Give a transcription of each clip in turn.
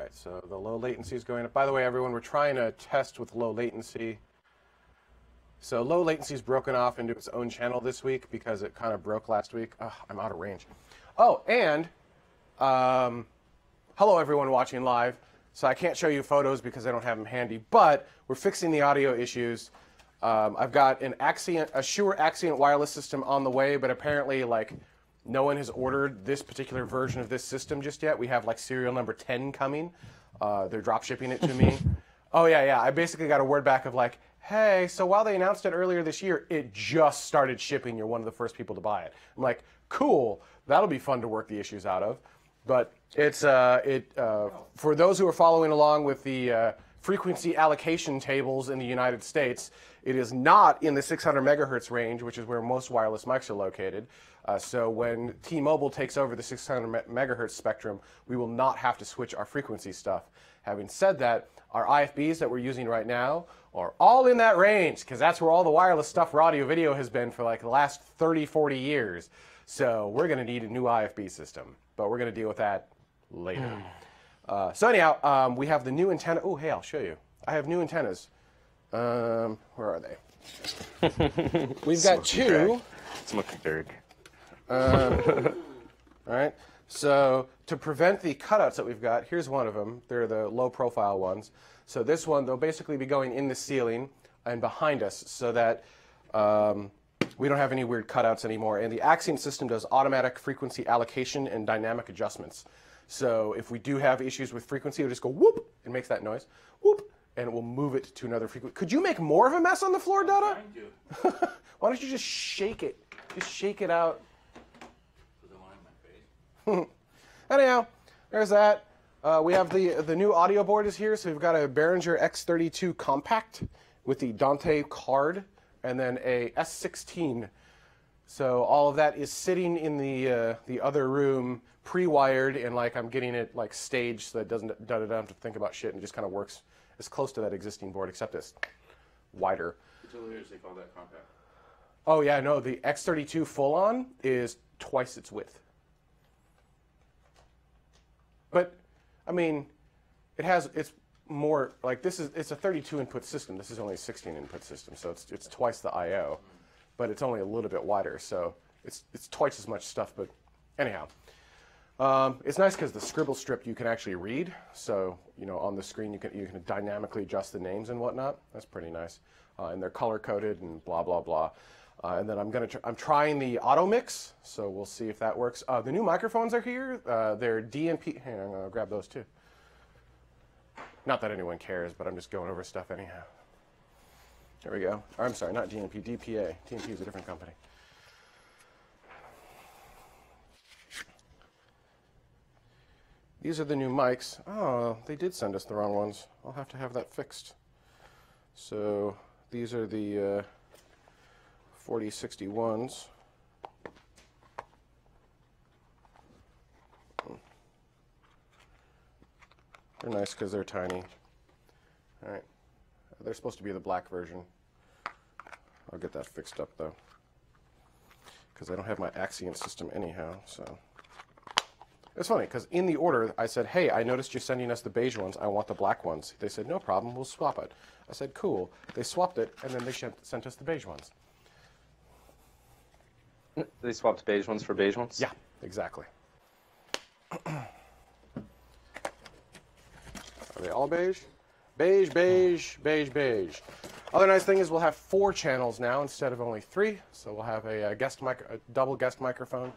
right, so the low latency is going up. By the way, everyone, we're trying to test with low latency. So low latency is broken off into its own channel this week because it kind of broke last week. Oh, I'm out of range. Oh, and hello, everyone watching live. So I can't show you photos because I don't have them handy, but we're fixing the audio issues. I've got a Shure Axient wireless system on the way, but apparently, like, no one has ordered this particular version of this system just yet. We have, like, serial number 10 coming. They're drop shipping it to me. Oh, yeah. I basically got a word back of, like, hey, so while they announced it earlier this year, it just started shipping. You're one of the first people to buy it. I'm like, cool. That'll be fun to work the issues out of. But it's for those who are following along with the frequency allocation tables in the United States, it is not in the 600 megahertz range, which is where most wireless mics are located. So when T-Mobile takes over the 600 megahertz spectrum, we will not have to switch our frequency stuff. Having said that, our IFBs that we're using right now are all in that range, because that's where all the wireless stuff for audio video has been for like the last 30, 40 years. So we're going to need a new IFB system, but we're going to deal with that later. So anyhow, we have the new antenna. Oh, hey, I'll show you. I have new antennas. Where are they? We've got two. Smoking Derek. All right. So to prevent the cutouts that we've got, here's one of them. They're the low-profile ones. So this one, they'll basically be going in the ceiling and behind us so that we don't have any weird cutouts anymore. And the Axient system does automatic frequency allocation and dynamic adjustments. So if we do have issues with frequency, it'll just go whoop, it makes that noise, whoop, and it will move it to another frequency. Could you make more of a mess on the floor, Dada? Why don't you just shake it? Just shake it out. Anyhow, there's that. We have the new audio board is here. So we've got a Behringer X32 Compact with the Dante card and then a S16. So all of that is sitting in the other room, pre-wired, and like I'm getting it like staged so that it doesn't have to think about shit and just kind of works as close to that existing board, except it's wider. Which elevators they call that compact? Oh yeah, no, the X32 full-on is twice its width. But I mean, it's more like it's a 32 input system. This is only a 16 input system, so it's twice the I/O, but it's only a little bit wider, so it's twice as much stuff. But anyhow, it's nice because the scribble strip you can actually read. So on the screen you can dynamically adjust the names and whatnot. That's pretty nice, and they're color coded and blah blah blah. And then I'm trying the auto mix, so we'll see if that works. The new microphones are here. They're DMP. Hang on, I'm gonna grab those too. Not that anyone cares, but I'm just going over stuff anyhow. There we go. Or, I'm sorry, not DMP, DPA. DMP is a different company. These are the new mics. Oh, they did send us the wrong ones. I'll have to have that fixed. So these are the 4061s. They're nice because they're tiny. All right. They're supposed to be the black version. I'll get that fixed up though, because I don't have my Axient system anyhow. So it's funny because in the order I said, hey, I noticed you're sending us the beige ones. I want the black ones. They said, no problem, we'll swap it. I said, cool. They swapped it, and then they sent us the beige ones. They swapped beige ones for beige ones? Yeah, exactly. Are they all beige? Beige, beige, beige, beige. Other nice thing is we'll have 4 channels now instead of only 3. So we'll have a double guest microphone,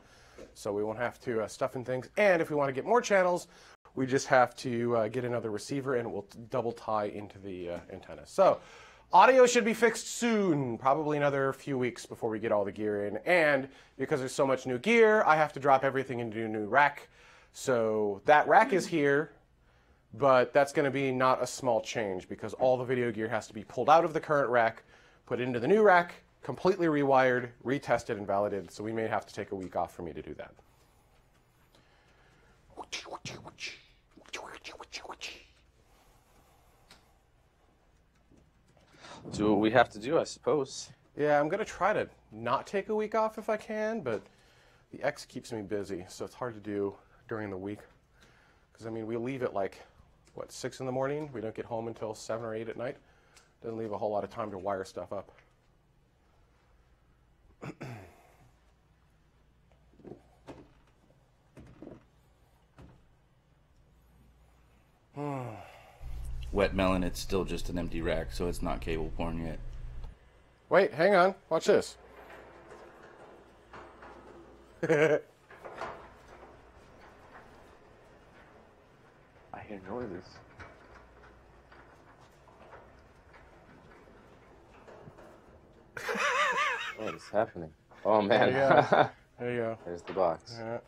so we won't have to stuff in things. And if we want to get more channels, we just have to get another receiver, and it will double tie into the antenna. So audio should be fixed soon, probably another few weeks before we get all the gear in. And because there's so much new gear, I have to drop everything into a new rack. So that rack is here, but that's going to be not a small change because all the video gear has to be pulled out of the current rack, put into the new rack, completely rewired, retested, and validated. So we may have to take a week off for me to do that. Do what we have to do, I suppose. Yeah, I'm going to try to not take a week off if I can, but the X keeps me busy, so it's hard to do during the week. Because, I mean, we leave at like what, 6 in the morning. We don't get home until 7 or 8 at night. Doesn't leave a whole lot of time to wire stuff up. Wet melon, it's still just an empty rack, so it's not cable porn yet. Wait, hang on. Watch this. I hear noises. What is happening? Oh man. There you go. There's the box. Yeah.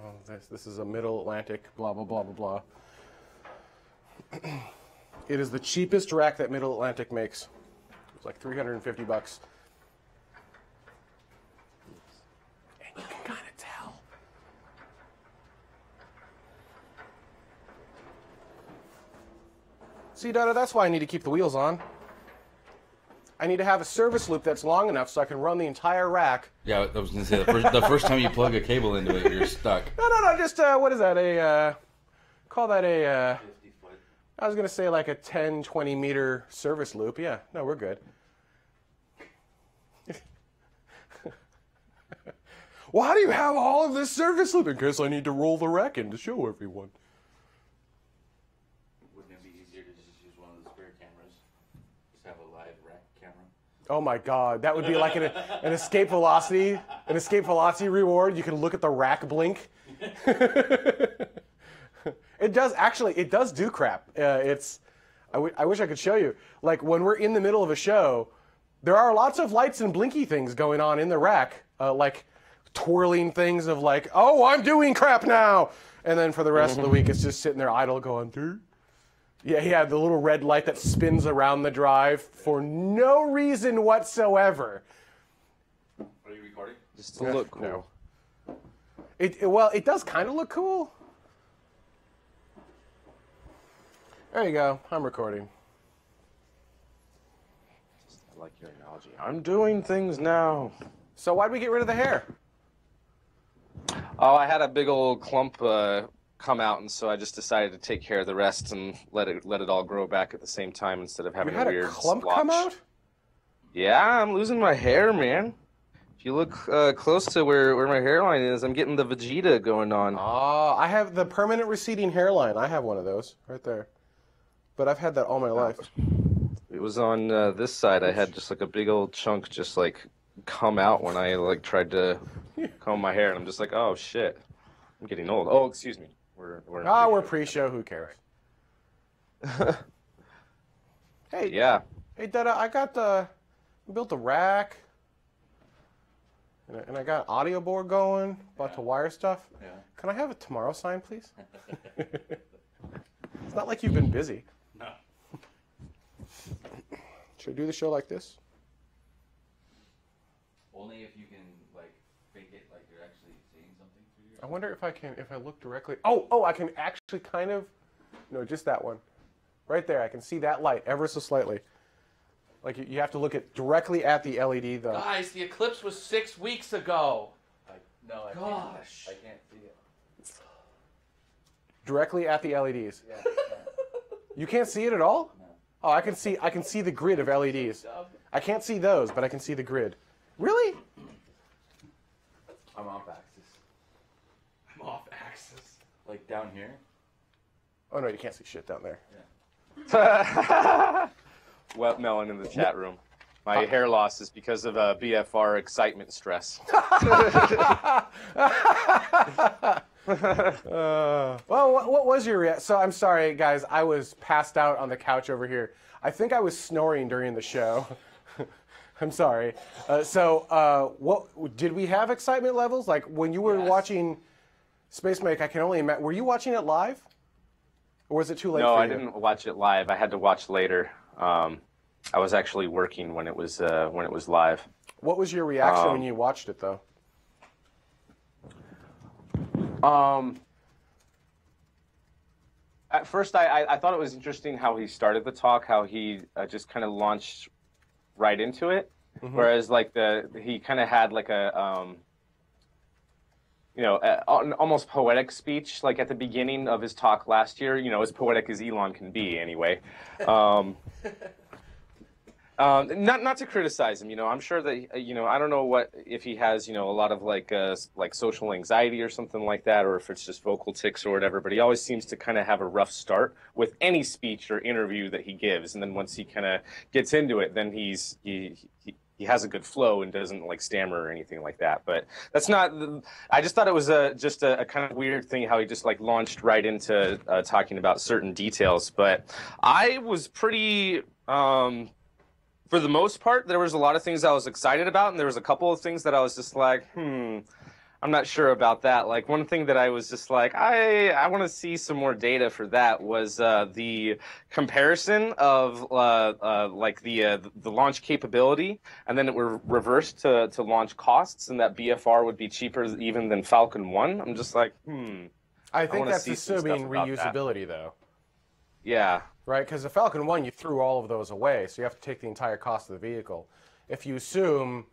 Oh, this is a Middle Atlantic, blah, blah, blah, blah, blah. It is the cheapest rack that Middle Atlantic makes. It's like $350. And you can kind of tell. See, Dada, that's why I need to keep the wheels on. I need to have a service loop that's long enough so I can run the entire rack. Yeah, I was going to say, the first time you plug a cable into it, you're stuck. No, just, what is that, call that a, 50 foot. I was going to say like a 10, 20 meter service loop. Yeah, no, we're good. Why do you have all of this service loop? In case I need to roll the rack in to show everyone. Wouldn't it be easier to just use one of the spare cameras? Just have a live rack camera? Oh my God, that would be like an escape velocity reward. You can look at the rack blink. It does do crap. I wish I could show you. Like when we're in the middle of a show, there are lots of lights and blinky things going on in the rack, like twirling things of like, oh, I'm doing crap now. And then for the rest of the week, it's just sitting there idle going, dude. Yeah, the little red light that spins around the drive for no reason whatsoever. Are you recording? Just to look cool. No. It does kind of look cool. There you go. I'm recording. I like your analogy. I'm doing things now. So why'd we get rid of the hair? Oh, I had a big old clump come out, and so I just decided to take care of the rest and let it all grow back at the same time instead of having You had a weird a clump splotch. come out? Yeah, I'm losing my hair, man. If you look close to where my hairline is, I'm getting the Vegeta going on. Oh, I have the permanent receding hairline. I have one of those right there. But I've had that all my life. It was on this side. I had just like a big old chunk just like come out when I like tried to comb my hair, and I'm just like, oh shit, I'm getting old. Oh, excuse me. We're pre-show. Who cares? Hey, Yeah. Hey, Dada, I built the rack, and I got audio board going. About to wire stuff. Yeah. Can I have a TMRO sign, please? It's not like you've been busy. No. Should I do the show like this? Only if you can, like, fake it like you're actually seeing something through your... I wonder if I look directly. Oh, I can actually kind of. No, just that one. Right there, I can see that light ever so slightly. Like you have to look directly at the LED though. Guys, the eclipse was 6 weeks ago. No, I Gosh. can't. I can't see it. Directly at the LEDs. Yeah. You can't see it at all? No. Oh, I can see the grid of LEDs. I can't see those, but I can see the grid. Really? I'm off axis. I'm off axis. Like down here? Oh no, you can't see shit down there. Wet melon in the chat room. My hair loss is because of BFR excitement stress. Well, what was your reaction? So I'm sorry, guys. I was passed out on the couch over here. I think I was snoring during the show. I'm sorry. What did we have excitement levels? Like when you were watching Space Make, I can only imagine. Were you watching it live, or was it too late? No, for I you? didn't watch it live. I had to watch later. I was actually working when it was live. What was your reaction when you watched it, though? At first, I thought it was interesting how he started the talk, how he just kind of launched right into it, whereas like he kind of had like a almost poetic speech, like at the beginning of his talk last year, as poetic as Elon can be anyway. Not to criticize him, I'm sure that, I don't know if he has, a lot of like social anxiety or something like that, or if it's just vocal tics or whatever, but he always seems to kind of have a rough start with any speech or interview that he gives. And then once he kind of gets into it, then he has a good flow and doesn't like stammer or anything like that. But that's not, I just thought it was just a kind of weird thing how he just like launched right into talking about certain details. But I was pretty, for the most part, there was a lot of things I was excited about, and there was a couple of things that I was just like, I'm not sure about that. Like one thing that I was just like, I want to see some more data for that was the comparison of like the launch capability, and then it were reversed to launch costs, and that BFR would be cheaper even than Falcon 1. I'm just like, I think wanna that's see some stuff assuming about that. reusability, though. Yeah. Right? Because the Falcon 1, you threw all of those away, so you have to take the entire cost of the vehicle. If you assume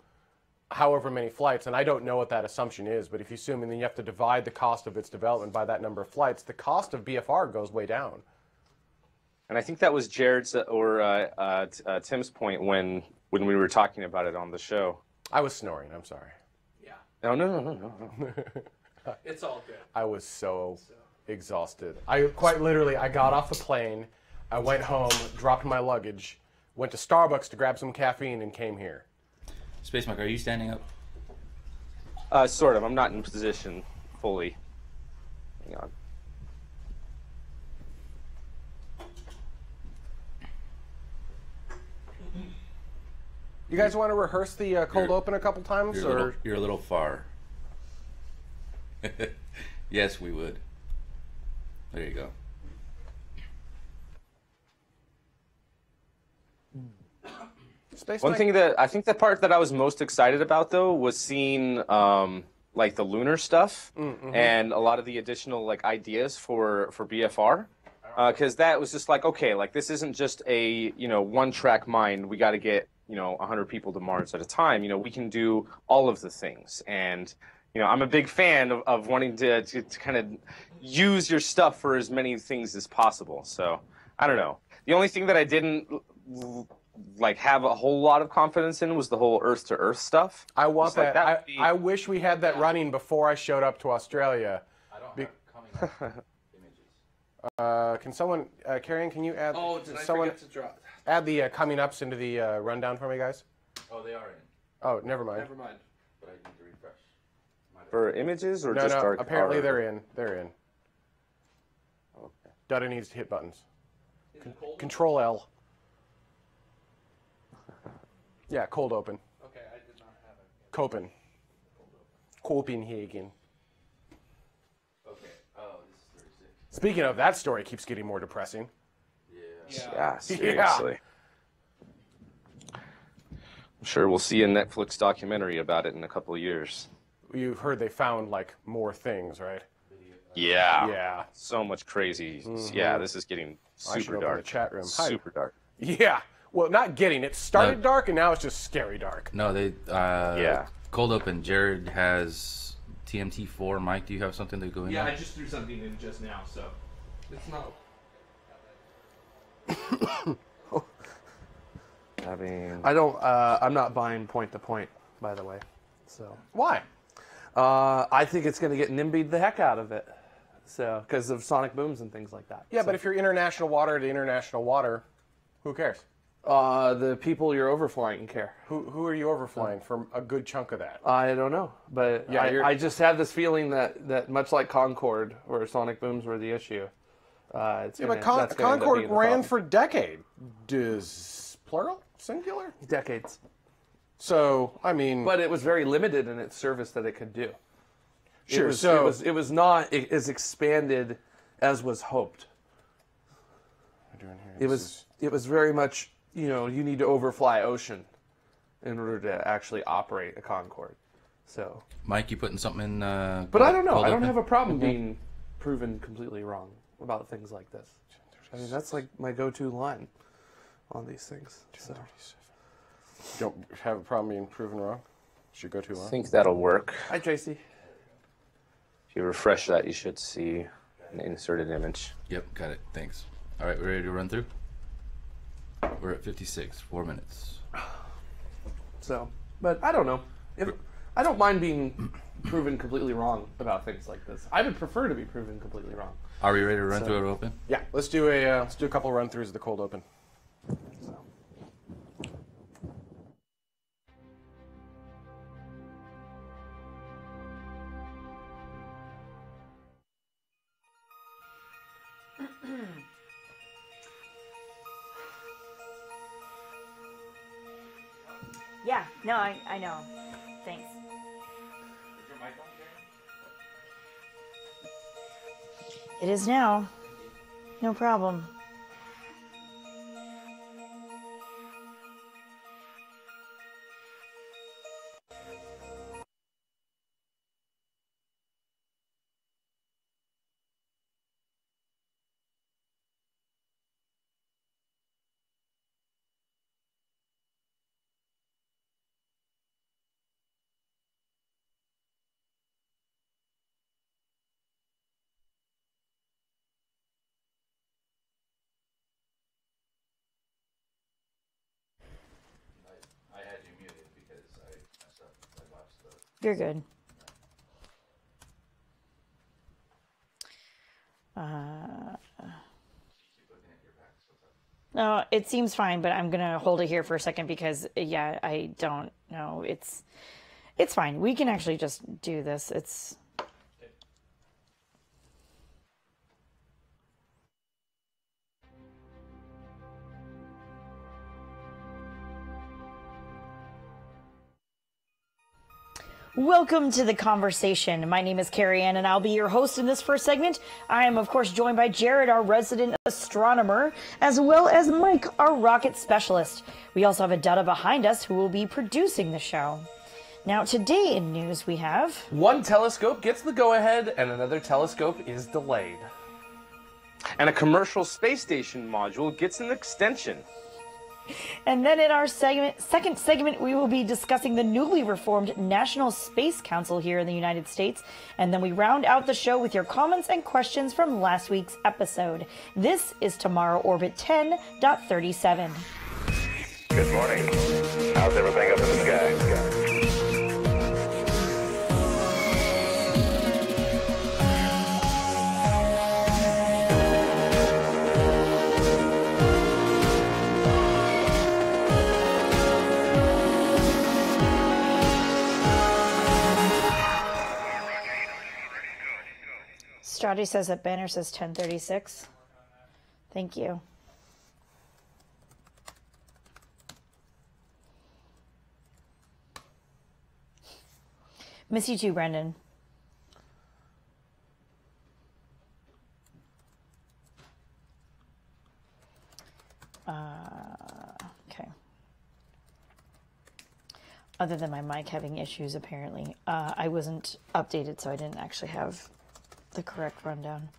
however many flights, and I don't know what that assumption is, but if you assume and then you have to divide the cost of its development by that number of flights, the cost of BFR goes way down. And I think that was Jared's or Tim's point when we were talking about it on the show. I was snoring, I'm sorry. Yeah. No. It's all good. I was so exhausted. I quite literally, I got off the plane, I went home, dropped my luggage, went to Starbucks to grab some caffeine, and came here. Space Mike, are you standing up? Sort of. I'm not in position fully. Hang on. You guys want to rehearse the cold open a couple times? You're a little far. Yes, we would. There you go. One thing that I think the part that I was most excited about though was seeing like the lunar stuff and a lot of the additional like ideas for BFR, because that was just like, okay, like this isn't just a one track mind. We got to get 100 people to Mars at a time. We can do all of the things, and I'm a big fan of wanting to kind of use your stuff for as many things as possible. So I don't know. The only thing that I didn't like have a whole lot of confidence in was the whole Earth to Earth stuff. I want Just like that. I wish we had that running before I showed up to Australia. I don't have coming up images. Can someone, Carrion, can you add? Oh, did I someone forget to drop? add the coming ups into the rundown for me, guys? Oh, they are in, Oh, never mind. Never mind. but I need to refresh. For images or No, just no. dark? Apparently or- they're in. They're in. Okay. Dutta needs to hit buttons. Is it cold? Control L. Yeah, cold open. Okay, I did not have it. Copen. Copenhagen. Okay. Oh, this is 36. Speaking of, that story keeps getting more depressing. Yeah. Yeah, seriously. I'm sure we'll see a Netflix documentary about it in a couple of years. You've heard they found like more things, right? Yeah. Yeah. So much crazy. Yeah, this is getting I should super open dark. the chat room. Hi. Super dark. Yeah. Well, not getting it started No. dark, and now it's just scary dark. No, they. Yeah. Cold open. Jared has TMT4. Mike, do you have something to go in? Yeah, there? I just threw something in just now, so it's not. I don't. I'm not buying point to point, by the way. So Why? I think it's going to get NIMBY'd the heck out of it. So because of sonic booms and things like that. Yeah, So, but if you're international water to international water, who cares? the people you're overflying care. Who are you overflying for a good chunk of that? I don't know, but Yeah, I just have this feeling that much like Concorde, where sonic booms were the issue. It's Yeah, gonna, but that's gonna end up Concorde being the ran problem. for decade. Does plural, singular? decades, So I mean, but it was very limited in its service that it could do. sure. It was not as expanded as was hoped. It was very much, you need to overfly ocean in order to actually operate a Concorde. So, Mike, you putting something in? but I don't know. I don't have a problem being proven completely wrong about things like this. I mean, that's like my go-to line on these things. So. You don't have a problem being proven wrong? Should go too I long. think that'll work. Hi, Tracy. you refresh that, you should see an inserted image. Yep, got it. Thanks. All right, we're ready to run through? We're at 56, 4 minutes. So, but I don't know. I don't mind being proven completely wrong about things like this. I would prefer to be proven completely wrong. Are we ready to run through it open? Yeah, let's do a couple run throughs of the cold open. So. Yeah, no, I know. Thanks. It is now. No problem. I had you muted because I messed up. I watched the... You're good. No, it seems fine, but I'm gonna hold it here for a second because, yeah, I don't know. It's fine. We can actually just do this. It's... Welcome to the conversation. My name is Carrie Ann, and I'll be your host in this first segment. I am, of course, joined by Jared, our resident astronomer, as well as Mike, our rocket specialist. We also have Adetta behind us, who will be producing the show. Now, today in news, we have... One telescope gets the go-ahead, and another telescope is delayed. And a commercial space station module gets an extension. And then in our second segment, we will be discussing the newly reformed National Space Council here in the United States. And then we round out the show with your comments and questions from last week's episode. This is Tomorrow Orbit 10.37. Good morning. How's everything up in the sky? Strati says that banner says 10:36. Thank you. Miss you too, Brendan. Okay. Other than my mic having issues, apparently. I wasn't updated, so I didn't actually have the correct rundown.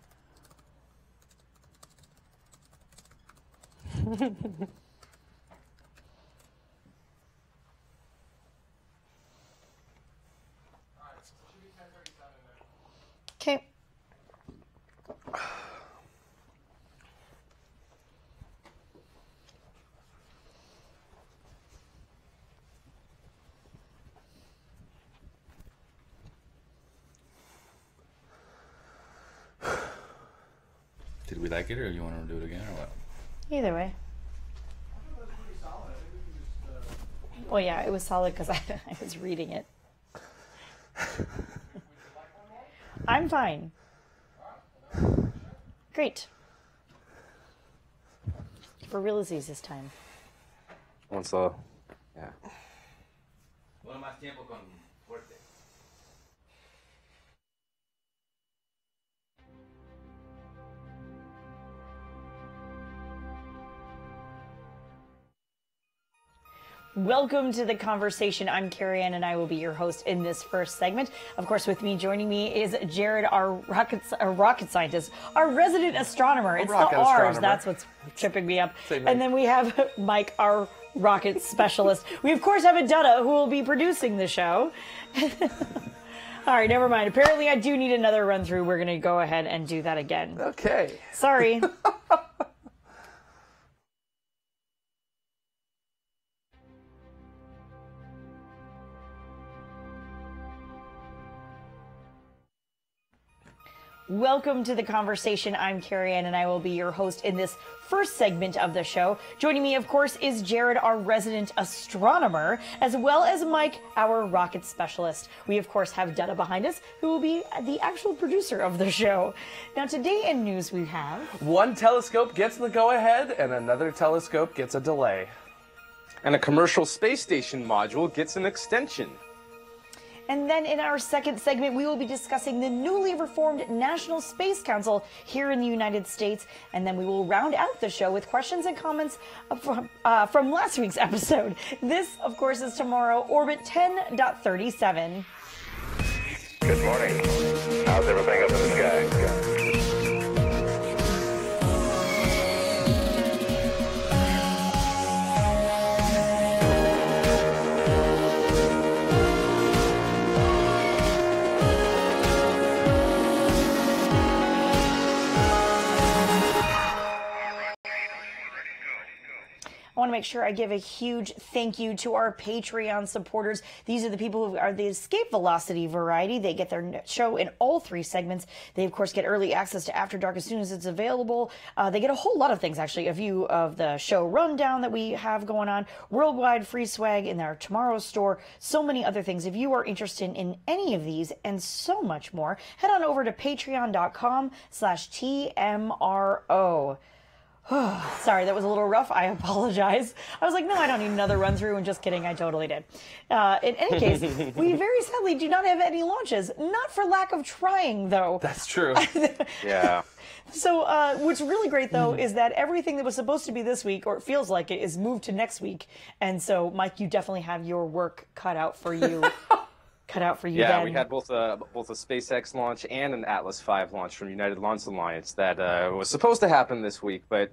Okay. Did we like it, or you want to do it again, or what? Either way. Well, yeah, it was solid because I was reading it. I'm fine. Great. For realsies this time. Once the... Yeah. Bueno, más tiempo con fuerte. Welcome to the conversation. I'm Carrie Ann, and I will be your host in this first segment. Of course, with me joining me is Jared, our rocket scientist, our resident astronomer. It's the R's. That's what's tripping me up. And then we have Mike, our rocket specialist. We, of course, have Adetta, who will be producing the show. All right, never mind. Apparently, I do need another run through. We're going to go ahead and do that again. Okay. Sorry. Welcome to the conversation. I'm Carrie Ann, and I will be your host in this first segment of the show. Joining me, of course, is Jared, our resident astronomer, as well as Mike, our rocket specialist. We, of course, have Dutta behind us, who will be the actual producer of the show. Now, today in news we have... One telescope gets the go-ahead, and another telescope gets a delay. And a commercial space station module gets an extension. And then in our second segment, we will be discussing the newly reformed National Space Council here in the United States. And then we will round out the show with questions and comments from last week's episode. This, of course, is tomorrow, Orbit 10.37. Good morning. How's everything up in the sky? I want to make sure I give a huge thank you to our Patreon supporters. These are the people who are the escape velocity variety. They get their show in all three segments. They, of course, get early access to After Dark as soon as it's available. They get a whole lot of things, actually. A view of the show rundown that we have going on, worldwide free swag in our TMRO store, so many other things. If you are interested in any of these and so much more, head on over to patreon.com/TMRO. Sorry, that was a little rough. I apologize. I was like, no, I don't need another run through, and just kidding, I totally did. In any case, we very sadly do not have any launches. Not for lack of trying, though. That's true. Yeah. So what's really great, though, is that everything that was supposed to be this week, or it feels like it, is moved to next week. And so, Mike, you definitely have your work cut out for you. Yeah, then. we had both a SpaceX launch and an Atlas V launch from United Launch Alliance that was supposed to happen this week, but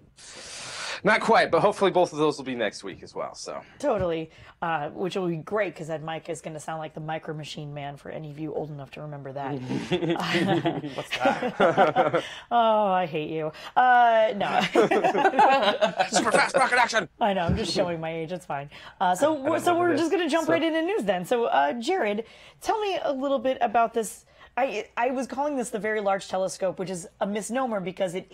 not quite. But hopefully both of those will be next week as well. So Totally, which will be great because then Mike is going to sound like the Micro Machine Man for any of you old enough to remember that. What's that? Oh, I hate you. No. super fast rocket action. I know, I'm just showing my age. It's fine. So we're just going to jump right into news then. So, Jared, tell me a little bit about this. I was calling this the Very Large Telescope, which is a misnomer because it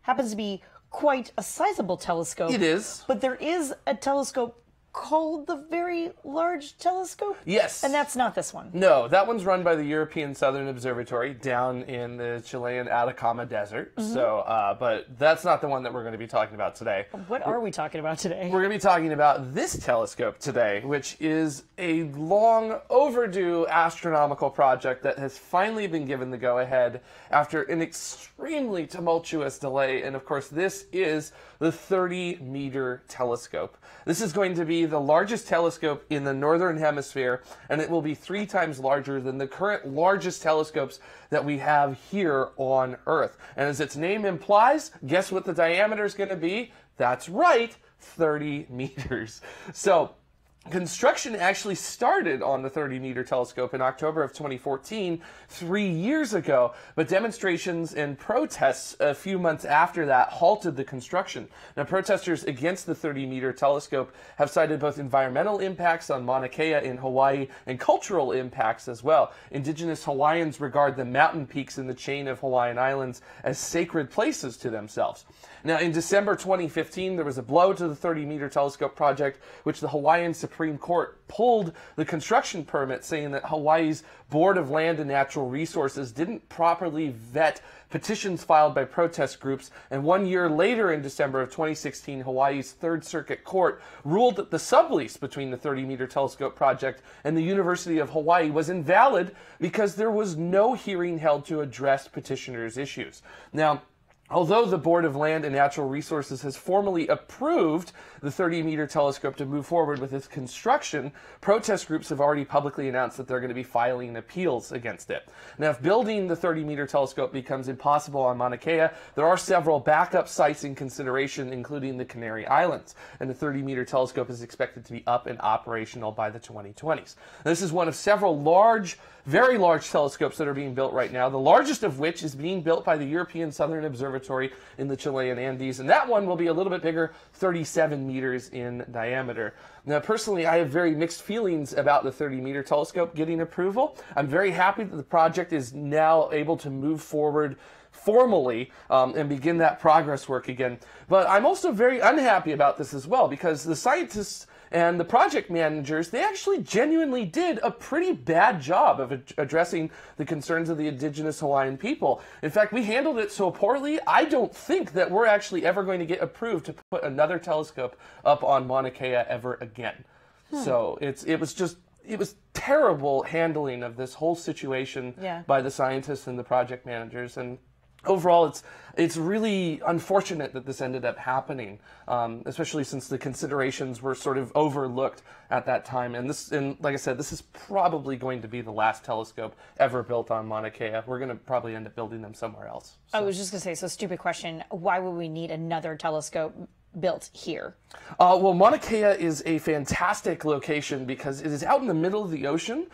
happens to be quite a sizable telescope. It is. But there is a telescope called the Very Large Telescope? Yes. And that's not this one. No, that one's run by the European Southern Observatory down in the Chilean Atacama Desert. So, but that's not the one that we're going to be talking about today. What are we talking about today? We're going to be talking about this telescope today, which is a long overdue astronomical project that has finally been given the go-ahead after an extremely tumultuous delay. And of course, this is the 30-meter telescope. This is going to be the largest telescope in the Northern Hemisphere, and it will be 3 times larger than the current largest telescopes that we have here on Earth. And as its name implies, guess what the diameter is going to be? That's right, 30 meters. So, construction actually started on the 30-meter telescope in October of 2014, 3 years ago, but demonstrations and protests a few months after that halted the construction. Now, protesters against the 30-meter telescope have cited both environmental impacts on Mauna Kea in Hawaii and cultural impacts as well. Indigenous Hawaiians regard the mountain peaks in the chain of Hawaiian Islands as sacred places to themselves. Now, in December 2015, there was a blow to the 30-meter telescope project, which the Hawaiian Supreme Court pulled the construction permit, saying that Hawaii's Board of Land and Natural Resources didn't properly vet petitions filed by protest groups. And 1 year later, in December of 2016, Hawaii's Third Circuit Court ruled that the sublease between the 30-meter telescope project and the University of Hawaii was invalid because there was no hearing held to address petitioners' issues. Now, Although the Board of Land and Natural Resources has formally approved the 30-meter telescope to move forward with its construction, protest groups have already publicly announced that they're going to be filing appeals against it. Now, if building the 30-meter telescope becomes impossible on Mauna Kea, there are several backup sites in consideration, including the Canary Islands, and the 30-meter telescope is expected to be up and operational by the 2020s. This is one of several very large telescopes that are being built right now, the largest of which is being built by the European Southern Observatory in the Chilean Andes, and that one will be a little bit bigger, 37 meters in diameter. Now, personally, I have very mixed feelings about the 30-meter telescope getting approval. I'm very happy that the project is now able to move forward formally and begin that progress work again. But I'm also very unhappy about this as well, because the scientists and the project managers, they actually genuinely did a pretty bad job of addressing the concerns of the indigenous Hawaiian people. In fact, we handled it so poorly, I don't think that we're actually ever going to get approved to put another telescope up on Mauna Kea ever again. So it was terrible handling of this whole situation by the scientists and the project managers. And overall, it's really unfortunate that this ended up happening, especially since the considerations were sort of overlooked at that time. And like I said, this is probably going to be the last telescope ever built on Mauna Kea. We're going to probably end up building them somewhere else. So. I was just going to say, so stupid question, why would we need another telescope built here? Well, Mauna Kea is a fantastic location because it is out in the middle of the ocean.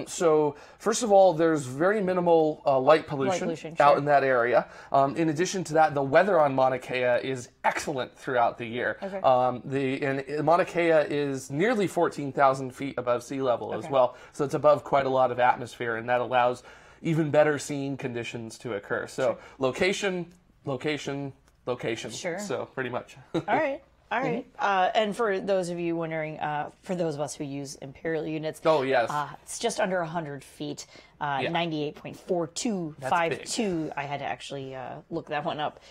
So first of all, there's very minimal light pollution out in that area. In addition to that, the weather on Mauna Kea is excellent throughout the year. Okay. And Mauna Kea is nearly 14,000 feet above sea level as well. So it's above quite a lot of atmosphere, and that allows even better seeing conditions to occur. So location, location, location. Sure. So pretty much. All right. All right. And for those of you wondering, for those of us who use imperial units, it's just under 100 feet, 98.4252. I had to actually look that one up,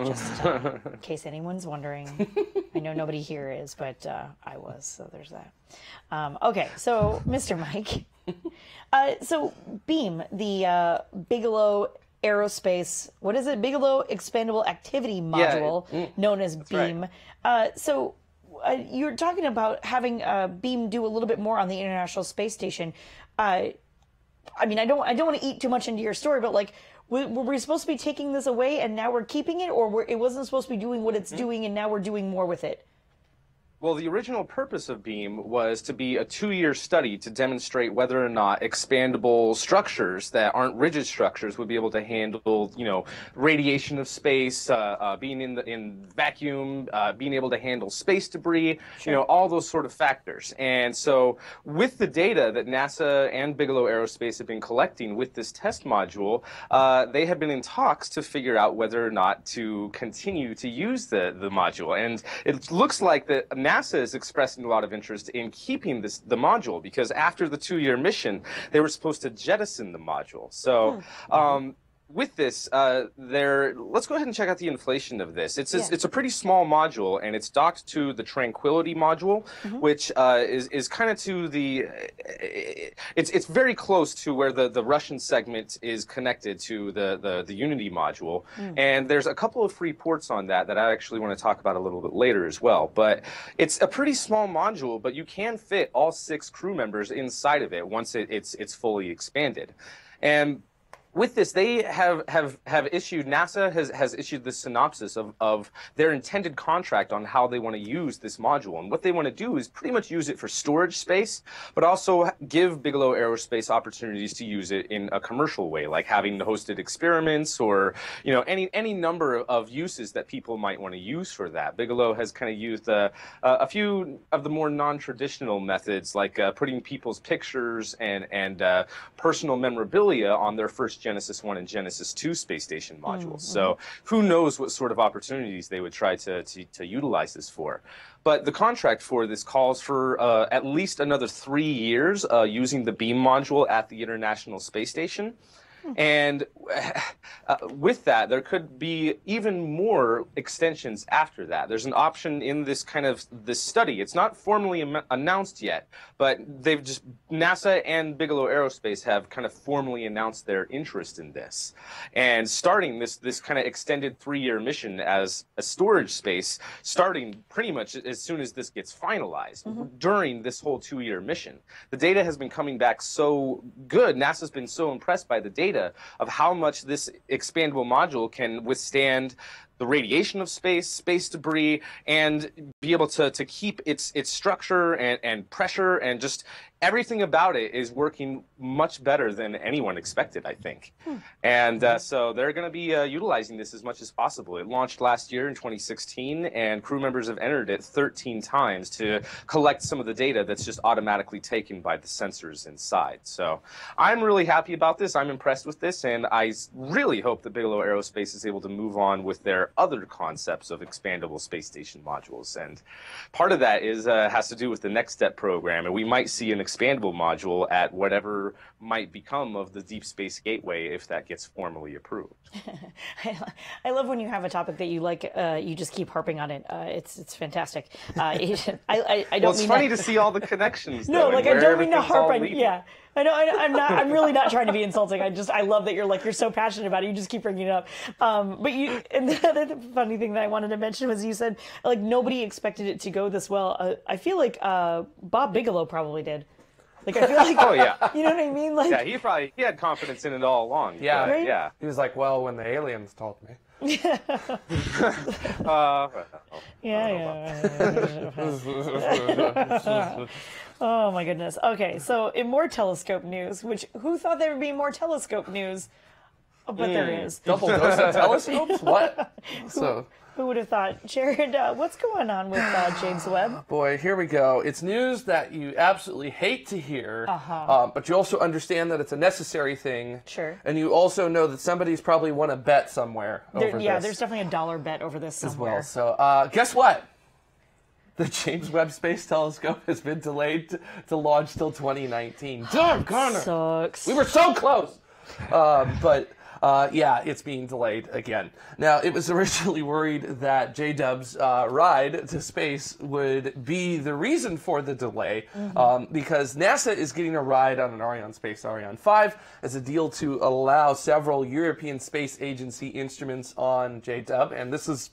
just in case anyone's wondering. I know nobody here is, but I was, so there's that. Okay, so Mr. Mike, so BEAM, the Bigelow Aerospace, what is it? Bigelow Expandable Activity Module, known as BEAM. Right. You're talking about having BEAM do a little bit more on the International Space Station. I mean, I don't want to eat too much into your story, but like, were we supposed to be taking this away and now we're keeping it, or it wasn't supposed to be doing what it's doing and now we're doing more with it? Well, the original purpose of BEAM was to be a 2-year study to demonstrate whether or not expandable structures that aren't rigid structures would be able to handle, radiation of space, being in vacuum, being able to handle space debris, all those sort of factors. And so with the data that NASA and Bigelow Aerospace have been collecting with this test module, they have been in talks to figure out whether or not to continue to use the module. And it looks like that NASA is expressing a lot of interest in keeping the module, because after the 2-year mission, they were supposed to jettison the module. So with this, let's go ahead and check out the inflation of this. It's a pretty small module, and it's docked to the Tranquility module, which is kind of to the. It's very close to where the Russian segment is connected to the Unity module, and there's a couple of free ports on that I actually want to talk about a little bit later as well. But it's a pretty small module, but you can fit all 6 crew members inside of it once it's fully expanded, and with this, they have issued, NASA has issued the synopsis of their intended contract on how they want to use this module. And what they want to do is pretty much use it for storage space, but also give Bigelow Aerospace opportunities to use it in a commercial way, like having hosted experiments or, any number of uses that people might want to use for that. Bigelow has kind of used a few of the more non-traditional methods, like putting people's pictures and personal memorabilia on their first Genesis 1 and Genesis 2 space station modules. So who knows what sort of opportunities they would try to utilize this for. But the contract for this calls for at least another 3 years using the BEAM module at the International Space Station. And with that, there could be even more extensions after that. There's an option in this this study. It's not formally announced yet, but NASA and Bigelow Aerospace have kind of formally announced their interest in this. And starting this kind of extended 3-year mission as a storage space, starting pretty much as soon as this gets finalized during this whole 2-year mission. The data has been coming back so good. NASA's been so impressed by the data of how much this expandable module can withstand the radiation of space debris, and be able to keep its structure and pressure, and just everything about it is working much better than anyone expected, I think. And so they're going to be utilizing this as much as possible. It launched last year in 2016, and crew members have entered it 13 times to collect some of the data that's just automatically taken by the sensors inside. So I'm really happy about this. I'm impressed with this, and I really hope that Bigelow Aerospace is able to move on with their other concepts of expandable space station modules. And part of that has to do with the Next Step program, and we might see an expandable module at whatever might become of the Deep Space Gateway if that gets formally approved. I love when you have a topic that you like, you just keep harping on it. It's fantastic. I don't Well, it's funny to see all the connections. No, though, like and I where don't mean to everything's harp all on. leading. Yeah, I know. I'm really not trying to be insulting. I love that you're so passionate about it. You just keep bringing it up. But and the other funny thing that I wanted to mention was you said like nobody expected it to go this well. I feel like Bob Bigelow probably did. Like I feel like, oh yeah, you know what I mean? Like, yeah, he had confidence in it all along. Yeah, but, right? yeah. He was like, well, when the aliens told me. Oh my goodness. Okay, so in more telescope news, which who thought there would be more telescope news? Oh, but there is. Double dose of telescopes? What? So, Who would have thought? Jared, what's going on with James Webb? boy, here we go. It's news that you absolutely hate to hear, but you also understand that it's a necessary thing. Sure. And you also know that somebody's probably won a bet somewhere over Yeah, this there's definitely a dollar bet over this as somewhere. well. So, guess what? The James Webb Space Telescope has been delayed to launch till 2019. Darn, Connor! Sucks. We were so close! Yeah, it's being delayed again. Now, it was originally worried that J-Dub's ride to space would be the reason for the delay, because NASA is getting a ride on an Ariane 5 as a deal to allow several European Space Agency instruments on J-Dub, and this is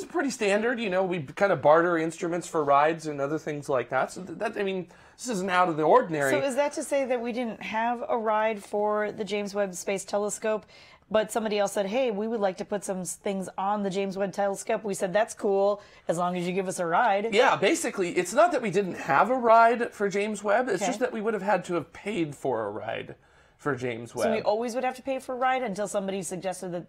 pretty standard. You know, we kind of barter instruments for rides and other things like that. So this isn't out of the ordinary. So is that to say that we didn't have a ride for the James Webb Space Telescope, but somebody else said, hey, we would like to put some things on the James Webb Telescope? We said, that's cool, as long as you give us a ride. Yeah, basically, it's not that we didn't have a ride for James Webb. It's Okay. just that we would have had to have paid for a ride for James Webb. So we always would have to pay for a ride until somebody suggested that,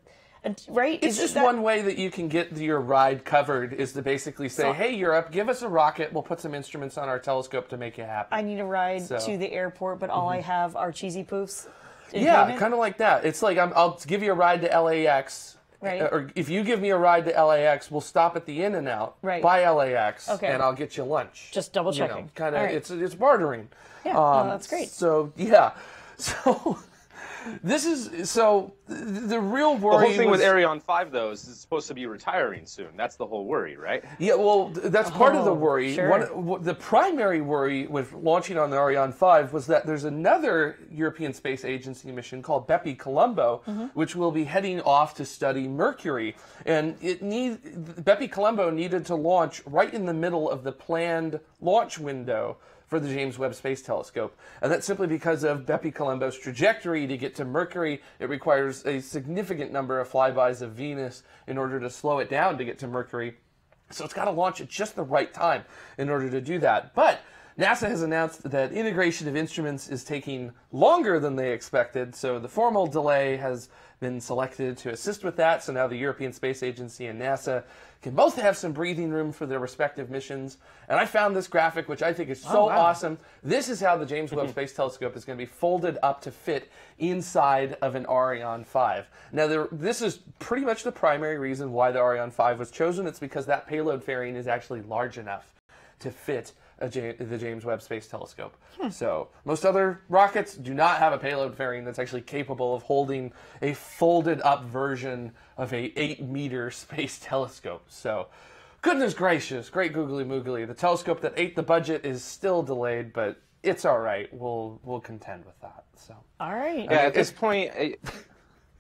right? It's just one way that you can get your ride covered is to basically say, hey, Europe, give us a rocket. We'll put some instruments on our telescope to make you happy. I need a ride So- to the airport, but all I have are cheesy poofs. in Yeah, payment? kind of like that. It's like I'll give you a ride to LAX. Right. Or if you give me a ride to LAX, we'll stop at the In-N-Out Right. by LAX, Okay. and I'll get you lunch. Just double You know, checking. kind of, All right. it's bartering. Yeah, no, that's great. So yeah, so the real worry. The whole thing was, with Ariane 5, though, is it's supposed to be retiring soon. That's the whole worry, right? Yeah, well, that's part of the Oh, worry. sure. The primary worry with launching on the Ariane 5 was that there's another European Space Agency mission called Bepi Colombo, which will be heading off to study Mercury. And Bepi Colombo needed to launch right in the middle of the planned launch window for the James Webb Space Telescope. And that's simply because of Bepi Colombo's trajectory to get to Mercury. It requires a significant number of flybys of Venus in order to slow it down to get to Mercury. So it's got to launch at just the right time in order to do that. But NASA has announced that integration of instruments is taking longer than they expected, so the formal delay has been selected to assist with that. So now the European Space Agency and NASA can both have some breathing room for their respective missions. And I found this graphic, which I think is so awesome. This is how the James Webb Space Telescope is going to be folded up to fit inside of an Ariane 5. Now, this is pretty much the primary reason why the Ariane 5 was chosen. It's because that payload fairing is actually large enough to fit the James Webb Space Telescope. So most other rockets do not have a payload fairing that's actually capable of holding a folded up version of a 8-meter space telescope. So goodness gracious, great googly moogly. The telescope that ate the budget is still delayed, but it's all right. We'll contend with that. So All right. Yeah, at this point,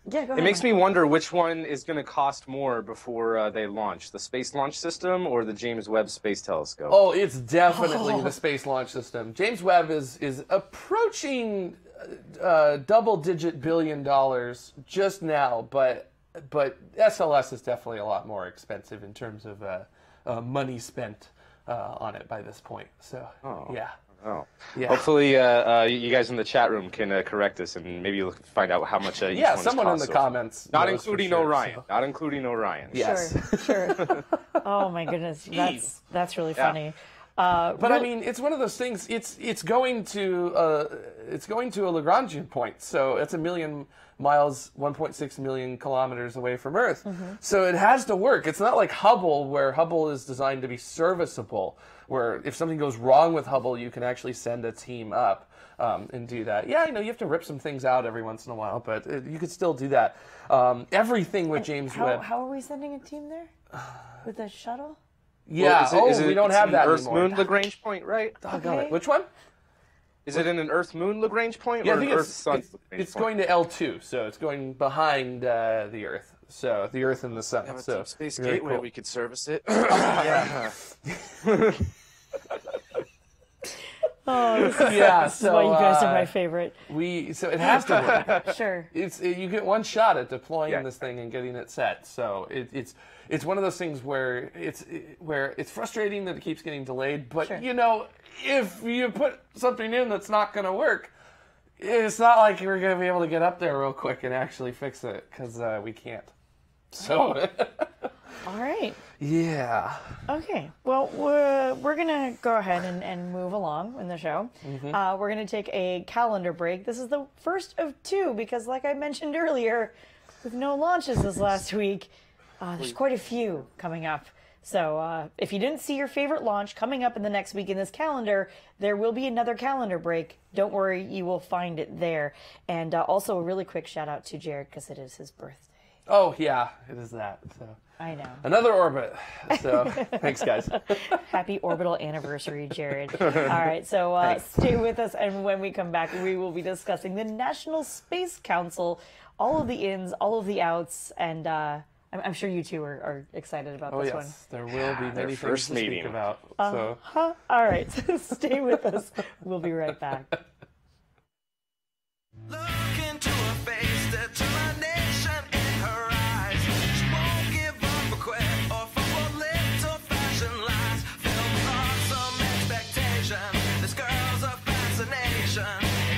Yeah, go ahead. it makes me wonder which one is going to cost more before they launch, the Space Launch System or the James Webb Space Telescope. Oh, it's definitely the Space Launch System. James Webb is approaching double-digit $1 billion just now, but SLS is definitely a lot more expensive in terms of money spent on it by this point. So yeah. Oh. Yeah. Hopefully, you guys in the chat room can correct us and maybe you'll find out how much each Yeah, one has someone in cost the so far. comments. Not knows for including sure, Orion. so. Not including Orion. Yes. Sure. Oh my goodness, that's really funny. But I mean, it's one of those things. It's going to a Lagrangian point, so it's 1 million miles, 1.6 million kilometers away from Earth. So it has to work. It's not like Hubble, where Hubble is designed to be serviceable, where if something goes wrong with Hubble, you can actually send a team up and do that. Yeah, you have to rip some things out every once in a while, but you could still do that. Everything with James Webb. How are we sending a team there with the shuttle? Yeah. Well, we don't have that Earth anymore. Moon Lagrange point, right? Doggone it. Okay. Which one? Is it in an Earth Moon Lagrange point Yeah, or I an think Earth Sun Lagrange it's point? going to L2, so it's going behind the Earth. So the Earth and the Sun. Have a So deep space very gateway cool. we could service it. Yeah. Oh, this is, Yeah. this is So why you guys are my favorite. so it has to work. Sure. You get one shot at deploying Yeah. this thing and getting it set. So it's one of those things where it's frustrating that it keeps getting delayed. But Sure. if you put something in that's not going to work, it's not like you're going to be able to get up there real quick and actually fix it, because we can't. So All right. yeah. Okay. Well, we're going to go ahead and move along in the show. We're going to take a calendar break. This is the first of two because, like I mentioned earlier, with no launches this last week, there's quite a few coming up. So if you didn't see your favorite launch coming up in the next week in this calendar, there will be another calendar break. Don't worry, you will find it there. And also a really quick shout out to Jared because it is his birthday. Oh yeah, it is that. So I know. another orbit. So thanks, guys. Happy orbital anniversary, Jared. All right, so stay with us, and when we come back, we will be discussing the National Space Council, all of the ins, all of the outs, and I'm sure you two are excited about this one. There will be many things first to speak meeting. about. So. All right, so stay with us. We'll be right back. Look into her face, determination in her eyes. She won't give up or quit or fall for little fashion lies. Filled with awesome expectation, this girl's a fascination.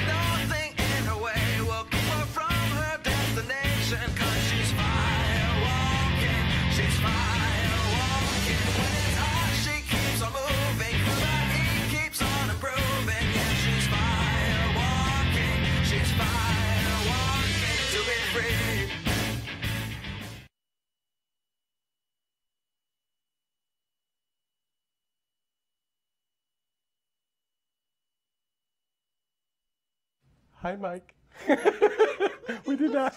Nothing in her way will keep her from her destination. 'Cause she's fire walking, she's fire walking. When it's hot, she keeps on moving, her heat keeps on improving. Yeah, she's fire walking, she's fire walking to be free. Hi, Mike. We did not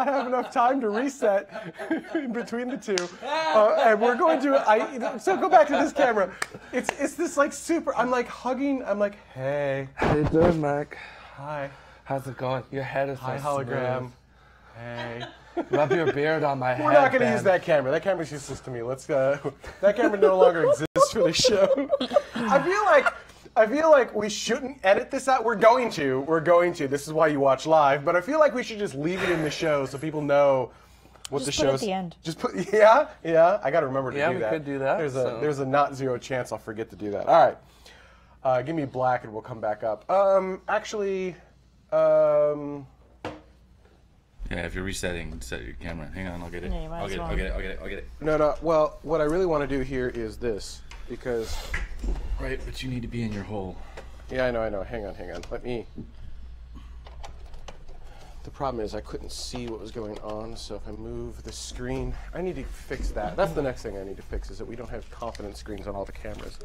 have enough time to reset in between the two, and we're going to. So go back to this camera. It's this like super. I'm like hugging. I'm like, hey, How you doing, Mike? hi, How's it going? Your head is so hi, hologram. smooth. Hey. Rub your beard on my head. We're not going to Ben. use that camera. That camera's useless to me. Let's go. That camera no longer exists for the show. I feel like we shouldn't edit this out. We're going to. This is why you watch live. But I feel like we should just leave it in the show so people know what Just the put it show's. at the end. Just put. Yeah. I got to remember to Yeah, do we that. could do that, There's a not zero chance I'll forget to do that. All right. Give me black and we'll come back up. Actually. Yeah, if you're resetting, set your camera. Hang on, I'll get it. Yeah, you might I'll as get it. well. I'll get it. No. Well, what I really want to do here is this because. Right, but you need to be in your hole. Yeah, I know. Hang on. Let me. The problem is I couldn't see what was going on, so if I move the screen, I need to fix that. That's the next thing I need to fix, is that we don't have confidence screens on all the cameras.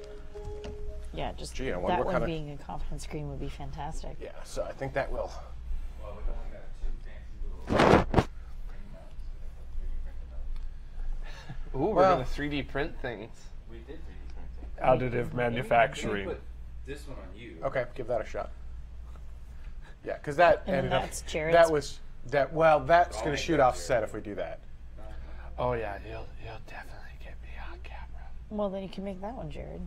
Yeah, just Gee, I wonder that what one kind of- being a confidence screen would be fantastic. Yeah, so I think that will. Well, we only got 2 fancy little Ooh, we're Well- gonna 3D print things. We did 3D printing. Additive Let manufacturing. me put this one on you. Okay, give that a shot. Yeah, because that And ended up. that's Jared's. That was that. Well, that's going to shoot off set if we do that. Oh yeah, you'll definitely get me on camera. Well, then you can make that one, Jared.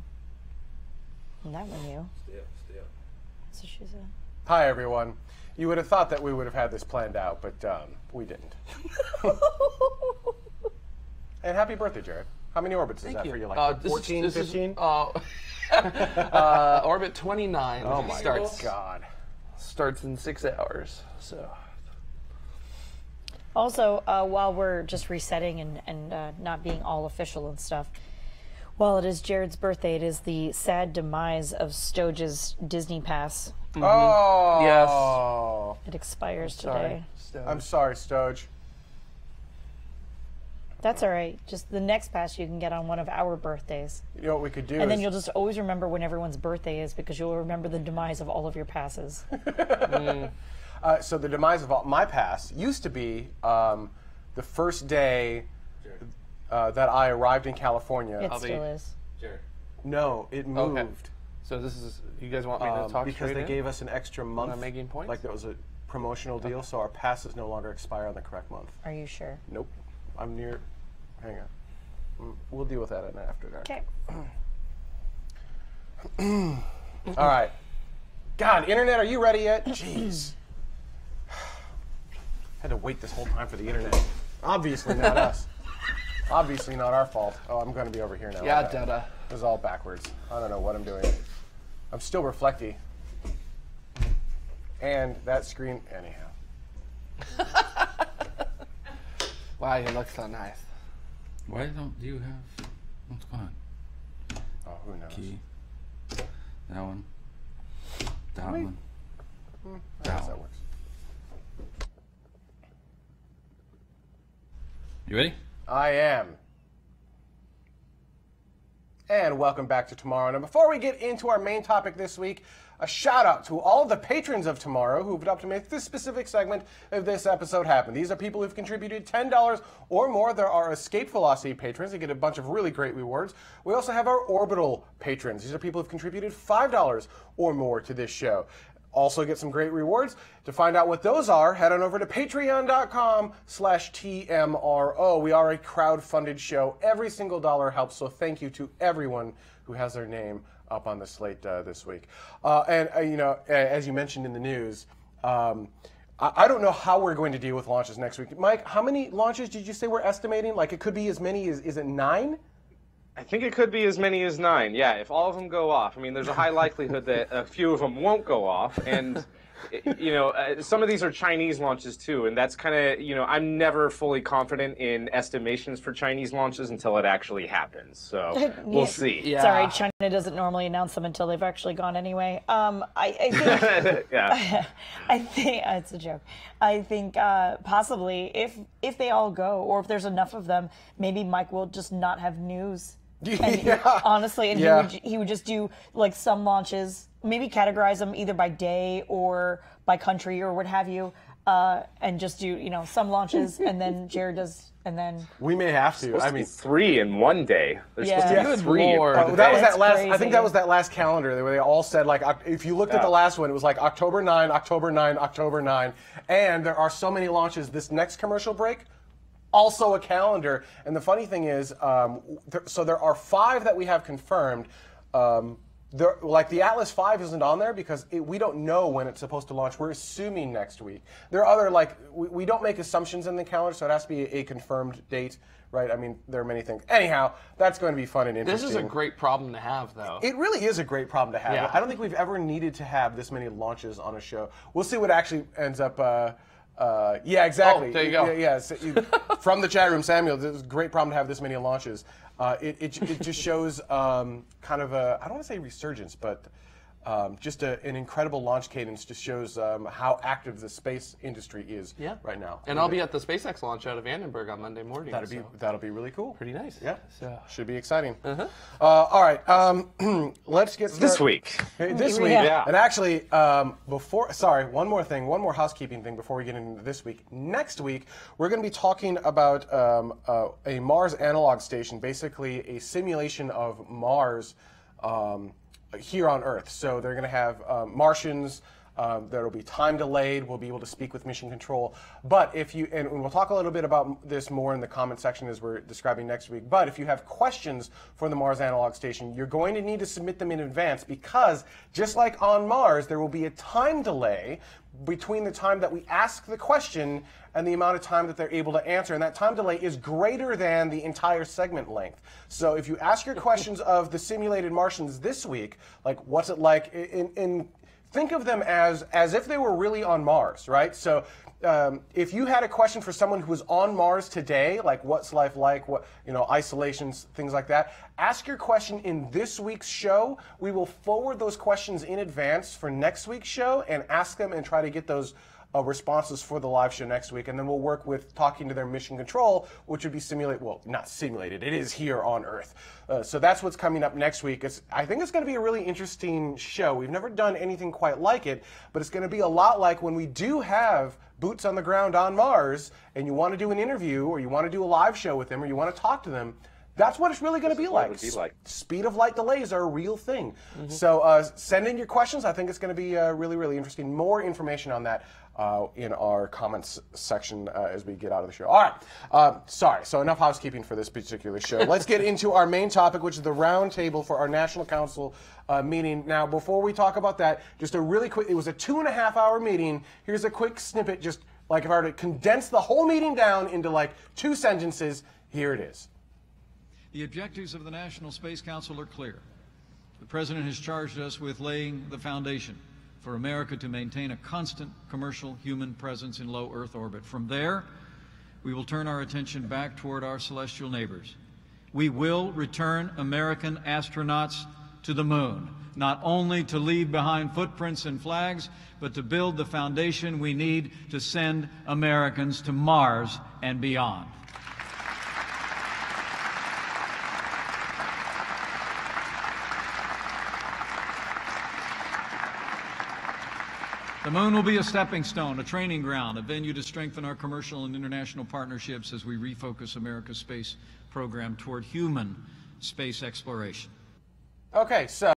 And that one, you. Still. That's what she said. Hi everyone. You would have thought that we would have had this planned out, but we didn't. And happy birthday, Jared. How many orbits is that for you? Like This 14, is, 15? orbit 29. Oh my starts God. starts in 6 hours. So Also, while we're just resetting and not being all official and stuff, while it is Jared's birthday, it is the sad demise of Stoge's Disney Pass. Oh. It expires sorry. today. I'm sorry, Stoge. That's all right. Just the next pass you can get on one of our birthdays. You know what we could do And then is you'll just always remember when everyone's birthday is, because you'll remember the demise of all of your passes. so the demise of my pass used to be the first day that I arrived in California. It still is. Jared. No, it moved. Okay. So this is, you guys want me to talk because straight they in? gave us an extra month. Am I making points? Like that was a promotional deal, so our passes no longer expire on the correct month. Are you sure? Nope. I'm near. Hang on. We'll deal with that after that. Okay. All right. God, internet, are you ready yet? Jeez. Had to wait this whole time for the internet. Obviously not us. Obviously not our fault. Oh, I'm going to be over here now. Yeah, Okay. Dada. This is all backwards. I don't know what I'm doing. I'm still reflecty. And that screen, anyhow. Wow, you look so nice. Why don't you have... What's going on? Oh, who knows? Key. That one. That Wait. one. I guess that works. You ready? I am. And welcome back to Tomorrow. Now, before we get into our main topic this week, a shout out to all the patrons of Tomorrow who've helped to make this specific segment of this episode happen. These are people who've contributed $10 or more. There are Escape Velocity patrons. They get a bunch of really great rewards. We also have our Orbital patrons. These are people who've contributed $5 or more to this show. Also get some great rewards. To find out what those are, head on over to patreon.com/TMRO. We are a crowd-funded show. Every single dollar helps, so thank you to everyone who has their name up on the slate this week. You know, as you mentioned in the news, I don't know how we're going to deal with launches next week. Mike, how many launches did you say we're estimating? Like, it could be as many as, is it 9? I think it could be as many as 9. Yeah, if all of them go off. I mean, there's a high likelihood that a few of them won't go off, and you know, some of these are Chinese launches too, and that's kind of, you know, I'm never fully confident in estimations for Chinese launches until it actually happens. So we'll see. Yeah. Sorry, China doesn't normally announce them until they've actually gone anyway. I think Yeah. I think it's a joke. I think possibly if they all go, or if there's enough of them, maybe Mike will just not have news. And honestly, and Yeah. he would just do like some launches, maybe categorize them either by day or by country or what have you, and just do, you know, some launches, and then Jared does, and then We may have to. I mean, 3 in one day. There's Yeah. supposed to Good be 3. Lord. that was that That's last. I crazy. think that was that last calendar where they all said, like, if you looked at the last one, it was like October 9, October 9, October 9, and there are so many launches. This next commercial break, also a calendar. And the funny thing is, so there are 5 that we have confirmed. Like the Atlas V isn't on there because we don't know when it's supposed to launch. We're assuming next week. There are other, like, we don't make assumptions in the calendar, so it has to be a confirmed date, right? I mean, there are many things. Anyhow, that's going to be fun and This interesting. is a great problem to have, though. It really is a great problem to have. Yeah. I don't think we've ever needed to have this many launches on a show. We'll see what actually ends up. Yeah, exactly. Oh, there you go. Yeah, so from the chat room, Samuel, this is a great problem to have this many launches. It just shows kind of a, I don't want to say resurgence, but just an incredible launch cadence. Just shows how active the space industry is right now. And I'll be at the SpaceX launch out of Vandenberg on Monday morning. That'll be really cool. Pretty nice. Yeah, So. should be exciting. All right, let's get started. This week. This week, Yeah. and actually, one more housekeeping thing before we get into this week. Next week, we're going to be talking about a Mars analog station, basically a simulation of Mars here on Earth. So they're going to have Martians. That'll be time delayed. We'll be able to speak with mission control. But and we'll talk a little bit about this more in the comment section as we're describing next week. But if you have questions for the Mars Analog Station, you're going to need to submit them in advance, because just like on Mars, there will be a time delay between the time that we ask the question and the amount of time that they're able to answer. And that time delay is greater than the entire segment length. So if you ask your questions of the simulated Martians this week, like what's it like think of them as if they were really on Mars, right? So if you had a question for someone who was on Mars today, like what's life like, isolations, things like that, ask your question in this week's show. We will forward those questions in advance for next week's show and ask them and try to get those responses for the live show next week, and then we'll work with talking to their mission control, which would be not simulated, it is here on Earth. So that's what's coming up next week. I think it's going to be a really interesting show. We've never done anything quite like it, but it's going to be a lot like when we do have boots on the ground on Mars, and you want to do an interview, or you want to do a live show with them, or you want to talk to them. That's what it's really going to be like. Speed of light delays are a real thing. So send in your questions. I think it's going to be really, really interesting. More information on that in our comments section as we get out of the show. All right. Sorry. So enough housekeeping for this particular show. Let's get into our main topic, which is the roundtable for our National Council meeting. Now, before we talk about that, just a really quick, it was a 2.5-hour meeting. Here's a quick snippet, just like if I were to condense the whole meeting down into like 2 sentences, here it is. The objectives of the National Space Council are clear. The President has charged us with laying the foundation for America to maintain a constant commercial human presence in low Earth orbit. From there, we will turn our attention back toward our celestial neighbors. We will return American astronauts to the moon, not only to leave behind footprints and flags, but to build the foundation we need to send Americans to Mars and beyond. The moon will be a stepping stone, a training ground, a venue to strengthen our commercial and international partnerships as we refocus America's space program toward human space exploration. Okay, so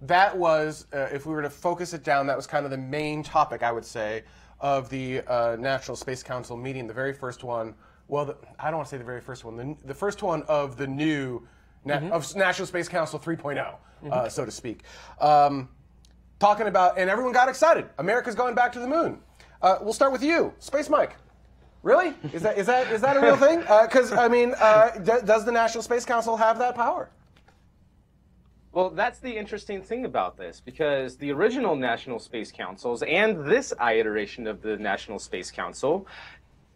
that was, if we were to focus it down, that was kind of the main topic, I would say, of the National Space Council meeting, the very first one. Well, I don't want to say the very first one, the first one of the new of National Space Council 3.0, so to speak. Talking about, and everyone got excited. America's going back to the moon. We'll start with you, Space Mike. Really? Is that a real thing? Because I mean, does the National Space Council have that power? Well, that's the interesting thing about this, because the original National Space Councils and this iteration of the National Space Council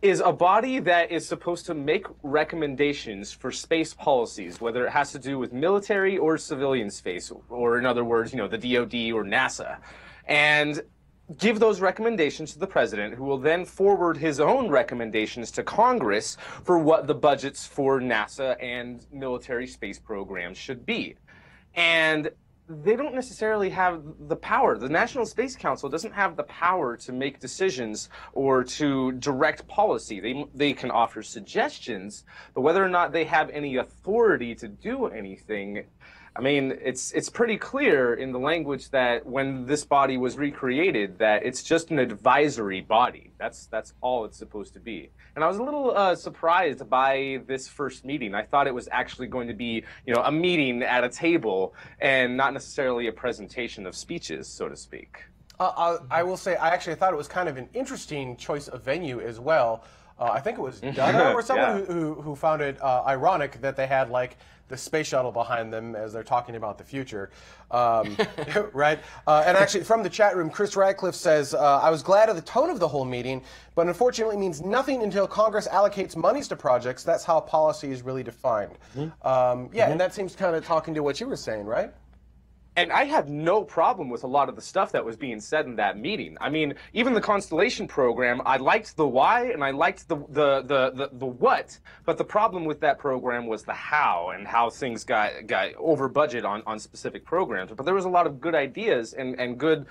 is a body that is supposed to make recommendations for space policies, whether it has to do with military or civilian space, or in other words, the DoD or NASA, and give those recommendations to the president, who will then forward his own recommendations to Congress for what the budgets for NASA and military space programs should be. And they don't necessarily have the power. The National Space Council doesn't have the power to make decisions or to direct policy. They can offer suggestions, but whether or not they have any authority to do anything, I mean, it's pretty clear in the language that when this body was recreated that it's just an advisory body. That's all it's supposed to be. And I was a little surprised by this first meeting. I thought it was actually going to be, a meeting at a table and not necessarily a presentation of speeches, so to speak. I will say, I actually thought it was kind of an interesting choice of venue as well. I think it was Donna or someone who found it ironic that they had like the space shuttle behind them as they're talking about the future, right? And actually, from the chat room, Chris Radcliffe says, I was glad of the tone of the whole meeting, but unfortunately it means nothing until Congress allocates monies to projects. That's how policy is really defined. Yeah, and that seems kind of talking to what you were saying, right? And I had no problem with a lot of the stuff that was being said in that meeting. I mean, even the Constellation program, I liked the why and I liked the what, but the problem with that program was the how and how things got over budget on specific programs. But there was a lot of good ideas and good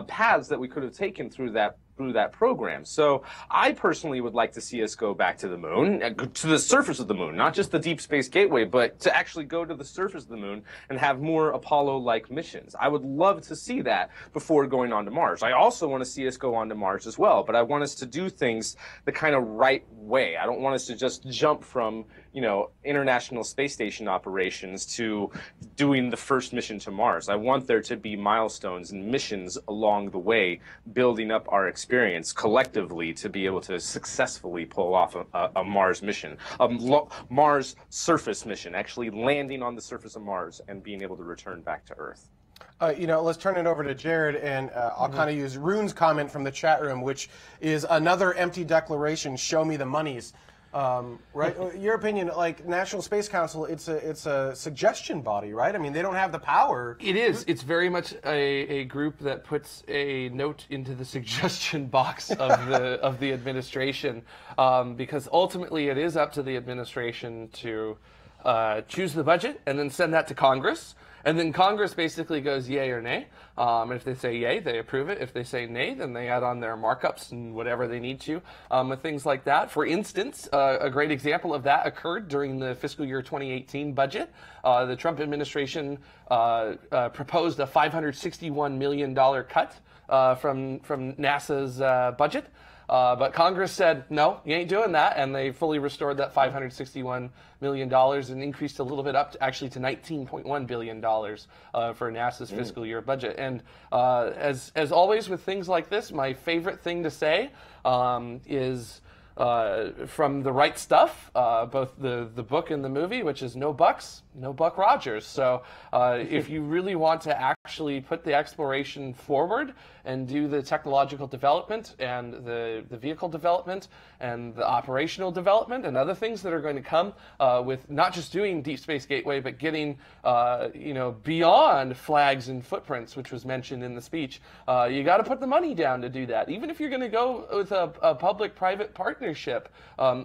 paths that we could have taken through that program. So I personally would like to see us go back to the moon, to the surface of the moon, not just the Deep Space Gateway, but to actually go to the surface of the moon and have more Apollo-like missions. I would love to see that before going on to Mars. I also want to see us go on to Mars as well, but I want us to do things the kind of right way. I don't want us to just jump from, you know, International Space Station operations to doing the first mission to Mars. I want there to be milestones and missions along the way, building up our experience collectively to be able to successfully pull off a Mars mission, a Mars surface mission, actually landing on the surface of Mars and being able to return back to Earth. You know, let's turn it over to Jared, and I'll kind of use Rune's comment from the chat room, which is another empty declaration, show me the monies. Right? Your opinion, like National Space Council, it's a suggestion body, right? I mean, they don't have the power. It is. It's very much a group that puts a note into the suggestion box of the administration, because ultimately it is up to the administration to choose the budget and then send that to Congress. And then Congress basically goes yay or nay. And if they say yay, they approve it. If they say nay, then they add on their markups and whatever they need to, with things like that. For instance, a great example of that occurred during the fiscal year 2018 budget. The Trump administration proposed a $561 million cut from NASA's budget. But Congress said, no, you ain't doing that, and they fully restored that $561 million and increased a little bit up to $19.1 billion for NASA's fiscal year budget. And as always with things like this, my favorite thing to say is from The Right Stuff, both the book and the movie, which is no bucks, no Buck Rogers. So if you really want to actually put the exploration forward and do the technological development and the vehicle development and the operational development and other things that are going to come with not just doing Deep Space Gateway, but getting beyond flags and footprints, which was mentioned in the speech, you got to put the money down to do that. Even if you're going to go with a public-private partnership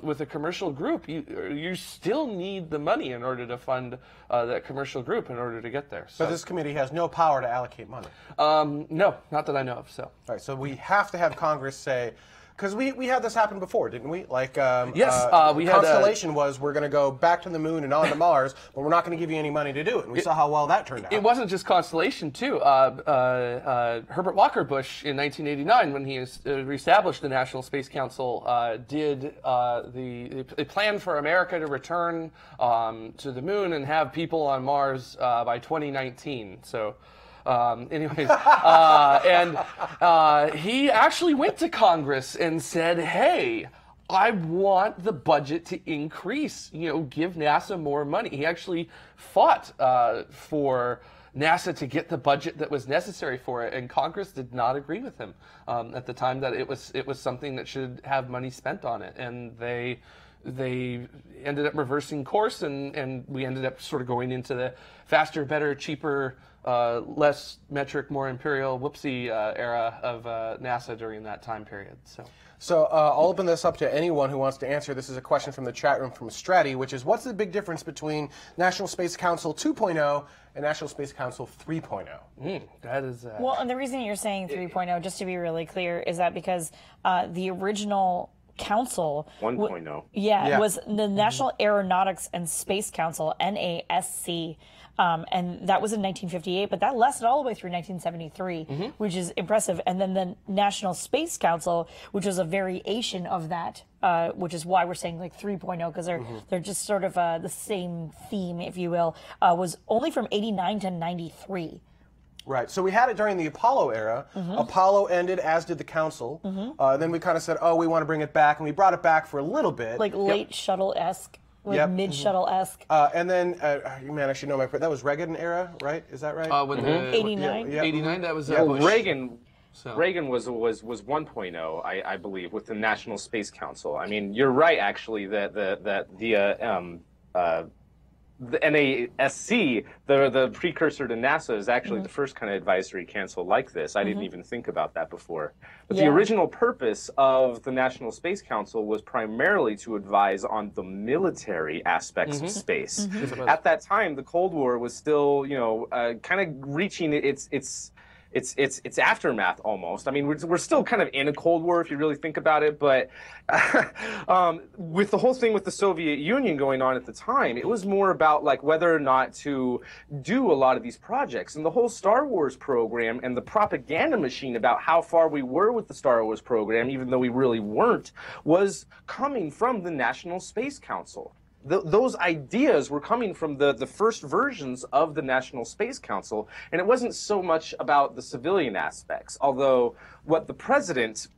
with a commercial group, you still need the money in order to fund that commercial group in order to get there. So. But this committee has no power to allocate money. No, not that I know of. So. All right, so we have to have Congress say, because we had this happen before, didn't we? Like, yes, we had Constellation was we're going to go back to the moon and on to Mars, but we're not going to give you any money to do it. And we saw how well that turned out. It wasn't just Constellation, too. Herbert Walker Bush in 1989, when he reestablished the National Space Council, did the plan for America to return to the moon and have people on Mars by 2019. So. Anyways, and he actually went to Congress and said, hey, I want the budget to increase, give NASA more money. He actually fought for NASA to get the budget that was necessary for it, and Congress did not agree with him at the time that it was something that should have money spent on it, and they ended up reversing course, and we ended up sort of going into the faster, better, cheaper, less metric, more imperial, whoopsie era of NASA during that time period. So I'll open this up to anyone who wants to answer. This is a question from the chat room from Stratty, which is, what's the big difference between National Space Council 2.0 and National Space Council 3.0? That is... Well, and the reason you're saying 3.0, just to be really clear, is that because the original council 1.0 was the National Aeronautics and Space Council, NASC, and that was in 1958, but that lasted all the way through 1973, which is impressive. And then the National Space Council, which was a variation of that, which is why we're saying like 3.0, because they're just sort of the same theme, if you will, was only from 89 to 93. Right. So we had it during the Apollo era. Apollo ended, as did the Council. Then we kind of said, oh, we want to bring it back, and we brought it back for a little bit. Like late shuttle-esque. Like mid-shuttle-esque. And then, you man, actually know my, that was Reagan era, right? Is that right? 89. 89, that was Bush. Reagan was 1.0, I believe, with the National Space Council. I mean, you're right, actually, that the the NASC, the precursor to NASA, is actually the first kind of advisory council like this. I didn't even think about that before. But the original purpose of the National Space Council was primarily to advise on the military aspects of space. At that time, the Cold War was still, kind of reaching its aftermath almost. I mean, we're still kind of in a Cold War if you really think about it, but with the whole thing with the Soviet Union going on at the time, it was more about like whether or not to do a lot of these projects. And the whole Star Wars program and the propaganda machine about how far we were with the Star Wars program, even though we really weren't, was coming from the National Space Council. Those ideas were coming from the first versions of the National Space Council, and it wasn't so much about the civilian aspects, although what the president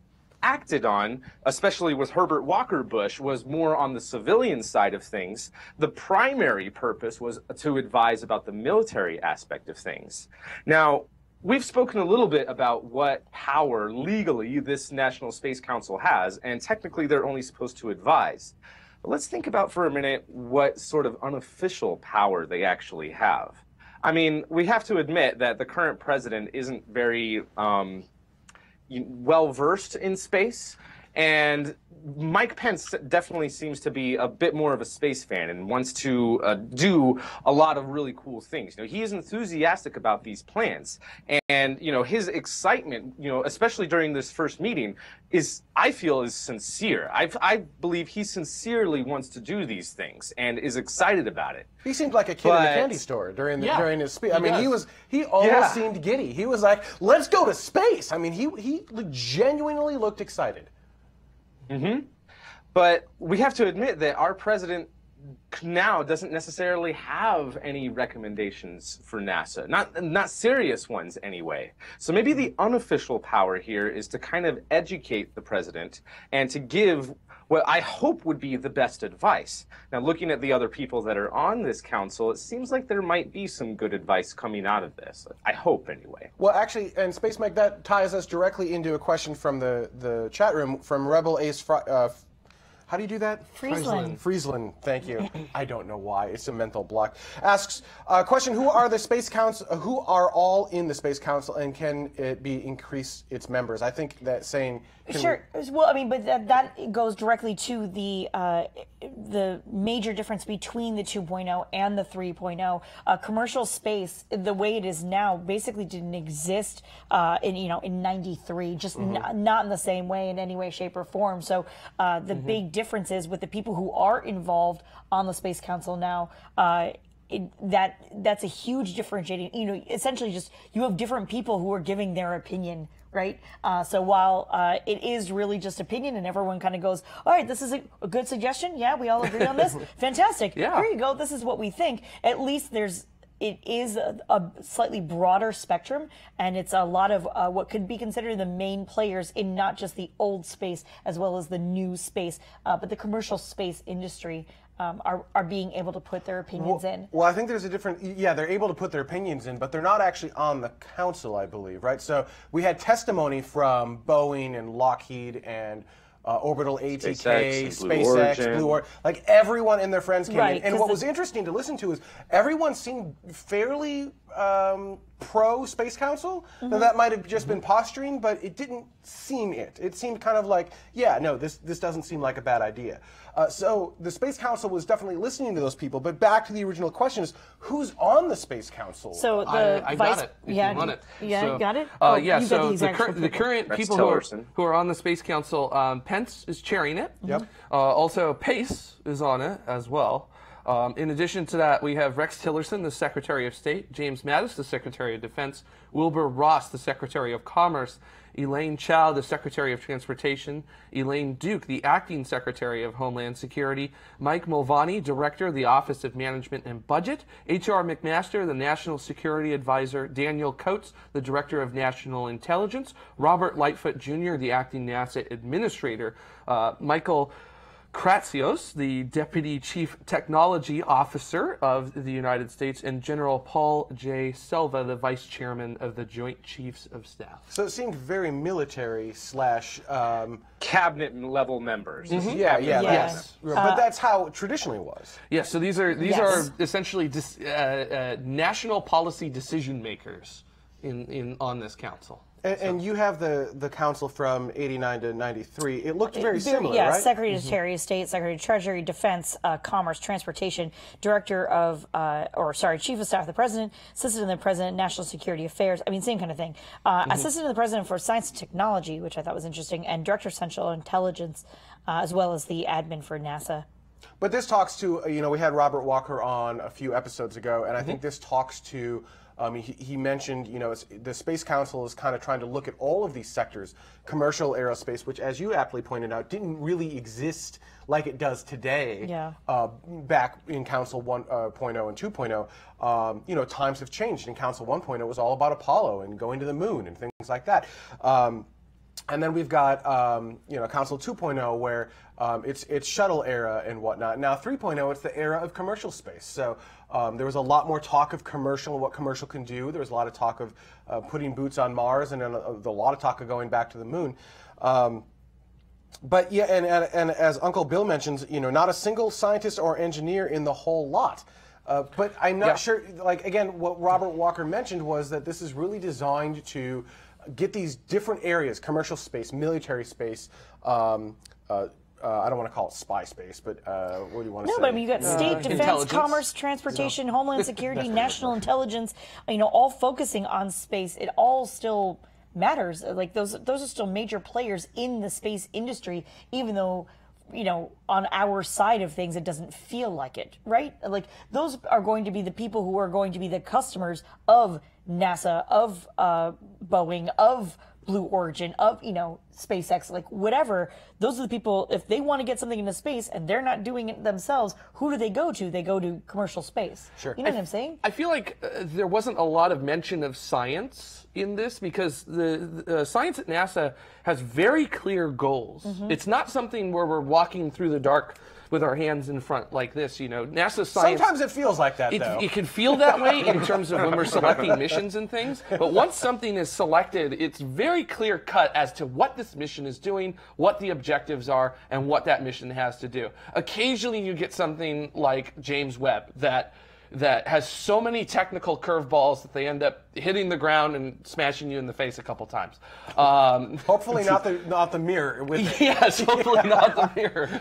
acted on, especially with Herbert Walker Bush, was more on the civilian side of things. The primary purpose was to advise about the military aspect of things. Now, we've spoken a little bit about what power legally this National Space Council has, and technically they're only supposed to advise. But let's think about for a minute what sort of unofficial power they actually have. I mean, we have to admit that the current president isn't very well-versed in space, and Mike Pence definitely seems to be a bit more of a space fan and wants to do a lot of really cool things. He is enthusiastic about these plans, and his excitement, especially during this first meeting, I feel is sincere. I believe he sincerely wants to do these things and is excited about it. He seemed like a kid in the candy store during his speech. I mean, he almost seemed giddy. He was like, "Let's go to space." I mean, he genuinely looked excited. But we have to admit that our president now doesn't necessarily have any recommendations for NASA, not serious ones anyway. So maybe the unofficial power here is to kind of educate the president and to give what I hope would be the best advice. Now, looking at the other people that are on this council, it seems like there might be some good advice coming out of this. I hope, anyway. Well, actually, and Space Mike, that ties us directly into a question from the chat room from Rebel Ace. How do you do that? Friesland, thank you. I don't know why. It's a mental block. Asks, question, who are the Space Council, who are all in the Space Council, and can it be increase its members? I think that saying... Sure. Well, I mean, but that goes directly to the major difference between the 2.0 and the 3.0. Commercial space, the way it is now, basically didn't exist in '93, just not in the same way in any way, shape, or form. So the big difference is with the people who are involved on the Space Council now. That's a huge differentiating. Essentially, just you have different people who are giving their opinion. Right. So while it is really just opinion and everyone kind of goes, all right, this is a good suggestion. Yeah, we all agree on this. Fantastic. Yeah. Here you go. This is what we think. At least it is a slightly broader spectrum, and it's a lot of what could be considered the main players in not just the old space as well as the new space, but the commercial space industry. Are being able to put their opinions in. Well, I think there's a different, they're able to put their opinions in, but they're not actually on the council, I believe, right? So we had testimony from Boeing and Lockheed and Orbital ATK, SpaceX, Blue Origin, like everyone and their friends came in. And what was interesting to listen to is everyone seemed fairly pro Space Council. Now that might have just been posturing, but it didn't seem it. It seemed kind of like, this doesn't seem like a bad idea. So the Space Council was definitely listening to those people. But back to the original question is, who's on the Space Council? So I got it. If you want it. You got it? So the current people who are on the Space Council, Pence is chairing it. Yep. Also, Pace is on it as well. In addition to that, we have Rex Tillerson, the Secretary of State, James Mattis, the Secretary of Defense, Wilbur Ross, the Secretary of Commerce, Elaine Chao, the Secretary of Transportation, Elaine Duke, the Acting Secretary of Homeland Security, Mike Mulvaney, Director of the Office of Management and Budget, H.R. McMaster, the National Security Advisor, Daniel Coates, the Director of National Intelligence, Robert Lightfoot Jr., the Acting NASA Administrator, Michael Kratsios, the Deputy Chief Technology Officer of the United States, and General Paul J. Selva, the Vice Chairman of the Joint Chiefs of Staff. So it seemed very military slash. Cabinet level members. Yeah, yeah, Yes. but that's how it traditionally was. Yes, so these Yes. are essentially national policy decision makers on this council. And you have the council from '89 to '93. It looked very similar, yeah, right? Secretary of State, Secretary of Treasury, Defense, Commerce, Transportation, Director of, Chief of Staff of the President, Assistant to the President, National Security Affairs. I mean, same kind of thing. Assistant to the President for Science and Technology, which I thought was interesting, and Director of Central Intelligence, as well as the admin for NASA. But this talks to, we had Robert Walker on a few episodes ago, and I think this talks to, he mentioned, the Space Council is kind of trying to look at all of these sectors, commercial aerospace, which, as you aptly pointed out, didn't really exist like it does today. Yeah. Back in Council 1.0 and 2.0, times have changed. In Council 1.0, it was all about Apollo and going to the moon and things like that. And then we've got, Council 2.0, where it's shuttle era and whatnot. Now 3.0, it's the era of commercial space. So there was a lot more talk of commercial and what commercial can do. There was a lot of talk of putting boots on Mars, and a lot of talk of going back to the moon. But yeah, and as Uncle Bill mentions, not a single scientist or engineer in the whole lot. But I'm not sure, again, what Robert Walker mentioned was that this is really designed to get these different areas, commercial space, military space, I don't want to call it spy space, but what do you want to say? No, but I mean, you got state, defense, commerce, transportation, homeland security, national intelligence, all focusing on space. It all still matters. Like those are still major players in the space industry, even though, on our side of things, it doesn't feel like it, right? Like those are going to be the people who are going to be the customers of NASA, of Boeing, of Blue Origin, of, SpaceX, like whatever. Those are the people, if they want to get something into space and they're not doing it themselves, who do they go to? They go to commercial space. Sure. You know what I'm saying? I feel like there wasn't a lot of mention of science in this because the science at NASA has very clear goals. It's not something where we're walking through the dark with our hands in front like this, NASA science. Sometimes it feels like that, though. It can feel that way in terms of when we're selecting missions and things. But once something is selected, it's very clear cut as to what this mission is doing, what the objectives are, and what that mission has to do. Occasionally, you get something like James Webb that has so many technical curveballs that they end up hitting the ground and smashing you in the face a couple times. Hopefully not the mirror. With it. Yes, hopefully not the mirror.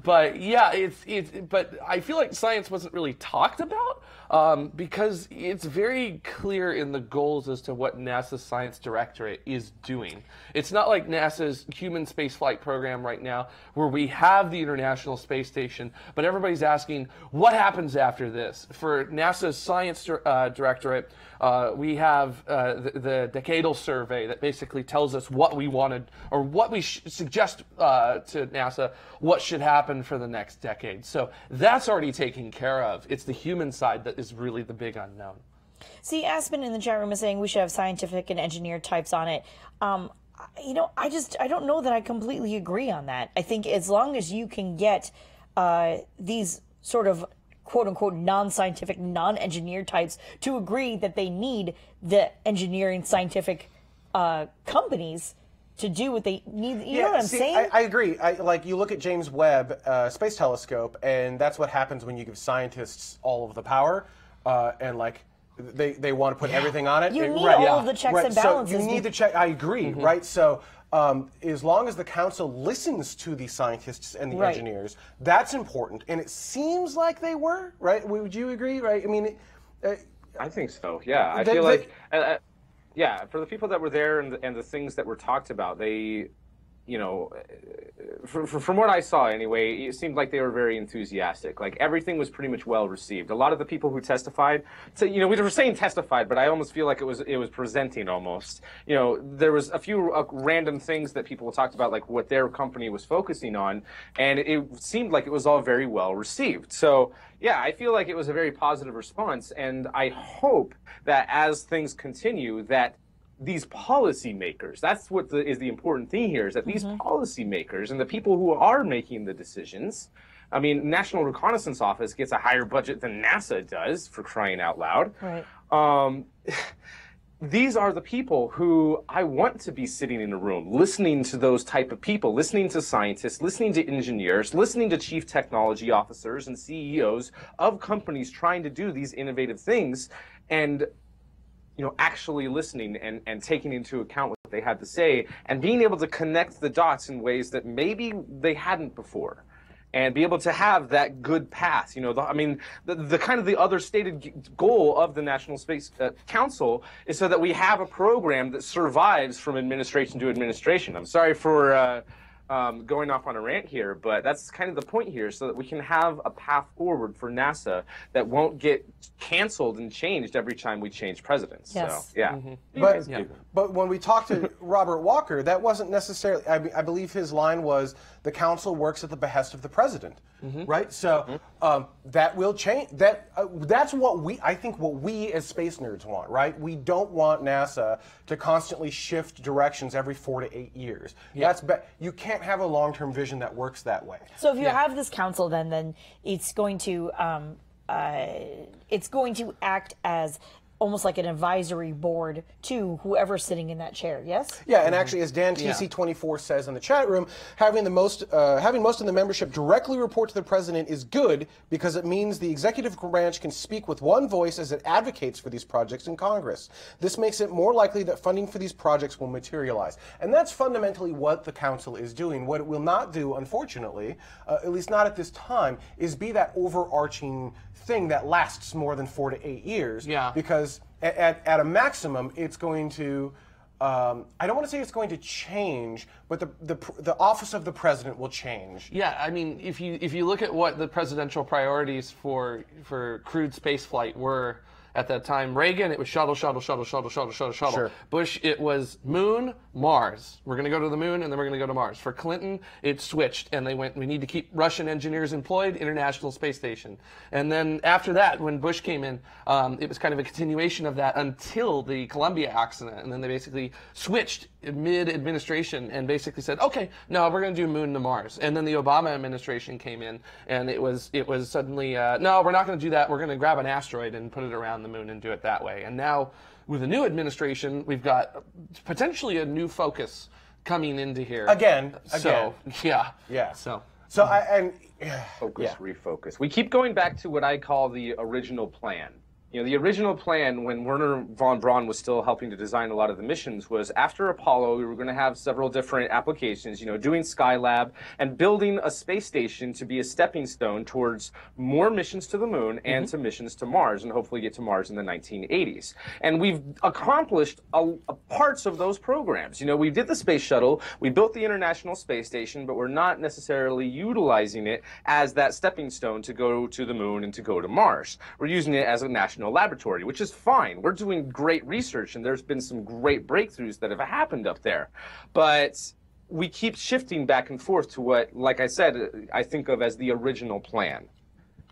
But yeah, but I feel like science wasn't really talked about because it's very clear in the goals as to what NASA's Science Directorate is doing. It's not like NASA's human spaceflight program right now, where we have the International Space Station, but everybody's asking, what happens after this? For NASA's Science Directorate, we have the decadal survey that basically tells us what we wanted or what we suggest to NASA what should happen for the next decade. So that's already taken care of. It's the human side that is really the big unknown. See, Aspen in the chat room is saying we should have scientific and engineer types on it. I don't know that I completely agree on that. I think as long as you can get these sort of quote-unquote non-scientific, non-engineer types to agree that they need the engineering scientific companies to do what they need. You know what I'm saying? I agree. You look at James Webb Space Telescope, and that's what happens when you give scientists all of the power, and they want to put everything on it. You need all of the checks and balances. So you need the check. I agree, right? So as long as the council listens to the scientists and the engineers, that's important. And it seems like they were, right? Would you agree, right? I mean, I think so. Yeah, I feel like, for the people that were there and the things that were talked about, they, from what I saw anyway, it seemed like they were very enthusiastic. Like everything was pretty much well received. A lot of the people who testified, we were saying testified, but I almost feel like it was presenting almost. There was a few random things that people talked about, like what their company was focusing on, and it seemed like it was all very well received. So yeah, I feel like it was a very positive response, and I hope that as things continue, that these policymakers, that's what is the important thing here, is that these policymakers and the people who are making the decisions, I mean, National Reconnaissance Office gets a higher budget than NASA does, for crying out loud. Right. These are the people who I want to be sitting in a room, listening to those type of people, listening to scientists, listening to engineers, listening to chief technology officers and CEOs of companies trying to do these innovative things, and actually listening and taking into account what they had to say, and being able to connect the dots in ways that maybe they hadn't before. And be able to have that good path. The kind of the other stated goal of the National Space Council is so that we have a program that survives from administration to administration. I'm sorry for going off on a rant here, but that's kind of the point here, so that we can have a path forward for NASA that won't get canceled and changed every time we change presidents. Yes. So, yeah. But when we talked to Robert Walker, that wasn't necessarily, I believe his line was, the council works at the behest of the president, right? So that will change. That's what I think what we as space nerds want, right? We don't want NASA to constantly shift directions every 4 to 8 years. Yeah. You can't have a long-term vision that works that way. So if you have this council, then it's going to act as almost like an advisory board to whoever's sitting in that chair, yes? Yeah, and actually, as Dan TC24 says in the chat room, having most of the membership directly report to the president is good, because it means the executive branch can speak with one voice as it advocates for these projects in Congress. This makes it more likely that funding for these projects will materialize. And that's fundamentally what the council is doing. What it will not do, unfortunately, at least not at this time, is be that overarching thing that lasts more than 4 to 8 years. Yeah. Because at a maximum, it's going to, I don't want to say it's going to change, but the office of the president will change. Yeah, I mean, if you look at what the presidential priorities for crewed spaceflight were at that time, Reagan, it was shuttle. Sure. Bush, it was moon, Mars. We're going to go to the moon, and then we're going to go to Mars. For Clinton, it switched, and they went, we need to keep Russian engineers employed, International Space Station. And then after that, when Bush came in, it was kind of a continuation of that until the Columbia accident, and then they basically switched mid-administration and basically said, okay, no, we're going to do moon to Mars. And then the Obama administration came in, and it was suddenly, no, we're not going to do that. We're going to grab an asteroid and put it around the moon and do it that way. And now, with a new administration, we've got potentially a new focus coming into here. Again. So, yeah. So Focus, refocus. We keep going back to what I call the original plan. The original plan, when Werner von Braun was still helping to design a lot of the missions, was after Apollo, we were going to have several different applications, doing Skylab and building a space station to be a stepping stone towards more missions to the moon and to missions to Mars, and hopefully get to Mars in the 1980s. And we've accomplished parts of those programs. We did the space shuttle, we built the International Space Station, but we're not necessarily utilizing it as that stepping stone to go to the moon and to go to Mars. We're using it as a national laboratory, which is fine. We're doing great research, and there's been some great breakthroughs that have happened up there. But we keep shifting back and forth to what, like I said, I think of as the original plan.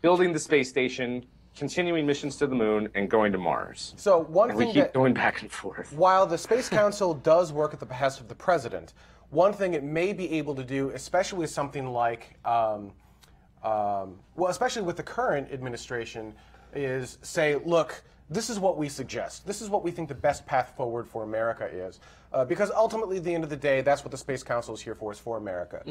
Building the space station, continuing missions to the moon, and going to Mars. So one thing we keep going back and forth. While the Space Council does work at the behest of the president, one thing it may be able to do, especially with something like, especially with the current administration, is say, look, this is what we suggest. This is what we think the best path forward for America is. Because ultimately, at the end of the day, that's what the Space Council is here for, is for America.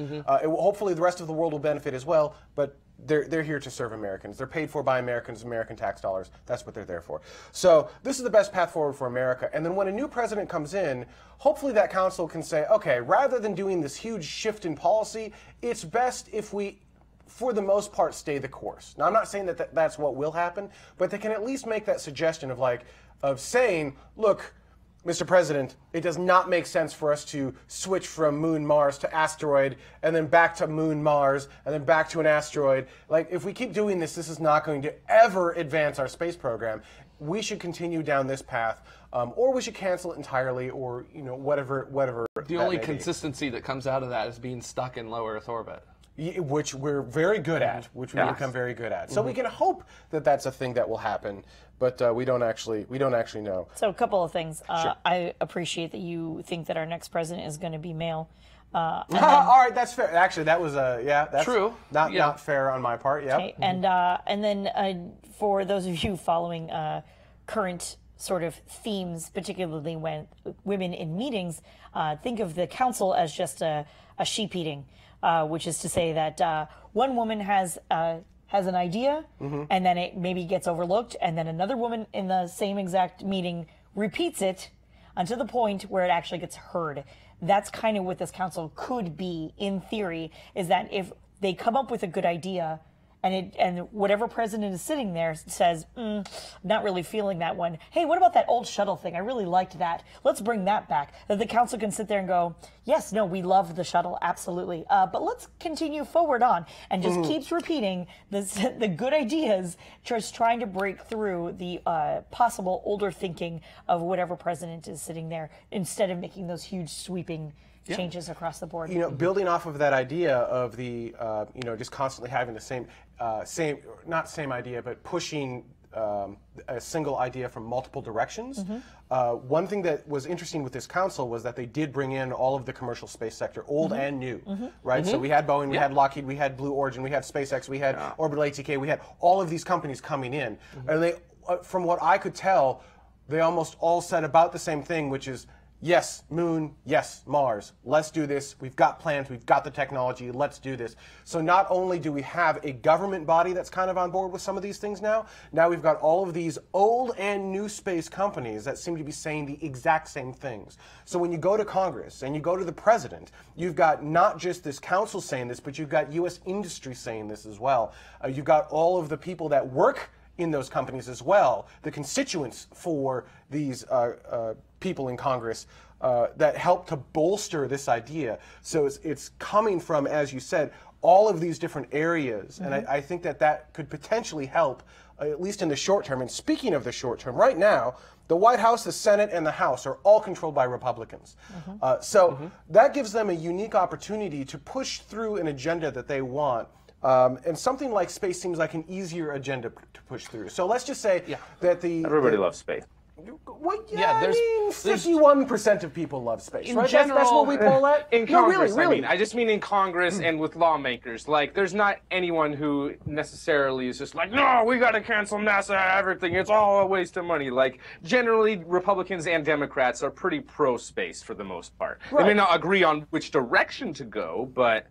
Hopefully, the rest of the world will benefit as well, but they're here to serve Americans. They're paid for by Americans, American tax dollars. That's what they're there for. So this is the best path forward for America. And then when a new president comes in, hopefully that council can say, okay, rather than doing this huge shift in policy, it's best if we, for the most part, stay the course. Now, I'm not saying that that's what will happen, but they can at least make that suggestion of saying, look, Mr. President, it does not make sense for us to switch from moon Mars to asteroid, and then back to moon Mars, and then back to an asteroid. Like, if we keep doing this, this is not going to ever advance our space program. We should continue down this path, or we should cancel it entirely, or whatever. The only consistency that comes out of that is being stuck in low Earth orbit. which we're very good at, which we've become very good at. So we can hope that that's a thing that will happen, but we don't actually know. So a couple of things. I appreciate that you think that our next president is going to be male. All right, that's fair. Actually, that was that's true. Not fair on my part. Yeah. Okay. And then for those of you following current sort of themes, particularly when women in meetings, think of the council as just a sheep eating, which is to say that one woman has an idea, and then it maybe gets overlooked, and then another woman in the same exact meeting repeats it until the point where it actually gets heard. That's kind of what this council could be, in theory, is that if they come up with a good idea, and whatever president is sitting there says, not really feeling that one. Hey, what about that old shuttle thing? I really liked that. Let's bring that back. That the council can sit there and go, yes, no, we love the shuttle, absolutely. But let's continue forward on, and just keeps repeating the good ideas, just trying to break through the possible older thinking of whatever president is sitting there, instead of making those huge sweeping changes across the board. Building off of that idea of the, just constantly having the same idea, but pushing a single idea from multiple directions. One thing that was interesting with this council was that they did bring in all of the commercial space sector, old and new, right? So we had Boeing, we had Lockheed, we had Blue Origin, we had SpaceX, we had Orbital ATK, we had all of these companies coming in. And they, from what I could tell, they almost all said about the same thing, which is, yes, Moon, yes, Mars, let's do this. We've got plans, we've got the technology, let's do this. So not only do we have a government body that's kind of on board with some of these things now we've got all of these old and new space companies that seem to be saying the exact same things. So when you go to Congress and you go to the president, you've got not just this council saying this, but you've got U.S. industry saying this as well. You've got all of the people that work in those companies as well, the constituents for these people in Congress that help to bolster this idea. So it's coming from, as you said, all of these different areas, and I think that could potentially help, at least in the short term. And speaking of the short term, right now, the White House, the Senate, and the House are all controlled by Republicans. So that gives them a unique opportunity to push through an agenda that they want. And something like space seems like an easier agenda to push through. So let's just say that Everybody loves space. Well, I mean, 51% of people love space, In right? general, that's what we call it? In No, Congress, really. I just mean in Congress and with lawmakers. Like, there's not anyone who necessarily is just like, no, we got to cancel NASA, everything. It's all a waste of money. Like, generally, Republicans and Democrats are pretty pro-space for the most part. They may not agree on which direction to go, but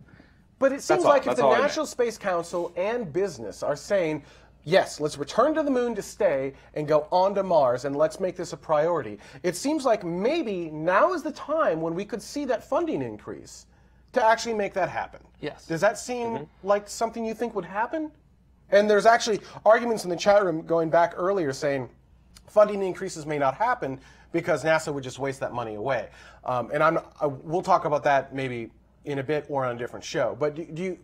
it seems like if the National Space Council and business are saying, yes, let's return to the moon to stay and go on to Mars, and let's make this a priority, it seems like maybe now is the time when we could see that funding increase to actually make that happen. Yes. Does that seem like something you think would happen? And there's actually arguments in the chat room going back earlier saying funding increases may not happen because NASA would just waste that money away. And we'll talk about that maybe in a bit or on a different show. But do you,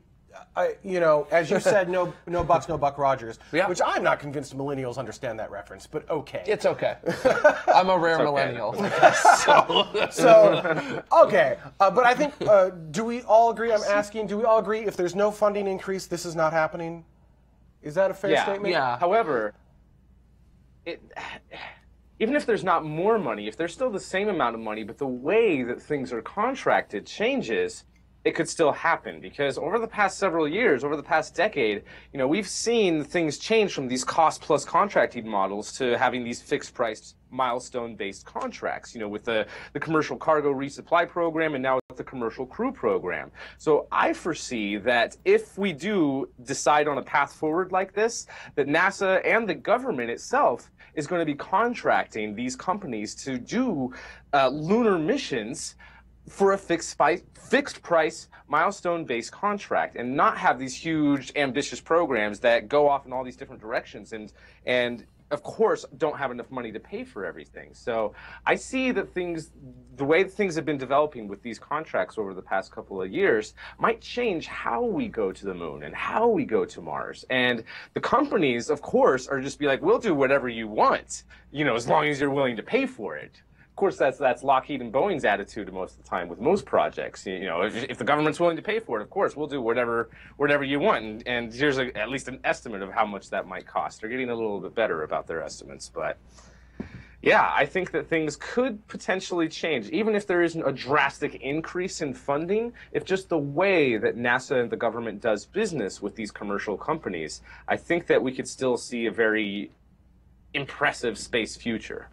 as you said, no bucks, no Buck Rogers, which I'm not convinced millennials understand that reference, but okay. It's okay. I'm a rare millennial. So, okay. But I think, do we all agree, I'm asking, do we all agree if there's no funding increase, this is not happening? Is that a fair statement? Yeah. However, even if there's not more money, if there's still the same amount of money, but the way that things are contracted changes, it could still happen. Because over the past several years, over the past decade, we've seen things change from these cost-plus contracting models to having these fixed-price, milestone-based contracts, with the commercial cargo resupply program and now with the commercial crew program. So I foresee that if we do decide on a path forward like this, that NASA and the government itself is going to be contracting these companies to do lunar missions for a fixed price, milestone-based contract, and not have these huge, ambitious programs that go off in all these different directions and of course, don't have enough money to pay for everything. So I see that the way that things have been developing with these contracts over the past couple of years might change how we go to the moon and how we go to Mars. And the companies, of course, are just be like, we'll do whatever you want, as long as you're willing to pay for it. course, that's Lockheed and Boeing's attitude most of the time with most projects. You know, if the government's willing to pay for it, of course, we'll do whatever you want. And here's at least an estimate of how much that might cost. They're getting a little bit better about their estimates, but yeah, I think that things could potentially change, even if there isn't a drastic increase in funding. If just the way that NASA and the government does business with these commercial companies, I think that we could still see a very impressive space future.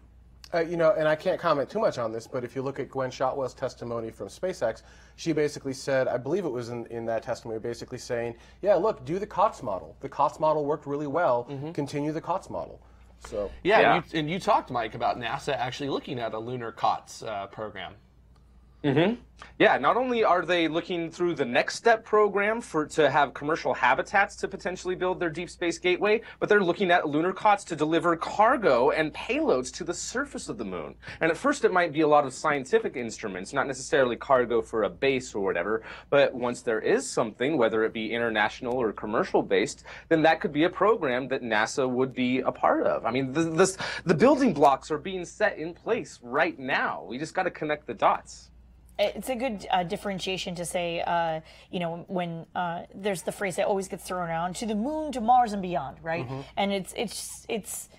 You know, and I can't comment too much on this, but if you look at Gwen Shotwell's testimony from SpaceX, she basically said, I believe it was in that testimony, basically saying, yeah, look, do the COTS model. The COTS model worked really well. Continue the COTS model. So yeah. And you talked, Mike, about NASA actually looking at a lunar COTS program. Yeah, not only are they looking through the Next Step program to have commercial habitats to potentially build their deep space gateway, but they're looking at lunar COTS to deliver cargo and payloads to the surface of the moon. And at first it might be a lot of scientific instruments, not necessarily cargo for a base or whatever, but once there is something, whether it be international or commercial based, then that could be a program that NASA would be a part of. I mean, the building blocks are being set in place right now. We just got to connect the dots. It's a good differentiation to say, you know, when there's the phrase that always gets thrown around, to the moon, to Mars, and beyond, right? And it's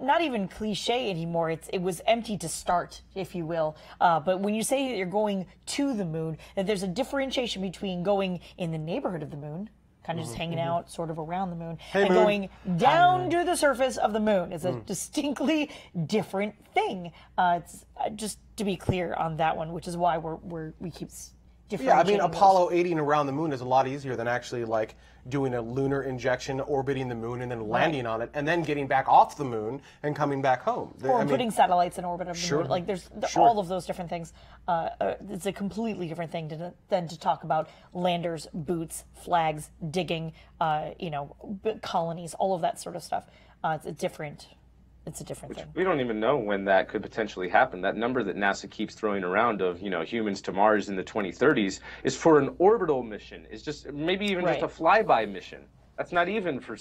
not even cliche anymore. It was empty to start, if you will. But when you say that you're going to the moon, that there's a differentiation between going in the neighborhood of the moon, kind of just hanging out sort of around the moon, and moon. going down to the surface of the moon. It's a distinctly different thing. It's just to be clear on that one, which is why we keep differentiating. yeah, I mean, those. Apollo 80 around the moon is a lot easier than actually like doing a lunar injection, orbiting the moon, and then landing on it, and then getting back off the moon and coming back home. Or putting satellites in orbit of the moon. Like there's all of those different things. It's a completely different thing than to talk about landers, boots, flags, digging, you know, colonies, all of that sort of stuff. It's a different thing. We don't even know when that could potentially happen. That number that NASA keeps throwing around of, you know, humans to Mars in the 2030s is for an orbital mission. It's just maybe even just a flyby mission. That's not even for,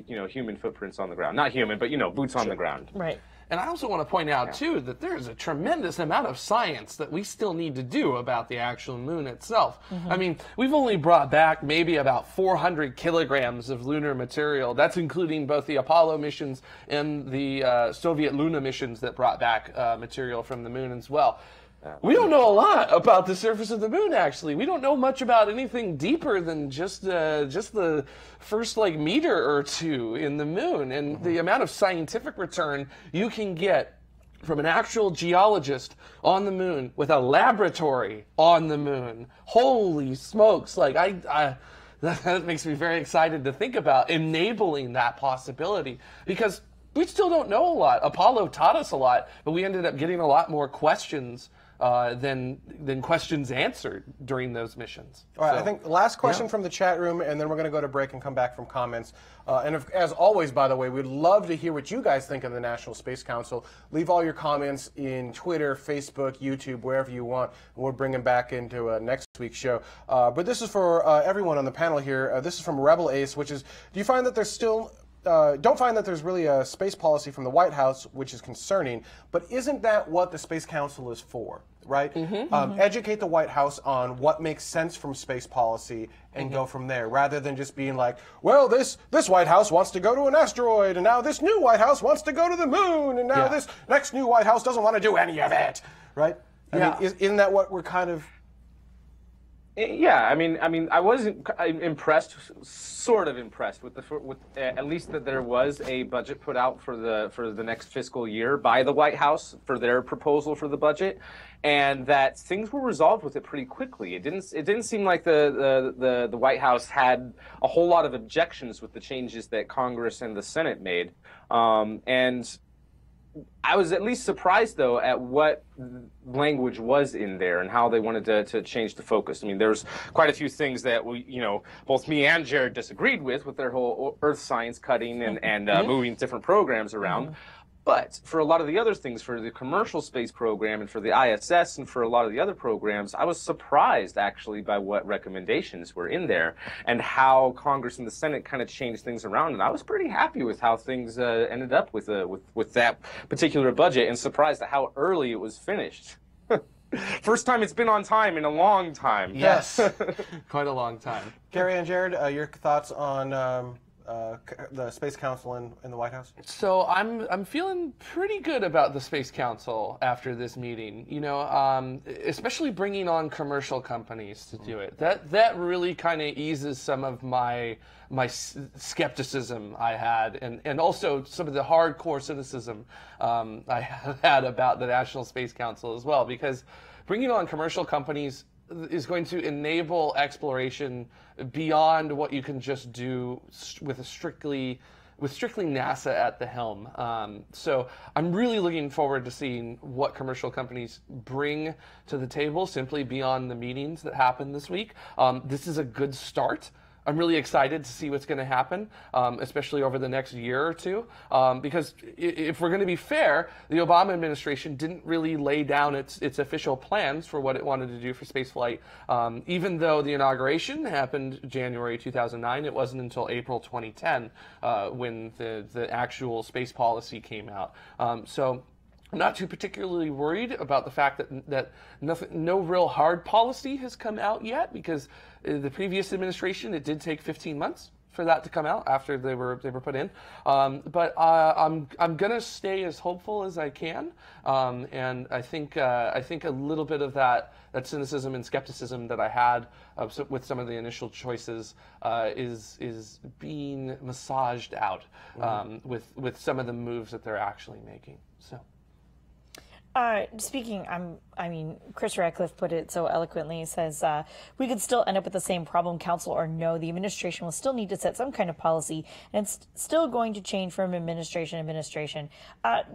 you know, human footprints on the ground. Not human, but, you know, boots on the ground. Right. And I also want to point out, too, that there's a tremendous amount of science that we still need to do about the actual moon itself. I mean, we've only brought back maybe about 400 kilograms of lunar material. That's including both the Apollo missions and the Soviet Luna missions that brought back material from the moon as well. We don't know a lot about the surface of the moon, actually. We don't know much about anything deeper than just the first like meter or two in the moon. And the amount of scientific return you can get from an actual geologist on the moon with a laboratory on the moon. Holy smokes. Like that makes me very excited to think about enabling that possibility, because we still don't know a lot. Apollo taught us a lot, but we ended up getting a lot more questions than questions answered during those missions. All right, I think last question from the chat room, and then we're going to go to break and come back from comments. As always, by the way, we'd love to hear what you guys think of the National Space Council. Leave all your comments in Twitter, Facebook, YouTube, wherever you want, and we'll bring them back into next week's show. But this is for everyone on the panel here. This is from Rebel Ace, which is, do you find that there's still... don't find that there's really a space policy from the White House, which is concerning, but isn't that what the Space Council is for, right? Educate the White House on what makes sense from space policy and go from there, rather than just being like, well, this White House wants to go to an asteroid, and now this new White House wants to go to the moon, and now this next new White House doesn't want to do any of it, right? I mean, isn't that what we're kind of... Yeah, I mean, I wasn't impressed, sort of impressed with at least that there was a budget put out for the next fiscal year by the White House for their proposal for the budget, and that things were resolved with it pretty quickly. It didn't seem like the White House had a whole lot of objections with the changes that Congress and the Senate made, and I was at least surprised, though, at what language was in there and how they wanted to change the focus. I mean, there's quite a few things that both me and Jared disagreed with their whole earth science cutting and moving different programs around. But for a lot of the other things, for the commercial space program and for the ISS and for a lot of the other programs, I was surprised actually by what recommendations were in there and how Congress and the Senate kind of changed things around. And I was pretty happy with how things ended up with that particular budget, and surprised at how early it was finished. First time it's been on time in a long time. Yes, quite a long time. Gary and Jared, your thoughts on the Space Council in the White House? So I'm feeling pretty good about the Space Council after this meeting. You know, especially bringing on commercial companies to do it. That really kind of eases some of my skepticism I had, and also some of the hardcore cynicism I had about the National Space Council as well, because bringing on commercial companies is going to enable exploration beyond what you can just do with strictly NASA at the helm. So I'm really looking forward to seeing what commercial companies bring to the table simply beyond the meetings that happened this week. This is a good start. I'm really excited to see what's going to happen, especially over the next year or two, because if we're going to be fair, the Obama administration didn't really lay down its official plans for what it wanted to do for spaceflight. Even though the inauguration happened January 2009, it wasn't until April 2010 when the actual space policy came out. So I'm not too particularly worried about the fact that no real hard policy has come out yet, because the previous administration, it did take 15 months for that to come out after they were put in. But I'm gonna stay as hopeful as I can, and I think a little bit of that cynicism and skepticism that I had with some of the initial choices is being massaged out with some of the moves that they're actually making. So. Speaking, Chris Radcliffe put it so eloquently. He says, we could still end up with the same problem, council or no. The administration will still need to set some kind of policy, and it's still going to change from administration to administration. I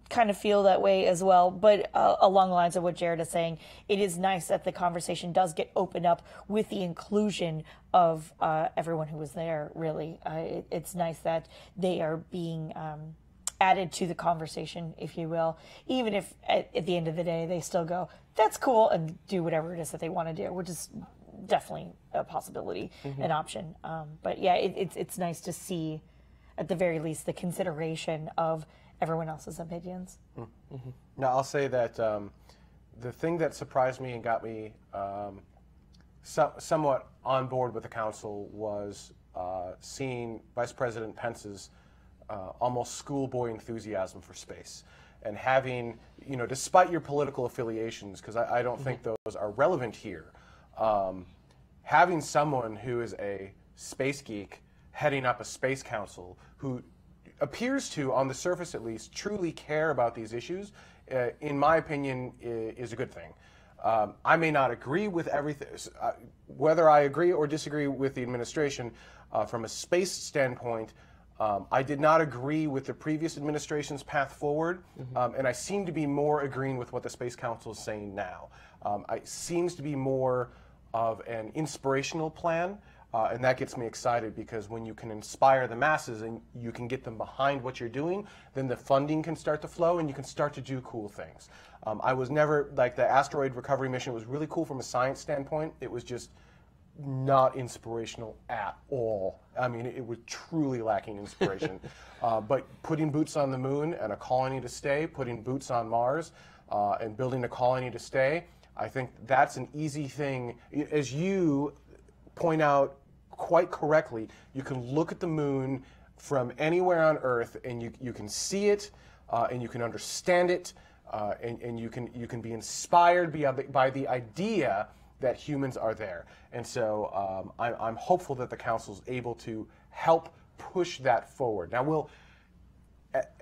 kind of feel that way as well, but along the lines of what Jared is saying, it is nice that the conversation does get opened up with the inclusion of everyone who was there, really. It's nice that they are being added to the conversation, if you will, even if at the end of the day they still go, that's cool, and do whatever it is that they want to do, which is definitely a possibility, an option. But yeah, it's nice to see, at the very least, the consideration of everyone else's opinions. Now, I'll say that the thing that surprised me and got me somewhat on board with the council was seeing Vice President Pence's almost schoolboy enthusiasm for space, and having, despite your political affiliations, because I don't think those are relevant here, having someone who is a space geek heading up a space council who appears to, on the surface at least, truly care about these issues, in my opinion, is a good thing. I may not agree with everything, whether I agree or disagree with the administration from a space standpoint. I did not agree with the previous administration's path forward, and I seem to be more agreeing with what the Space Council is saying now. It seems to be more of an inspirational plan, and that gets me excited, because when you can inspire the masses and you can get them behind what you're doing, then the funding can start to flow and you can start to do cool things. I was never, like, the asteroid recovery mission was really cool from a science standpoint. It was just not inspirational at all. I mean, it was truly lacking inspiration. But putting boots on the moon and a colony to stay, putting boots on Mars, and building a colony to stay, I think that's an easy thing. As you point out quite correctly, you can look at the moon from anywhere on Earth, and you can see it, and you can understand it, and you can be inspired by the idea that humans are there. And so I'm hopeful that the council is able to help push that forward. Now,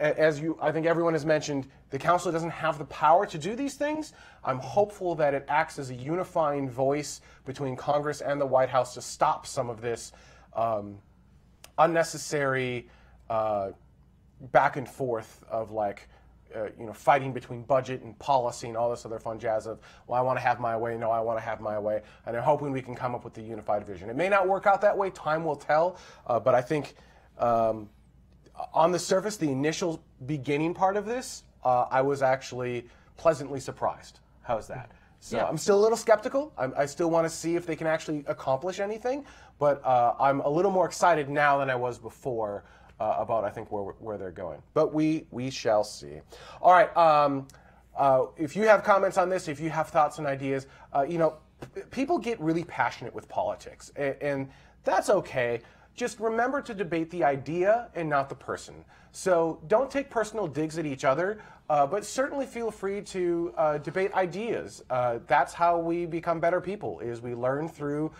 I think everyone has mentioned, the council doesn't have the power to do these things. I'm hopeful that it acts as a unifying voice between Congress and the White House to stop some of this unnecessary back and forth of, like, fighting between budget and policy and all this other fun jazz of, well, I want to have my way, no, I want to have my way, and I'm hoping we can come up with a unified vision. It may not work out that way, time will tell, but I think on the surface, the initial beginning part of this, I was actually pleasantly surprised. How's that? So I'm still a little skeptical. I still want to see if they can actually accomplish anything, but I'm a little more excited now than I was before about, I think, where they're going. But we shall see. All right. If you have comments on this, if you have thoughts and ideas, people get really passionate with politics, and that's okay. Just remember to debate the idea and not the person. So don't take personal digs at each other, but certainly feel free to debate ideas. That's how we become better people, is we learn through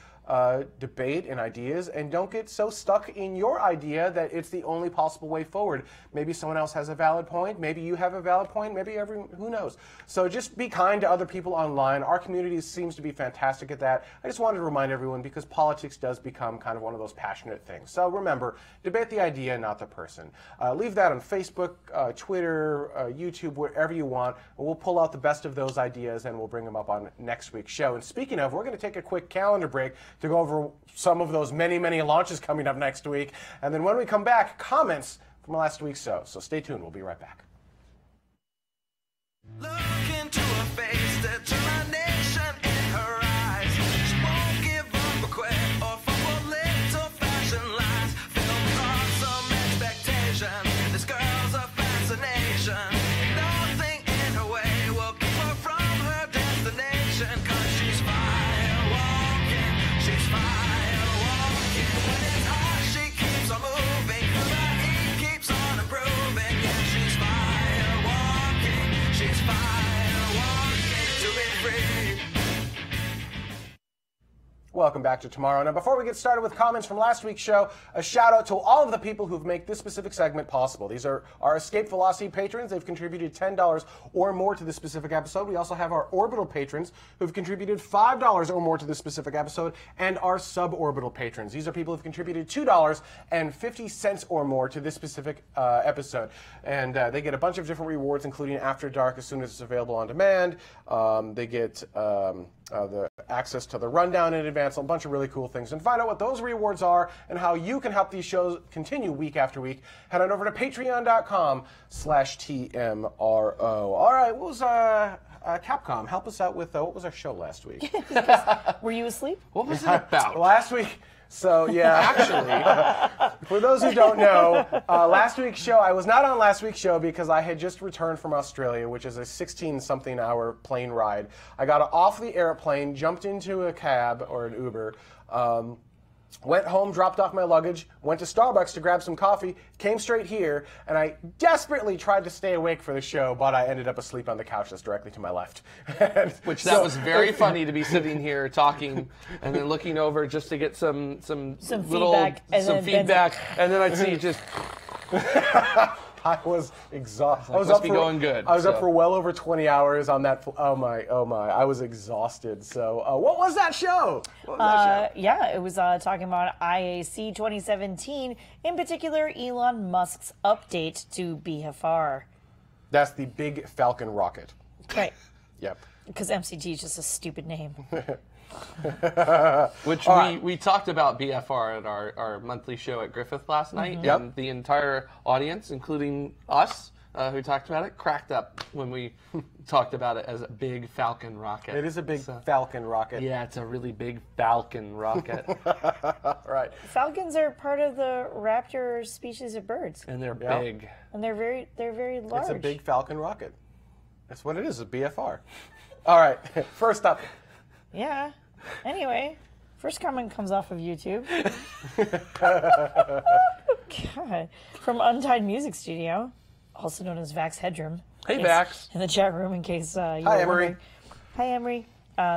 debate and ideas, and don't get so stuck in your idea that it's the only possible way forward. Maybe someone else has a valid point, maybe you have a valid point, maybe who knows. So just be kind to other people online. Our community seems to be fantastic at that. I just wanted to remind everyone, because politics does become kind of one of those passionate things. So remember, debate the idea, not the person. Leave that on Facebook, Twitter, YouTube, wherever you want. We'll pull out the best of those ideas and we'll bring them up on next week's show. And speaking of, we're going to take a quick calendar break to go over some of those many, many launches coming up next week. And then when we come back, comments from last week's show. So stay tuned. We'll be right back. Look into her face, determination in her eyes. She won't give up or quit or fall for little fashion lies. Filled with some expectation. This girl's a fascination. Nothing in her way will keep her from her destination. 'Cause she's fire walking. She's fire walking. When it's hot, she keeps on moving. 'Cause her heat keeps on improving. Yeah, she's fire walking. She's fire walking to be free. Welcome back to Tomorrow. Now, before we get started with comments from last week's show, a shout out to all of the people who've made this specific segment possible. These are our Escape Velocity patrons. They've contributed $10 or more to this specific episode. We also have our Orbital patrons who've contributed $5 or more to this specific episode, and our Suborbital patrons. These are people who've contributed $2.50 or more to this specific episode. And they get a bunch of different rewards, including After Dark as soon as it's available on demand. They get the access to the rundown in advance, a bunch of really cool things. And find out what those rewards are and how you can help these shows continue week after week, head on over to patreon.com/TMRO. All right, what was Capcom? Help us out with what was our show last week? Were you asleep? What was it about? Last week. So, yeah, actually, for those who don't know, last week's show, I was not on last week's show because I had just returned from Australia, which is a 16-something hour plane ride. I got off the airplane, jumped into a cab or an Uber, went home, dropped off my luggage, went to Starbucks to grab some coffee, came straight here, and I desperately tried to stay awake for the show, but I ended up asleep on the couch that's directly to my left. Which that was very funny to be sitting here talking and then looking over just to get some little feedback, and then I'd see just. I was exhausted. I was must be going good. I was up for well over 20 hours on that. Oh my! I was exhausted. So, what was that show? Yeah, it was talking about IAC 2017, in particular Elon Musk's update to BFR. That's the big Falcon rocket. Right. Yep. Because MCT is just a stupid name. Which we talked about BFR at our monthly show at Griffith last night. Yep. And the entire audience, including us who talked about it, cracked up when we talked about it as a big Falcon rocket. It is a big Falcon rocket. Yeah, it's a really big Falcon rocket. Right. Falcons are part of the raptor species of birds. And they're big. And they're very large. It's a big Falcon rocket. That's what it is, a BFR. All right, first up. Yeah. Anyway, first comment comes off of YouTube. God. From Untied Music Studio, also known as Vax Headroom. Hey, Vax. In the chat room, in case you Hi, were Emery. wondering. Hi, Emery.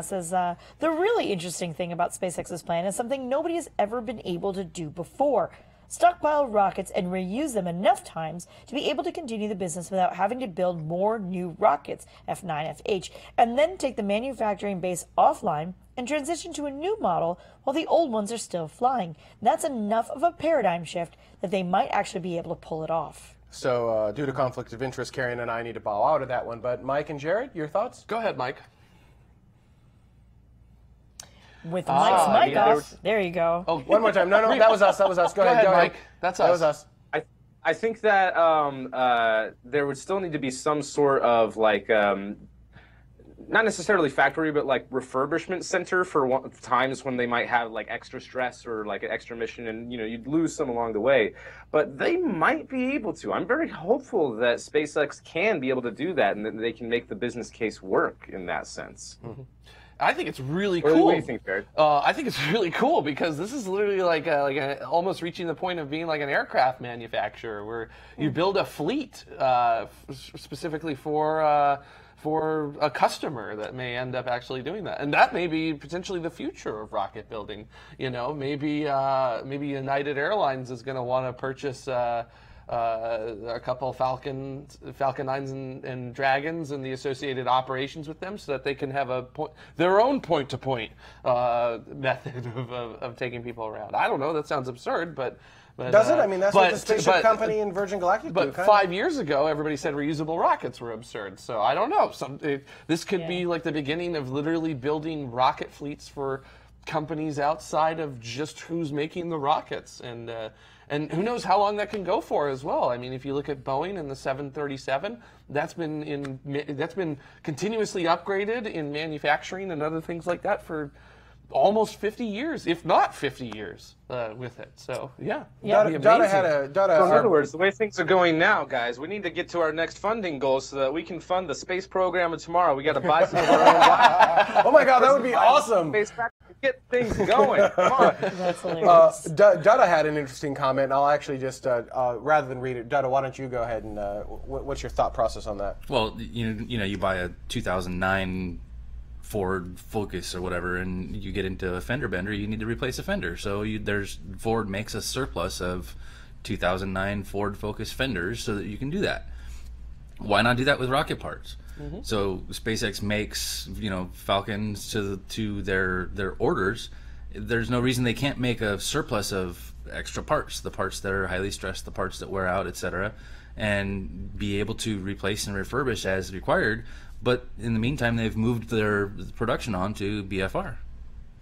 Says, the really interesting thing about SpaceX's plan is something nobody has ever been able to do before. Stockpile rockets and reuse them enough times to be able to continue the business without having to build more new rockets, F9, FH, and then take the manufacturing base offline and transition to a new model while the old ones are still flying. That's enough of a paradigm shift that they might actually be able to pull it off. So, due to conflict of interest, Karen and I need to bow out of that one. But Mike and Jared, your thoughts? Go ahead, Mike. With Mike's mic off. There you go. Oh, one more time. No, that was us. Go ahead, Mike. That's us. That was us. I think that there would still need to be some sort of like, not necessarily factory, but like refurbishment center for times when they might have like extra stress or like an extra mission, and you'd lose some along the way. But they might be able to. I'm very hopeful that SpaceX can be able to do that, and that they can make the business case work in that sense. Mm-hmm. I think it's really What cool. do you think, Jared? I think it's really cool because this is literally like almost reaching the point of being like an aircraft manufacturer, where you build a fleet specifically for a customer that may end up actually doing that, and that may be potentially the future of rocket building. Maybe United Airlines is going to want to purchase a couple Falcon 9s and Dragons and the associated operations with them, so that they can have their own point-to-point method of taking people around. I don't know. That sounds absurd, but does it? I mean, that's what the spaceship company and Virgin Galactic do. But 5 years ago, everybody said reusable rockets were absurd. So I don't know. This could be like the beginning of literally building rocket fleets for companies outside of just who's making the rockets, and who knows how long that can go for as well. I mean, if you look at Boeing and the 737, that's been continuously upgraded in manufacturing and other things like that for almost 50 years, if not 50 years, with it. So yeah. Dada had a. So in other words, the way things are going now, guys, we need to get to our next funding goal so that we can fund the space program of tomorrow. We got to buy some of our own rockets. Oh my God, that would be awesome. Get things going. Come on. That's hilarious. Dada had an interesting comment, and I'll actually just, rather than read it, Dada, why don't you go ahead and, what's your thought process on that? Well, you buy a 2009 Ford Focus or whatever, and you get into a fender bender, you need to replace a fender. So Ford makes a surplus of 2009 Ford Focus fenders so that you can do that. Why not do that with rocket parts? Mm-hmm. So SpaceX makes Falcons to their orders. There's no reason they can't make a surplus of extra parts, the parts that are highly stressed, the parts that wear out, etc., and be able to replace and refurbish as required. But in the meantime, they've moved their production on to BFR.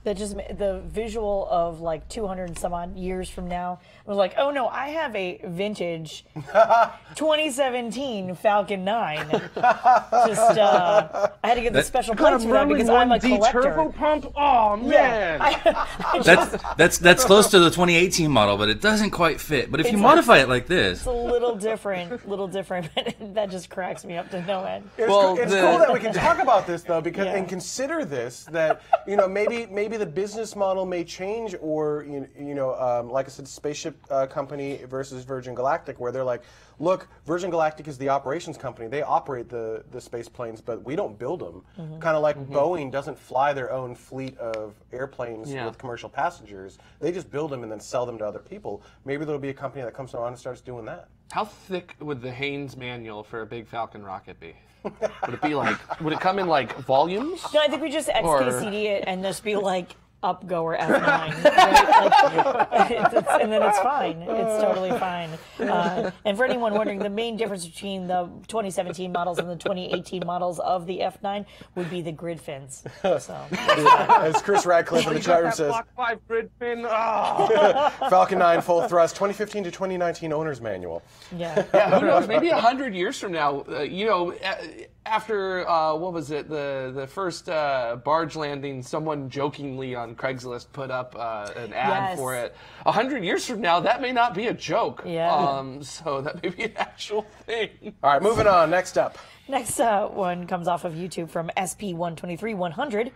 That just the visual of like 200 and some odd years from now was like, oh no, I have a vintage 2017 Falcon 9. I had to get the special plates for that because I'm a collector. Turbo pump? Oh man, That's close to the 2018 model, but it doesn't quite fit. But if you modify it like this, it's a little different, but that just cracks me up to no end. It's cool that we can talk about this though, because and consider this that maybe the business model may change, or like I said, spaceship company versus Virgin Galactic, where they're like, look, Virgin Galactic is the operations company. They operate the space planes, but we don't build them. Mm-hmm. Kind of like Boeing doesn't fly their own fleet of airplanes with commercial passengers. They just build them and then sell them to other people. Maybe there'll be a company that comes around and starts doing that. How thick would the Haynes manual for a big Falcon rocket be? Would it be like? Would it come in like volumes? No, I think we just XKCD it and just be like up go or F9, right? And then it's fine. It's totally fine. And for anyone wondering, the main difference between the 2017 models and the 2018 models of the F9 would be the grid fins. So, as Chris Radcliffe in the chat room says, Block 5 grid fin. Oh. Falcon 9 full thrust, 2015 to 2019 owner's manual. Yeah. Who knows? Maybe 100 years from now, after what was it? The first barge landing, someone jokingly on Craigslist put up an ad for it. 100 years from now, that may not be a joke. Yeah. So that may be an actual thing. All right, moving on. Next up. Next one comes off of YouTube from SP123100.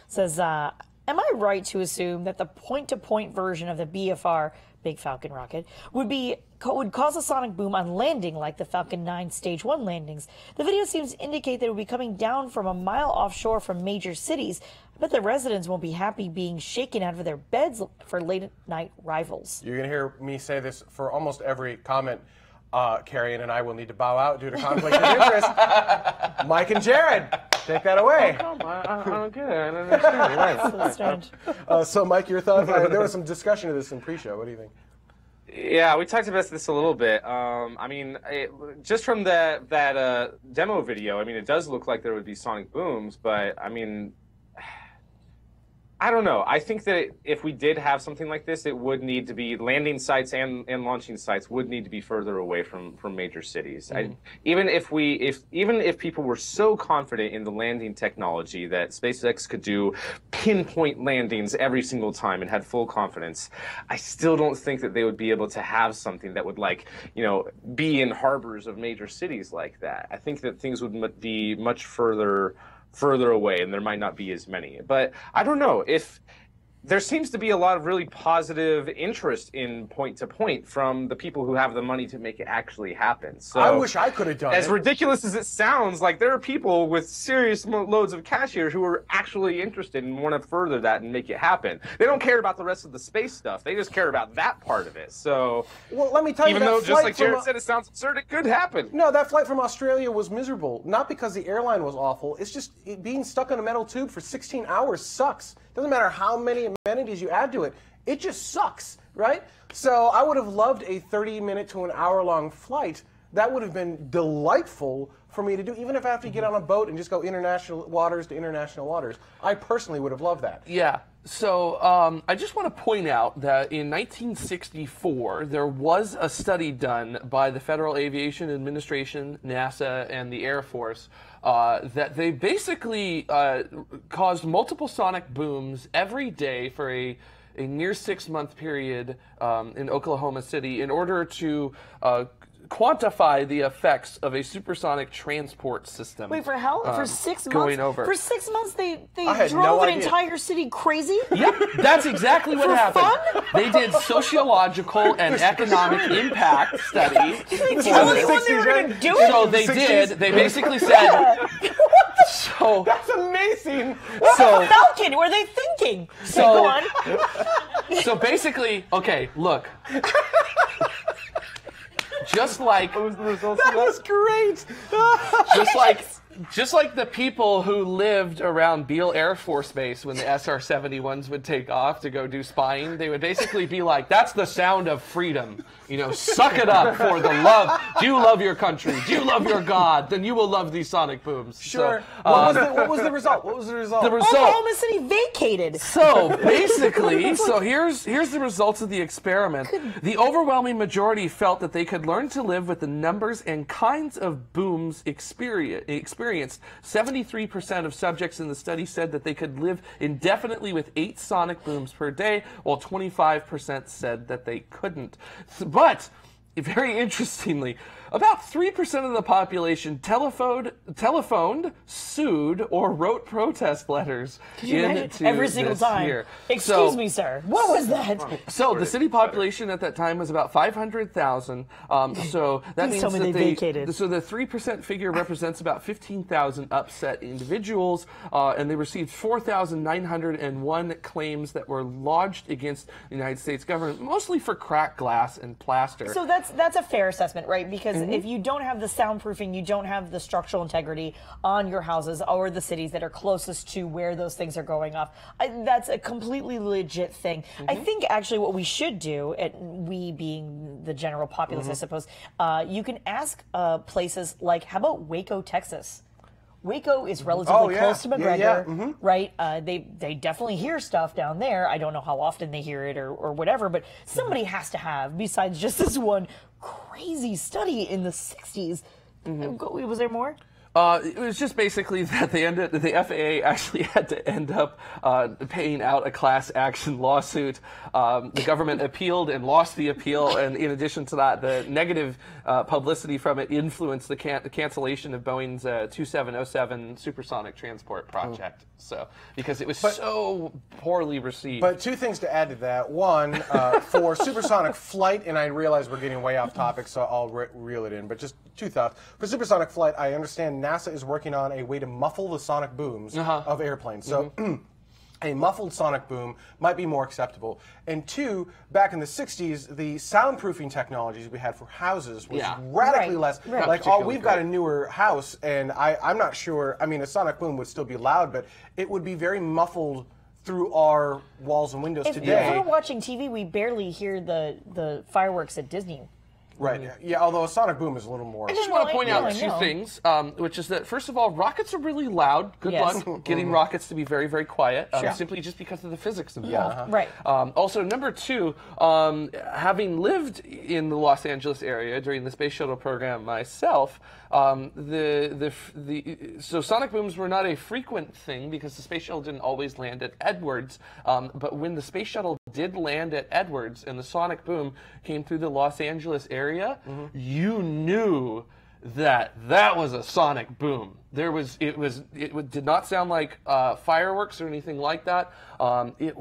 Says, am I right to assume that the point-to-point version of the BFR, Big Falcon rocket, would cause a sonic boom on landing like the Falcon 9 Stage 1 landings? The video seems to indicate that it would be coming down from a mile offshore from major cities. I bet the residents won't be happy being shaken out of their beds for late-night rivals. You're going to hear me say this for almost every comment. Carrie and I will need to bow out due to conflict of interest. Mike and Jared, take that away. Oh, come on. I don't get it. I don't understand. So strange. So, Mike, your thoughts? There was some discussion of this in pre-show. What do you think? Yeah, we talked about this a little bit. I mean, just from that demo video, I mean, it does look like there would be sonic booms, but I mean, I don't know. I think that if we did have something like this, it would need to be landing sites and launching sites would need to be further away from major cities. Even if people were so confident in the landing technology that SpaceX could do pinpoint landings every single time and had full confidence, I still don't think that they would be able to have something that would be in harbors of major cities like that. I think that things would be much further away, and there might not be as many. But I don't know if there seems to be a lot of really positive interest in point-to-point from the people who have the money to make it actually happen. So I wish I could have done it. As ridiculous as it sounds, like there are people with serious loads of cash here who are actually interested and want to further that and make it happen. They don't care about the rest of the space stuff. They just care about that part of it. So, well, let me tell you, even though, just like Jared said, it sounds absurd, it could happen. No, that flight from Australia was miserable. Not because the airline was awful. It's just being stuck in a metal tube for 16 hours sucks. Doesn't matter how many amenities you add to it. It just sucks, right? So I would have loved a 30-minute to an hour-long flight. That would have been delightful for me to do, even if I have to get on a boat and just go international waters to international waters. I personally would have loved that. Yeah. So I just want to point out that in 1964, there was a study done by the Federal Aviation Administration, NASA, and the Air Force that they basically caused multiple sonic booms every day for a near 6-month period in Oklahoma City in order to quantify the effects of a supersonic transport system. Wait, for how? For 6 months? Going over. For 6 months, they had drove no an idea. entire city crazy? Yep, that's exactly what For happened. fun? They did sociological and economic impact study. Did they tell anyone they were going to do it? So they did. They basically said. So That's amazing. so Falcon, were they thinking? So- Go on. so basically, okay, look. Just like That was great. just like the people who lived around Beale Air Force Base when the SR-71s would take off to go do spying, they would basically be like, that's the sound of freedom. You know, suck it up for the love. Do you love your country? Do you love your God? Then you will love these sonic booms. Sure. So, What was the result? What was the result? the result. Oklahoma City vacated. So basically, here's the results of the experiment. The overwhelming majority felt that they could learn to live with the numbers and kinds of booms experienced. 73% of subjects in the study said that they could live indefinitely with 8 sonic booms per day, while 25% said that they couldn't. But very interestingly, about 3% of the population telephoned, sued, or wrote protest letters Every single time. year. Excuse me, sir. What was that? So the city population at that time was about 500,000. So that Please means tell me that they vacated. So the 3% figure represents about 15,000 upset individuals, and they received 4,901 claims that were lodged against the United States government, mostly for cracked glass and plaster. So that's a fair assessment, right? Because if you don't have the soundproofing, you don't have the structural integrity on your houses or the cities that are closest to where those things are going off. That's a completely legit thing. I think actually what we should do, and we being the general populace, I suppose, you can ask places like, how about Waco, Texas? Waco is relatively close to McGregor, right? They definitely hear stuff down there. I don't know how often they hear it or whatever, but somebody has to have, besides just this one crazy study in the 60s. Was there more? It was just basically that the FAA actually had to end up paying out a class action lawsuit. The government appealed and lost the appeal, and in addition to that, the negative publicity from it influenced the cancellation of Boeing's 2707 supersonic transport project. So, because it was so poorly received. But 2 things to add to that. One, for supersonic flight, and I realize we're getting way off topic, so I'll reel it in, but just 2 thoughts. For supersonic flight, I understand NASA is working on a way to muffle the sonic booms of airplanes. So a muffled sonic boom might be more acceptable. And 2, back in the 60s, the soundproofing technologies we had for houses was radically less. Like, we've got a newer house, and I'm not sure, I mean, a sonic boom would still be loud, but it would be very muffled through our walls and windows today. If we're watching TV, we barely hear the fireworks at Disney. Right. Yeah. Although a sonic boom is a little more. I just want to point out two know. things, which is that, first of all, rockets are really loud. Good Yes. luck getting rockets to be very, very quiet, simply just because of the physics involved. Right. Also, number two, having lived in the Los Angeles area during the space shuttle program myself, so sonic booms were not a frequent thing because the space shuttle didn't always land at Edwards. But when the space shuttle did land at Edwards and the sonic boom came through the Los Angeles area, you knew that was a sonic boom. It did not sound like fireworks or anything like that. It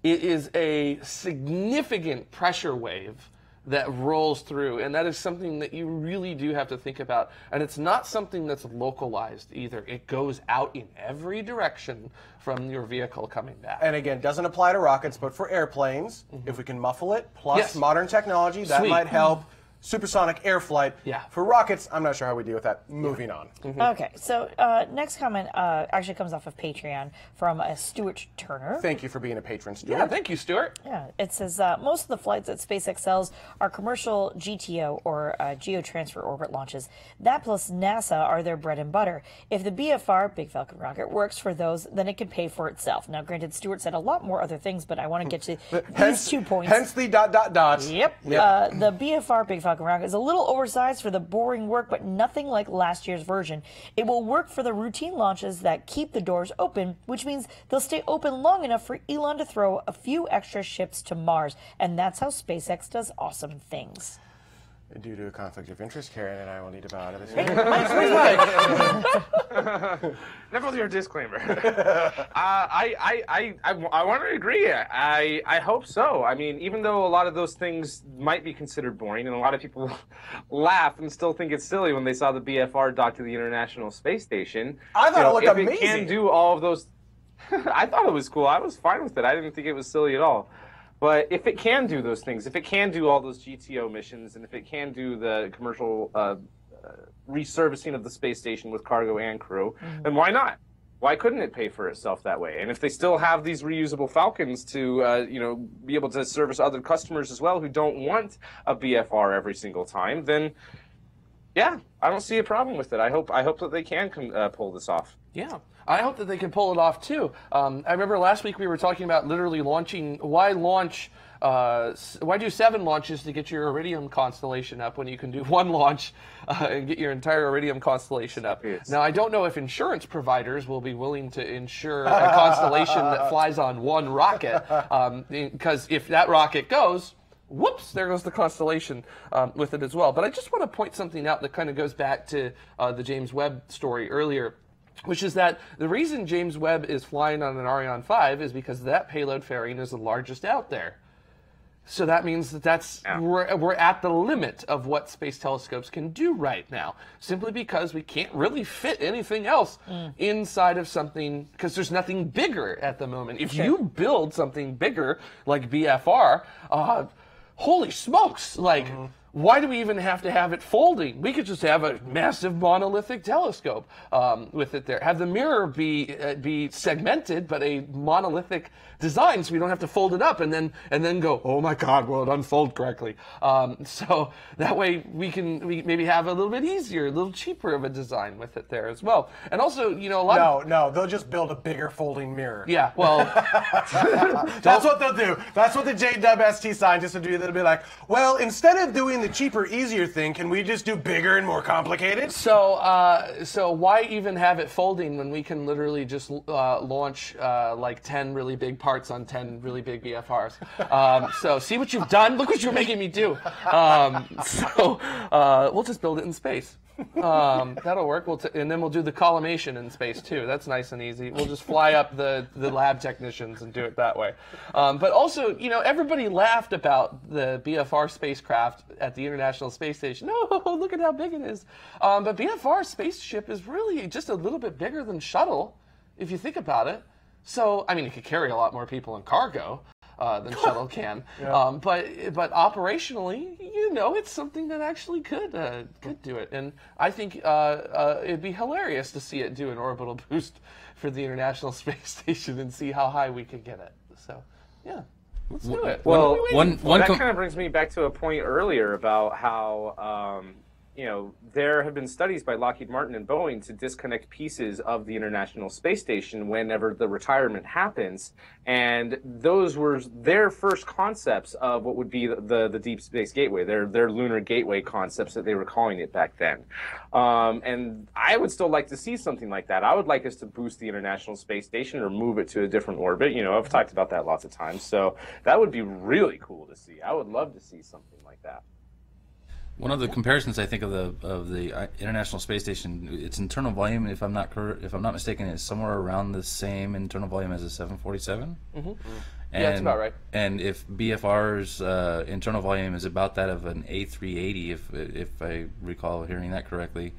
is a significant pressure wave that rolls through, and that is something that you really do have to think about. And it's not something that's localized either. It goes out in every direction from your vehicle coming back. And again, doesn't apply to rockets, but for airplanes, if we can muffle it, plus Yes. modern technology, that Sweet. might help. Supersonic air flight. Yeah. For rockets, I'm not sure how we deal with that. Moving on. Okay, so next comment actually comes off of Patreon from Stuart Turner. Thank you for being a patron, Stuart. Yeah, thank you, Stuart. Yeah, it says most of the flights that SpaceX sells are commercial GTO or geotransfer orbit launches. That plus NASA are their bread and butter. If the BFR, Big Falcon rocket, works for those, then it can pay for itself. Now, granted, Stuart said a lot more other things, but I want to get to these 2 points. Hence the ... Yep. The BFR Big Falcon rocket is a little oversized for the boring work, but nothing like last year's version. It will work for the routine launches that keep the doors open, which means they'll stay open long enough for Elon to throw a few extra ships to Mars. And that's how SpaceX does awesome things. Due to a conflict of interest, Karen and I will need to bow out of this. Never with your disclaimer. I want to agree. I hope so. I mean, even though a lot of those things might be considered boring, and a lot of people laugh and still think it's silly when they saw the BFR dock to the International Space Station. I thought it looked if amazing. It can do all of those. I thought it was cool. I was fine with it. I didn't think it was silly at all. But if it can do those things, if it can do all those GTO missions, and if it can do the commercial resurfacing of the space station with cargo and crew, then why not? Why couldn't it pay for itself that way? And if they still have these reusable Falcons to, be able to service other customers as well who don't want a BFR every single time, then yeah, I don't see a problem with it. I hope that they can pull this off. Yeah, I hope that they can pull it off too. I remember last week we were talking about literally launching. Why do 7 launches to get your Iridium constellation up when you can do 1 launch and get your entire Iridium constellation up? Yes. Now, I don't know if insurance providers will be willing to insure a constellation that flies on 1 rocket, because if that rocket goes, whoops, there goes the constellation with it as well. But I just want to point something out that kind of goes back to the James Webb story earlier, which is that the reason James Webb is flying on an Ariane 5 is because that payload fairing is the largest out there. So that means that we're at the limit of what space telescopes can do right now, simply because we can't really fit anything else inside of something, because there's nothing bigger at the moment. If you build something bigger like BFR, holy smokes, like, why do we even have to have it folding? We could just have a massive monolithic telescope with it there. Have the mirror be segmented, but a monolithic design, so we don't have to fold it up and then go, oh my God, will it unfold correctly? So that way we maybe have a little bit easier, a little cheaper of a design with it there as well. And also, a lot No, they'll just build a bigger folding mirror. Yeah, well, that's what they'll do. That's what the JWST scientists will do. They'll be like, well, instead of doing the cheaper, easier thing, can we just do bigger and more complicated? So why even have it folding when we can literally just launch like 10 really big parts on 10 really big BFRs? So see what you've done? Look what you're making me do. We'll just build it in space. That'll work. And then we'll do the collimation in space too. That's nice and easy. We'll just fly up the lab technicians and do it that way. But also, everybody laughed about the BFR spacecraft at the International Space Station. Oh, look at how big it is. But BFR spaceship is really just a little bit bigger than shuttle, if you think about it. So, I mean, it could carry a lot more people and cargo than shuttle can. Yeah. But operationally, it's something that actually could do it. And I think it'd be hilarious to see it do an orbital boost for the International Space Station and see how high we could get it. So, yeah. Let's do it. Well, one that com- kind of brings me back to a point earlier about how there have been studies by Lockheed Martin and Boeing to disconnect pieces of the International Space Station whenever the retirement happens, and those were their first concepts of what would be the Deep Space Gateway, their lunar gateway concepts that they were calling it back then. And I would still like to see something like that. I would like us to boost the International Space Station or move it to a different orbit. I've talked about that lots of times, so that would be really cool to see. I would love to see something like that. One of the comparisons I think of the International Space Station, its internal volume, if I'm not mistaken, is somewhere around the same internal volume as a 747. Mm-hmm. And, Yeah, that's about right. And if BFR's internal volume is about that of an A380, if I recall hearing that correctly,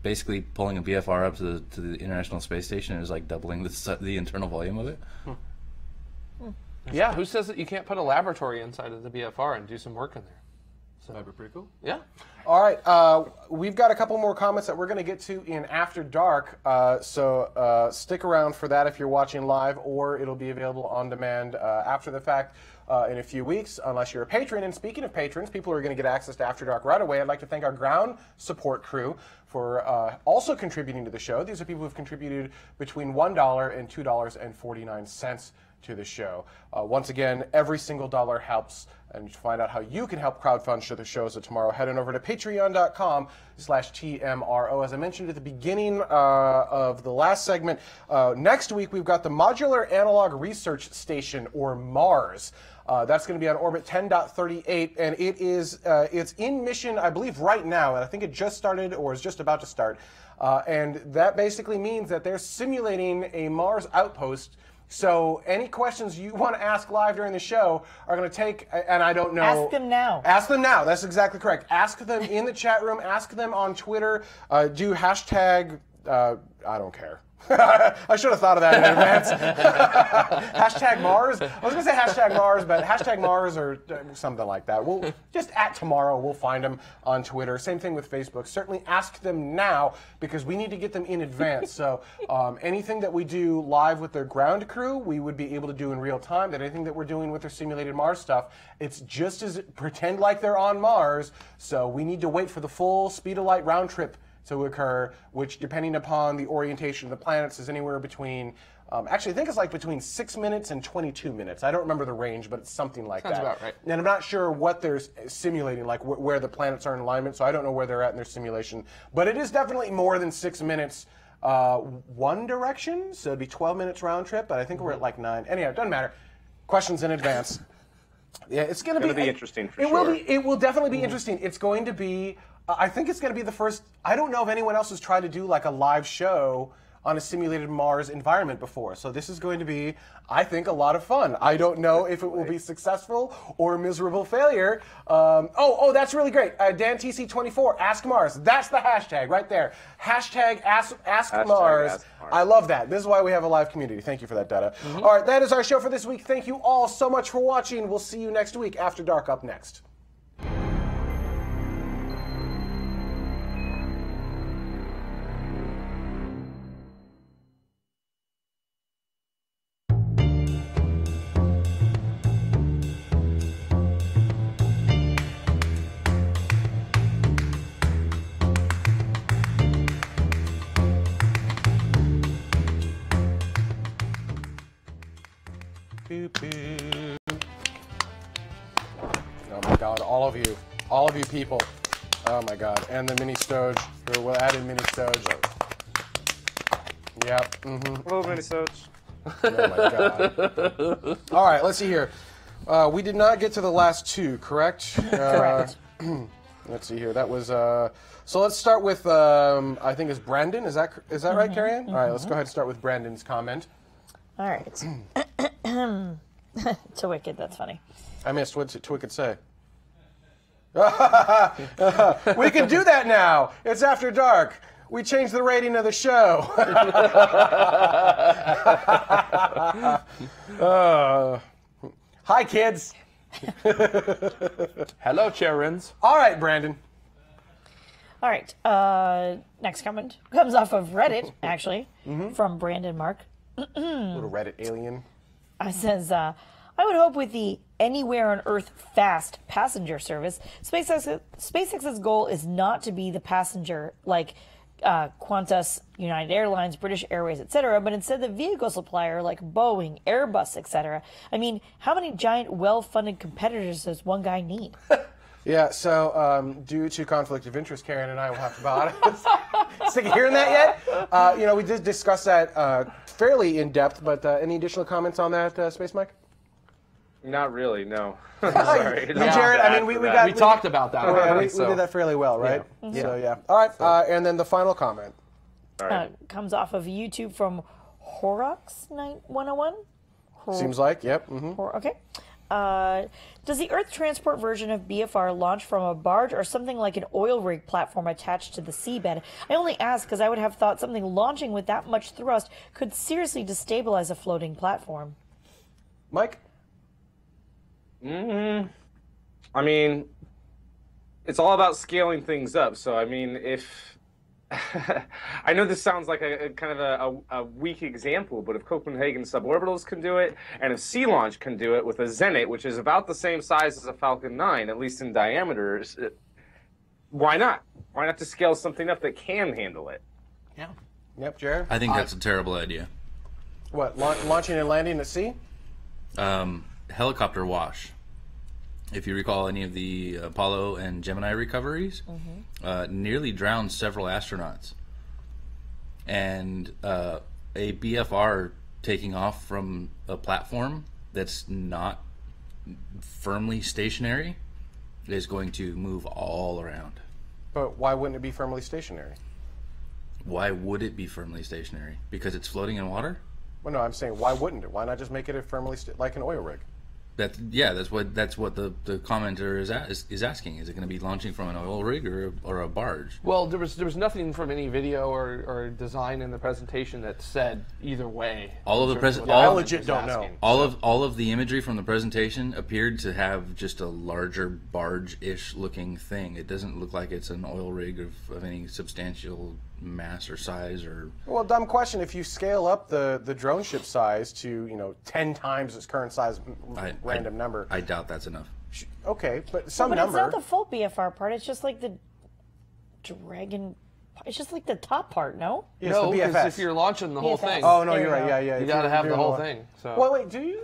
basically pulling a BFR up to the International Space Station is like doubling the internal volume of it. Yeah, who says that you can't put a laboratory inside of the BFR and do some work in there? So That'd be pretty cool. yeah. All right, we've got a couple more comments that we're going to get to in After Dark, so stick around for that if you're watching live, or it'll be available on demand after the fact in a few weeks, unless you're a patron. And speaking of patrons, people are going to get access to After Dark right away. I'd like to thank our ground support crew for also contributing to the show. These are people who've contributed between $1 and $2.49 to the show. Once again, every single dollar helps. And to find out how you can help crowdfund the shows of tomorrow, head on over to patreon.com/TMRO. As I mentioned at the beginning of the last segment, next week we've got the Modular Analog Research Station, or MARS. That's going to be on orbit 10.38, and it's in mission, I believe, right now, and I think it just started or is just about to start. And that basically means that they're simulating a Mars outpost. So any questions you want to ask live during the show are going to take, and I don't know. Ask them now. Ask them now. That's exactly correct. Ask them in the chat room. Ask them on Twitter. Do hashtag, I don't care. I should have thought of that in advance. Hashtag Mars. I was going to say hashtag Mars, but hashtag Mars or something like that. We'll just at tomorrow. We'll find them on Twitter. Same thing with Facebook. Certainly ask them now because we need to get them in advance. So anything that we do live with their ground crew, we would be able to do in real time. That anything that we're doing with their simulated Mars stuff, it's just as pretend like they're on Mars. So we need to wait for the full speed of light round trip to occur, which, depending upon the orientation of the planets, is anywhere between, actually I think it's like between 6 minutes and 22 minutes. I don't remember the range, but it's something like that. Sounds about right. And I'm not sure what they're simulating, like where the planets are in alignment, so I don't know where they're at in their simulation. But it is definitely more than 6 minutes one direction, so it'd be 12 minutes round trip, but I think we're at like 9. Anyhow, it doesn't matter. Questions in advance. Yeah, it's going to be interesting for it sure. It will definitely be interesting. It's going to be, I think it's going to be the first, I don't know if anyone else has tried to do like a live show on a simulated Mars environment before. So this is going to be, I think, a lot of fun. I don't know if it will be successful or a miserable failure. That's really great. Dan TC24, Ask Mars. That's the hashtag right there. Hashtag Ask Mars. Ask Mars. I love that. This is why we have a live community. Thank you for that, Data. All right, that is our show for this week. Thank you all so much for watching. We'll see you next week. After Dark up next. Oh my God, all of you people. Oh my God, and the mini Stoge, or we'll add in mini Stoge. Yep. Hello, Minnesota. Oh my God. All right, let's see here. We did not get to the last two, correct? Correct. Let's see here. That was so. Let's start with I think it's Brandon. Is that right, Carrie-Ann? All right, let's go ahead and start with Brandon's comment. All right. To Wicked, that's funny. I missed what Twickett say. We can do that now. It's After Dark. We changed the rating of the show. Hi, kids. Hello, Charins. All right, Brandon. All right. Next comment comes off of Reddit, actually, from Brandon Mark. Little Reddit alien. Says, I I would hope with the anywhere on Earth fast passenger service, SpaceX's goal is not to be the passenger like Qantas, United Airlines, British Airways, etc., but instead the vehicle supplier like Boeing, Airbus, etc. I mean, how many giant, well-funded competitors does one guy need? Yeah, so due to conflict of interest, Karen and I will have to bow out. Sick of hearing that yet? You know, we did discuss that fairly in depth, but any additional comments on that, Space Mike? Not really, no. Sorry. You, Jared, I mean, we talked about that. We So. did that fairly well, right? Yeah. So, yeah. All right, and then the final comment. Comes off of YouTube from Horox101. Seems like, yep. Mm-hmm. Okay. Does the Earth transport version of BFR launch from a barge or something like an oil rig platform attached to the seabed? I only ask because I would have thought something launching with that much thrust could seriously destabilize a floating platform. Mike? I mean, it's all about scaling things up. So, I mean, if I know this sounds like a kind of a weak example, but if Copenhagen suborbitals can do it, and if Sea Launch can do it with a Zenit, which is about the same size as a Falcon 9, at least in diameter, why not? Why not to scale something up that can handle it? Yeah. Yep, Jared? I think that's a terrible idea. What, launching and landing at sea? Helicopter wash. If you recall any of the Apollo and Gemini recoveries, nearly drowned several astronauts. And a BFR taking off from a platform that's not firmly stationary is going to move all around. But why wouldn't it be firmly stationary? Why would it be firmly stationary? Because it's floating in water? Well, no, I'm saying why wouldn't it? Why not just make it a firmly like an oil rig? That's what the commenter is asking. Is it going to be launching from an oil rig or a barge? Well, there was nothing from any video or design in the presentation that said either way. All of the I legit don't know. All of the imagery from the presentation appeared to have just a larger barge-ish looking thing. It doesn't look like it's an oil rig of any substantial mass or size or. Well, dumb question. If you scale up the drone ship size to 10 times its current size, random number. I doubt that's enough. Okay, but some but number. It's not the full BFR part. It's just like the Dragon. It's just like the top part, no? Yes, No, the because BFS. if you're launching the whole BFS. thing, Oh no, There you're you right. go. Yeah. you If got to you're have the doing whole all- thing. So. Well, wait, do you?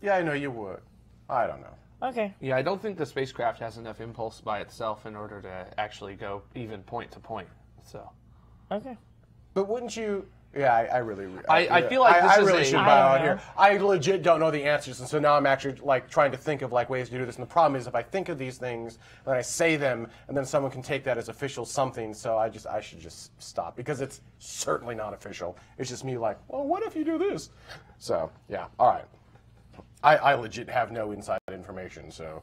Yeah, I know you would. I don't know. Okay. Yeah, I don't think the spacecraft has enough impulse by itself in order to actually go even point to point. So. Okay. But wouldn't you? Yeah, I really. I feel like this I is really a- should I bow don't out know. here. I legit don't know the answers, and so now I'm actually like trying to think of like ways to do this. And the problem is, if I think of these things, then I say them, and then someone can take that as official something. So I should just stop because it's certainly not official. It's just me like, well, what if you do this? So yeah, all right. I legit have no inside information. So.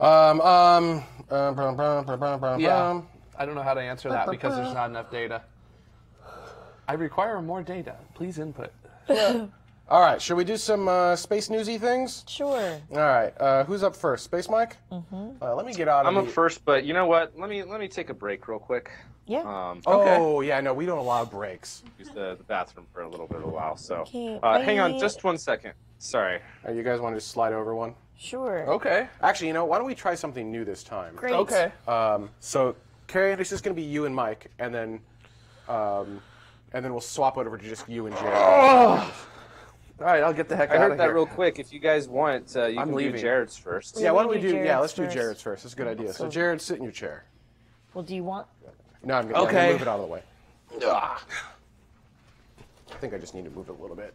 Yeah, I don't know how to answer that because there's not enough data. I require more data. Please input. All right, should we do some space newsy things? Sure. All right, who's up first? Space Mike? Mm-hmm. Let me get out of I'm up first, but you know what? Let me take a break real quick. Yeah. Oh, yeah, no, we don't allow breaks. Use the bathroom for a little bit of a while. So Okay, hang on bye. just 1 second. Sorry. You guys want to just slide over one? Sure. Okay. Actually, why don't we try something new this time? Great. Okay. So, Carrie, it's just going to be you and Mike, and then we'll swap over to just you and Jared. All right, I'll get the heck I out heard of that here. real quick. If you guys want, you I'm can leaving. do Jared's first. Yeah, why don't we do do? Jared's Yeah, let's do first. Jared's first. That's a good idea. So, Jared, sit in your chair. Well, do you want? No, I'm going to Okay. move it out of the way. I think I just need to move it a little bit.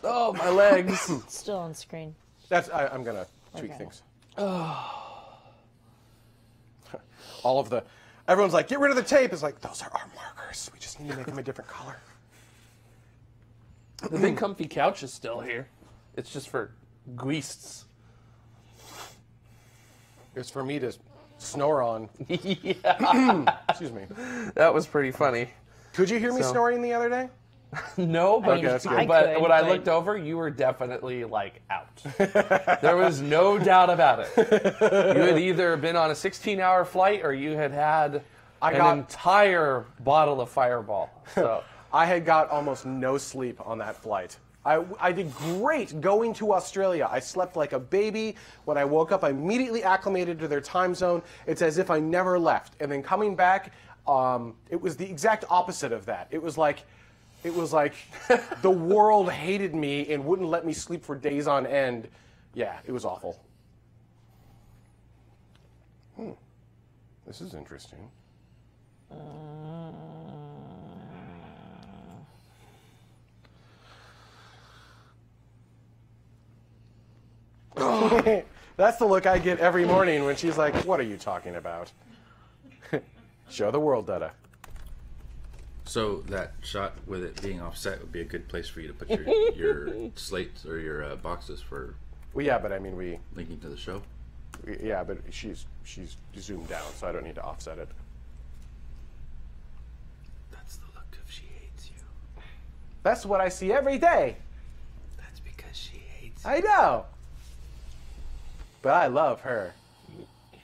Oh, my legs. Still on screen. I'm going to tweak things. All of everyone's like, get rid of the tape. It's like, those are our markers. We just need to make them a different color. The big comfy couch is still here. It's just for guists. It's for me to snore on. Yeah. Excuse me. That was pretty funny. Could you hear me So- snoring the other day? No, but, mean, that's good. I but could, when I but- looked over, you were definitely like out. There was no doubt about it. You had either been on a 16-hour flight or you had had an entire bottle of Fireball. So I had got almost no sleep on that flight. I did great going to Australia. I slept like a baby. When I woke up, I immediately acclimated to their time zone. It's as if I never left. And then coming back, it was the exact opposite of that. It was like the world hated me and wouldn't let me sleep for days on end. Yeah, it was awful. This is interesting. That's the look I get every morning when she's like, "What are you talking about?" Show the world, Dada. So that shot with it being offset would be a good place for you to put your slates or your boxes for Well, yeah, but I mean, linking to the show. yeah, but she's zoomed down, so I don't need to offset it. That's the look of she hates you. That's what I see every day. That's because she hates you. I know. But I love her.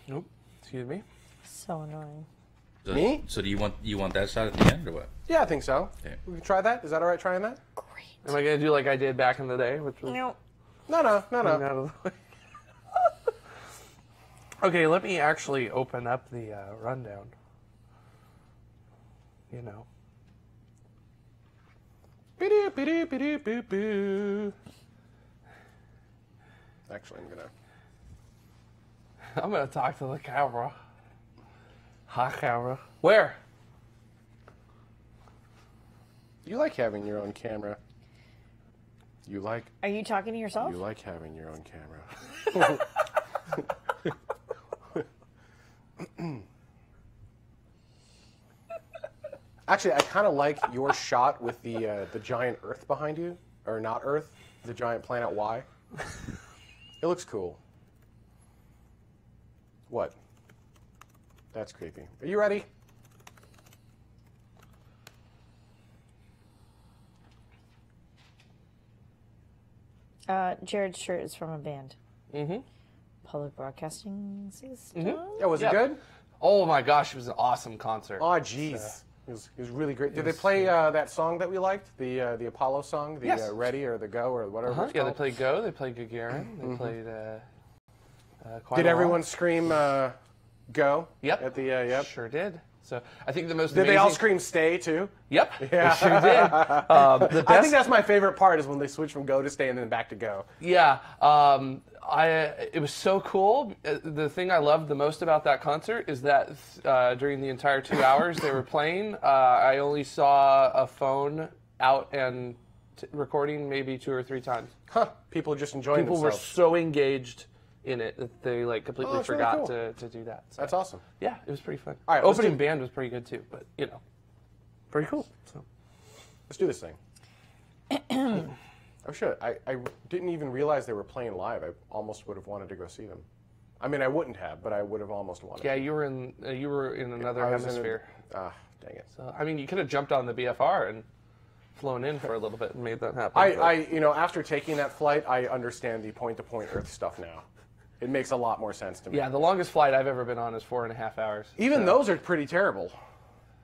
Nope. Excuse me. So annoying. So, Me? So do you want that shot at the end or what? Yeah, I think so. Okay. We can try that. Is that all right? Trying that? Great. Am I gonna do like I did back in the day, which was No. No. out of the way? Okay, let me actually open up the rundown. You know. Bidoo. Actually, I'm gonna talk to the camera. Hi, camera. Where? You like having your own camera. You like Are you talking to yourself? having your own camera. Actually, I kind of like your shot with the giant Earth behind you, or not Earth, the giant planet Y. It looks cool. What? That's creepy. Are you ready? Jared's shirt is from a band. Mm-hmm. Public Broadcasting System. Yeah, was Yeah. it good? Oh my gosh, it was an awesome concert. Oh, jeez. It was really great. Did they play that song that we liked? The Apollo song? The Yes. Ready or the Go or whatever it's Yeah, they called? played Go, they played Gagarin, they played quite Did a everyone lot. scream Go? Yep. At the, yep. Sure did. So I think the most Did they all amazing- scream Stay too? Yep, Yeah. they sure did. The I best, think that's my favorite part is when they switch from Go to Stay and then back to Go. yeah. It was so cool. The thing I loved the most about that concert is that during the entire 2 hours they were playing, I only saw a phone out and recording maybe 2 or 3 times. Huh. People just enjoying People were themselves. so engaged in it that they like completely that's really forgot cool. to do that. So, That's awesome. yeah, it was pretty fun. All right, let's Opening do- band was pretty good too, but you know, pretty cool. So. Let's do this thing. Oh shit, I didn't even realize they were playing live. I almost would have wanted to go see them. I mean, I wouldn't have, but I would have almost wanted. Yeah, you were in another I was in a- hemisphere. Ah, dang it. So I mean, you could have jumped on the BFR and flown in for a little bit and made that happen. I after taking that flight, I understand the point-to-point Earth stuff now. It makes a lot more sense to me. yeah, the longest flight I've ever been on is 4.5 hours. Even so. those are pretty terrible,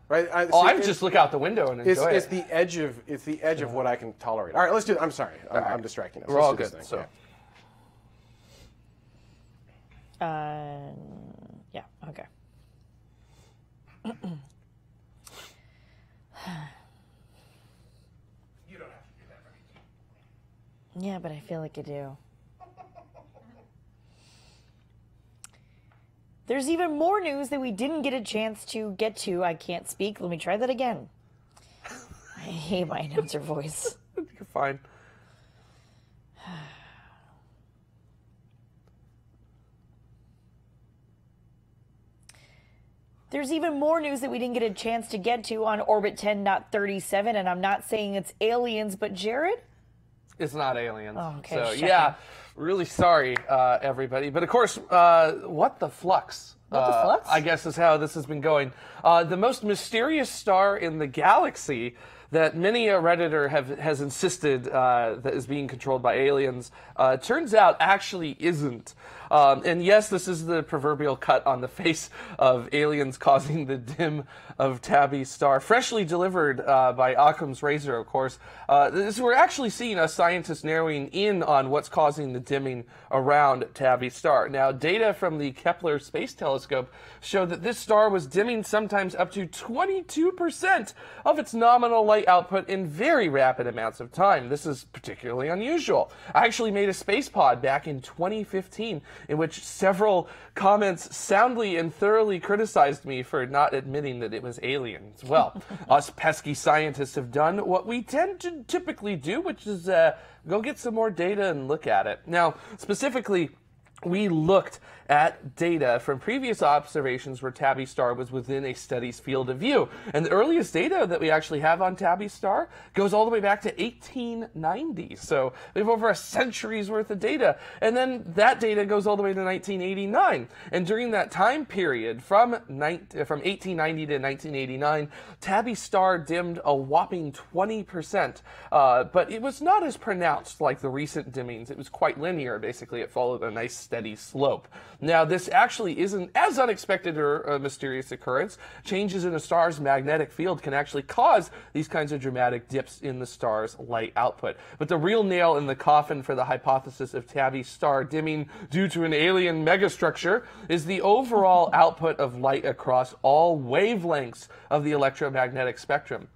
right? I would just look out the window and enjoy It's it. the edge of what I can tolerate. All right, let's do it. I'm sorry, I'm distracting us. We're Let's all do this good. thing. So. Yeah, okay. You don't have to do that, right? Yeah, but I feel like I do. There's even more news that we didn't get a chance to get to. I can't speak. Let me try that again. I hate my announcer voice. You're fine. There's even more news that we didn't get a chance to get to on Orbit 10.37, and I'm not saying it's aliens, but Jared? It's not aliens. Oh, okay, So shocking. yeah, really sorry, everybody. But of course, what the flux? What the flux? I guess is how this has been going. The most mysterious star in the galaxy that many a Redditor has insisted that is being controlled by aliens, turns out actually isn't. And yes, this is the proverbial cut on the face of aliens causing the dim of Tabby's star, freshly delivered by Occam's razor, of course. We're actually seeing us scientists narrowing in on what's causing the dimming around Tabby's star. Now, data from the Kepler Space Telescope show that this star was dimming sometimes up to 22% of its nominal light output in very rapid amounts of time. This is particularly unusual. I actually made a space pod back in 2015 in which several comments soundly and thoroughly criticized me for not admitting that it was aliens. Well, us pesky scientists have done what we tend to typically do, which is go get some more data and look at it. Now, specifically, we looked at data from previous observations where Tabby's star was within a study's field of view. And the earliest data that we actually have on Tabby's star goes all the way back to 1890. So we have over a century's worth of data. And then that data goes all the way to 1989. And during that time period, from 1890 to 1989, Tabby's star dimmed a whopping 20%. But it was not as pronounced like the recent dimmings. It was quite linear. Basically, it followed a nice steady slope. Now, this actually isn't as unexpected or a mysterious occurrence. Changes in a star's magnetic field can actually cause these kinds of dramatic dips in the star's light output. But the real nail in the coffin for the hypothesis of Tabby's star dimming due to an alien megastructure is the overall output of light across all wavelengths of the electromagnetic spectrum.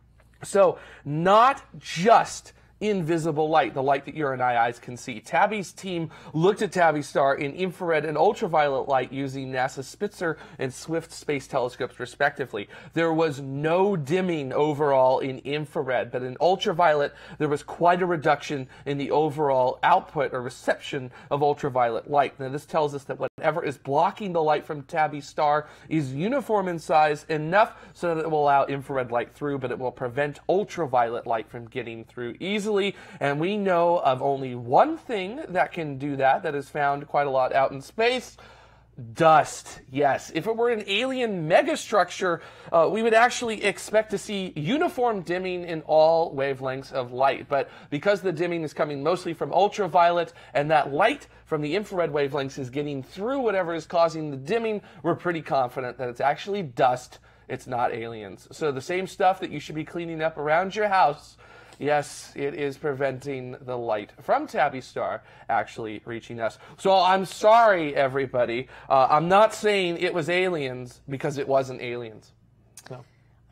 So, not just invisible light, the light that your and I eyes can see. Tabby's team looked at Tabby's star in infrared and ultraviolet light using NASA's Spitzer and Swift space telescopes, respectively. There was no dimming overall in infrared, but in ultraviolet, there was quite a reduction in the overall output or reception of ultraviolet light. Now, this tells us that whatever is blocking the light from Tabby's star is uniform in size enough so that it will allow infrared light through, but it will prevent ultraviolet light from getting through easily. And we know of only one thing that can do that is found quite a lot out in space. Dust. Yes. If it were an alien megastructure, we would actually expect to see uniform dimming in all wavelengths of light. But because the dimming is coming mostly from ultraviolet and that light from the infrared wavelengths is getting through whatever is causing the dimming, we're pretty confident that it's actually dust. It's not aliens. So the same stuff that you should be cleaning up around your house, yes, it is preventing the light from Tabby's star actually reaching us. So I'm sorry, everybody. I'm not saying it was aliens because it wasn't aliens. So.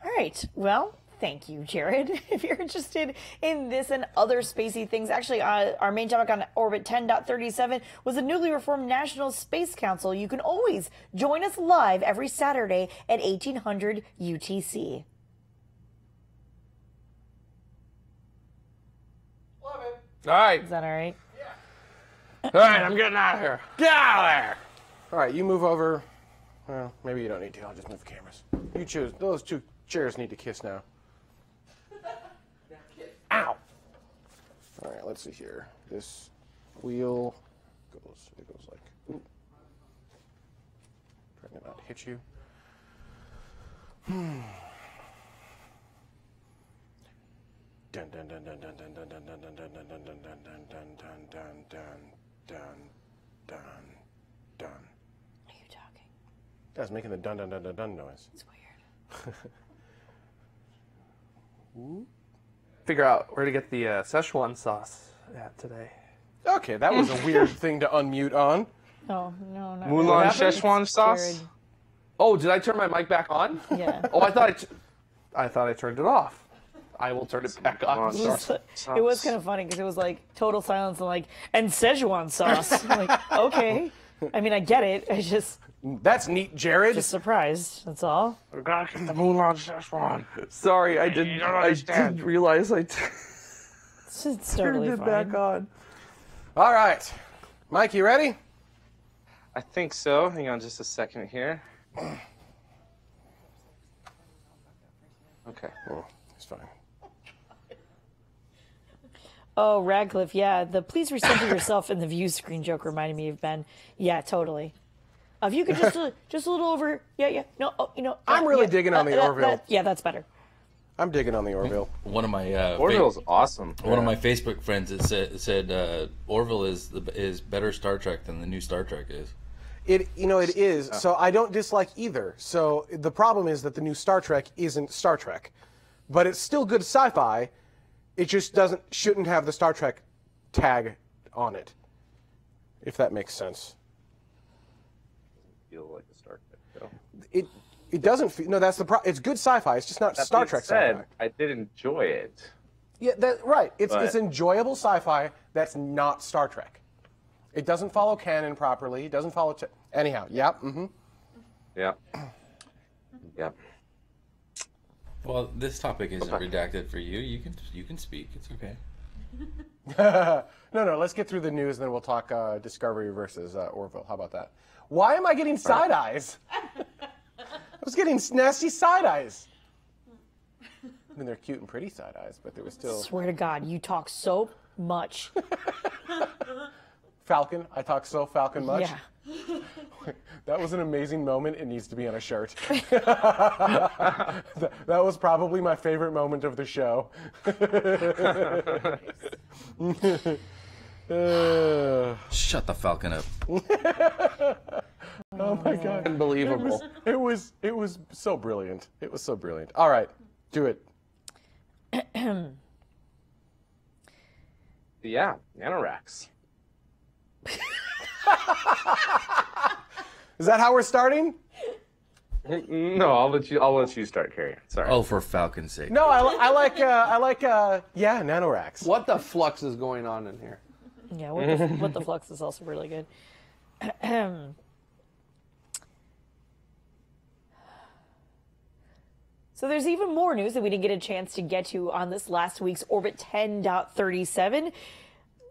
All right. Well, thank you, Jared. If you're interested in this and other spacey things, actually, our main topic on Orbit 10.37 was the newly reformed National Space Council. You can always join us live every Saturday at 1800 UTC. All right. Is that all right? Yeah. All right, I'm getting out of here. Get out of there. All right, you move over. Well, maybe you don't need to. I'll just move the cameras. You choose. Those two chairs need to kiss now. Ow! All right, let's see here. This wheel goes. It goes like. Ooh. Trying to not hit you. Dun dun dun dun dun dun dun dun dun dun dun dun dun dun dun dun dun dun dun dun. Are you talking? I was making the dun dun dun dun dun noise. It's weird. Figure out where to get the Szechuan sauce at today. Okay, that was a weird thing to unmute on. Oh, no, not Mulan really. Szechuan sauce? Jared. Oh, did I turn my mic back on? Yeah. Oh, I thought I turned it off. I will turn it back on. It was kind of funny because it was like total silence and like, and Szechuan sauce. I'm like, okay. I mean, I get it. I just That's neat, Jared. surprised. That's all. We gotta get the Mulan Szechuan. Sorry, I didn't realize I It's turned totally it fine. back on. All right. Mike, you ready? I think so. Hang on just a second here. Okay. Oh, it's fine. Oh, Radcliffe, yeah. The please recenter yourself in the view screen joke reminded me of Ben. Yeah, totally. If you could just a little over. Yeah. No, oh, I'm really yeah, digging on the Orville. yeah, that's better. I'm digging on the Orville. One of my Orville's awesome. One of my Facebook friends said Orville is better Star Trek than the new Star Trek is. It is. So I don't dislike either. So the problem is that the new Star Trek isn't Star Trek, but it's still good sci-fi. It just shouldn't have the Star Trek tag on it, if that makes sense. Feel like a Star Trek show. It doesn't feel. No, that's the problem. It's good sci-fi. It's just not That Star being Trek said, sci-fi. I did enjoy it. Yeah, right. It's But- enjoyable sci-fi that's not Star Trek. It doesn't follow canon properly. It doesn't follow. Anyhow, yeah. Mm-hmm. Yeah. Yeah. Well, this topic isn't redacted for you. You can speak. It's okay. No. Let's get through the news, and then we'll talk Discovery versus Orville. How about that? Why am I getting side eyes? I was getting nasty side eyes. I mean, they're cute and pretty side eyes, but there was still. Swear to God, you talk so much. Falcon. I talk so Falcon much. Yeah. That was an amazing moment. It needs to be on a shirt. that was probably my favorite moment of the show. Shut the Falcon up. Oh my God. Unbelievable. It was so brilliant. It was so brilliant. All right, do it. Yeah, anoraks. Is that how we're starting? No, I'll let you start, Carrie. Sorry. Oh, for Falcon's sake. No, I like nanoracks. What the flux is going on in here? Yeah, what the flux is also really good. So there's even more news that we didn't get a chance to get to on this last week's Orbit 10.37.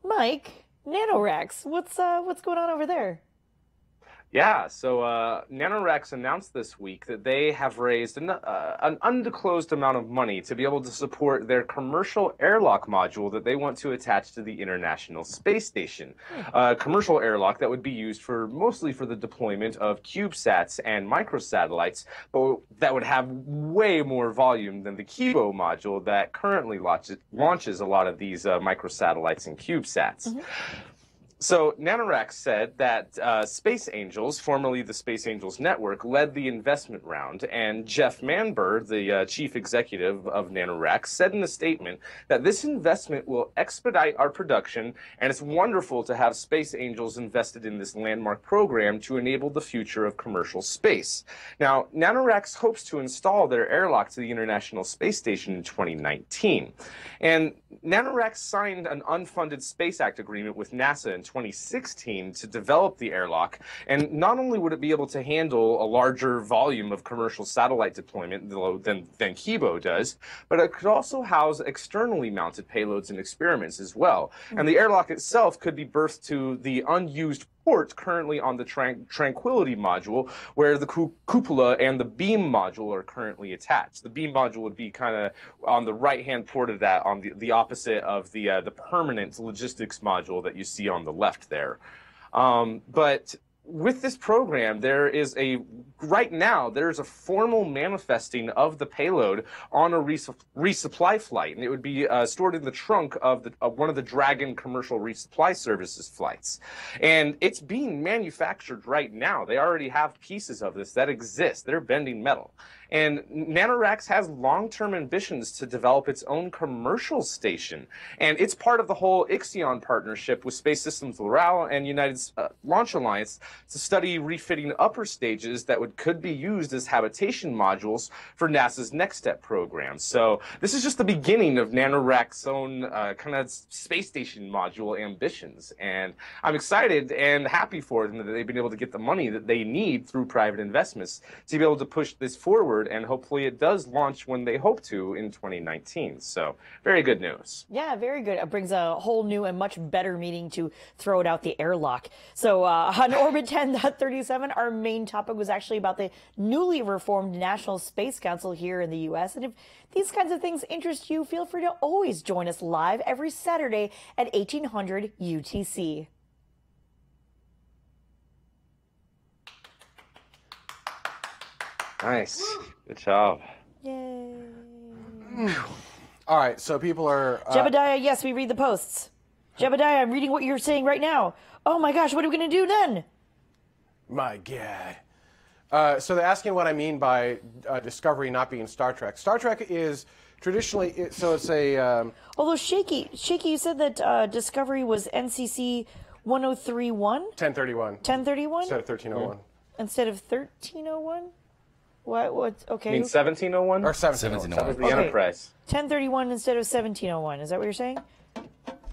Mike, nanoracks, what's going on over there? Yeah, so NanoRex announced this week that they have raised an undisclosed amount of money to be able to support their commercial airlock module that they want to attach to the International Space Station. A commercial airlock that would be used mostly for the deployment of CubeSats and microsatellites, but that would have way more volume than the Kibo module that currently launches a lot of these microsatellites and CubeSats. Mm-hmm. So NanoRex said that Space Angels, formerly the Space Angels Network, led the investment round, and Jeff Manber, the chief executive of NanoRex, said in a statement that this investment will expedite our production, and it's wonderful to have Space Angels invested in this landmark program to enable the future of commercial space. Now, NanoRex hopes to install their airlock to the International Space Station in 2019, and NanoRex signed an unfunded Space Act agreement with NASA in 2016 to develop the airlock, and not only would it be able to handle a larger volume of commercial satellite deployment than Kibo does, but it could also house externally mounted payloads and experiments as well. And the airlock itself could be berthed to the unused port currently on the Tranquility module, where the cupola and the beam module are currently attached. The beam module would be kind of on the right-hand port of that, on the opposite of the permanent logistics module that you see on the left there. But with this program, there's a formal manifesting of the payload on a resupply flight, and it would be stored in the trunk of one of the Dragon commercial resupply services flights. And it's being manufactured right now. They already have pieces of this that exist. They're bending metal. And NanoRex has long-term ambitions to develop its own commercial station. And it's part of the whole Ixion partnership with Space Systems Loral and United Launch Alliance to study refitting upper stages that could be used as habitation modules for NASA's Next Step program. So this is just the beginning of NanoRex's own kind of space station module ambitions. And I'm excited and happy for them that they've been able to get the money that they need through private investments to be able to push this forward, and hopefully it does launch when they hope to in 2019. So very good news. Yeah, very good. It brings a whole new and much better meaning to throw it out the airlock. So on Orbit 10.37, our main topic was actually about the newly reformed National Space Council here in the U.S. And if these kinds of things interest you, feel free to always join us live every Saturday at 1800 UTC. Nice. Good job. Yay. All right, so people are. Jebediah, yes, we read the posts. Jebediah, I'm reading what you're saying right now. Oh my gosh, what are we going to do then? My God. So they're asking what I mean by Discovery not being Star Trek. Star Trek is traditionally, so it's a. Although Shaky, you said that Discovery was NCC 1031? 1031. 1031? Instead of 1301. Instead of 1301? What? Okay. I mean 1701? Or 1701. That was the Okay. Enterprise. 1031 instead of 1701. Is that what you're saying?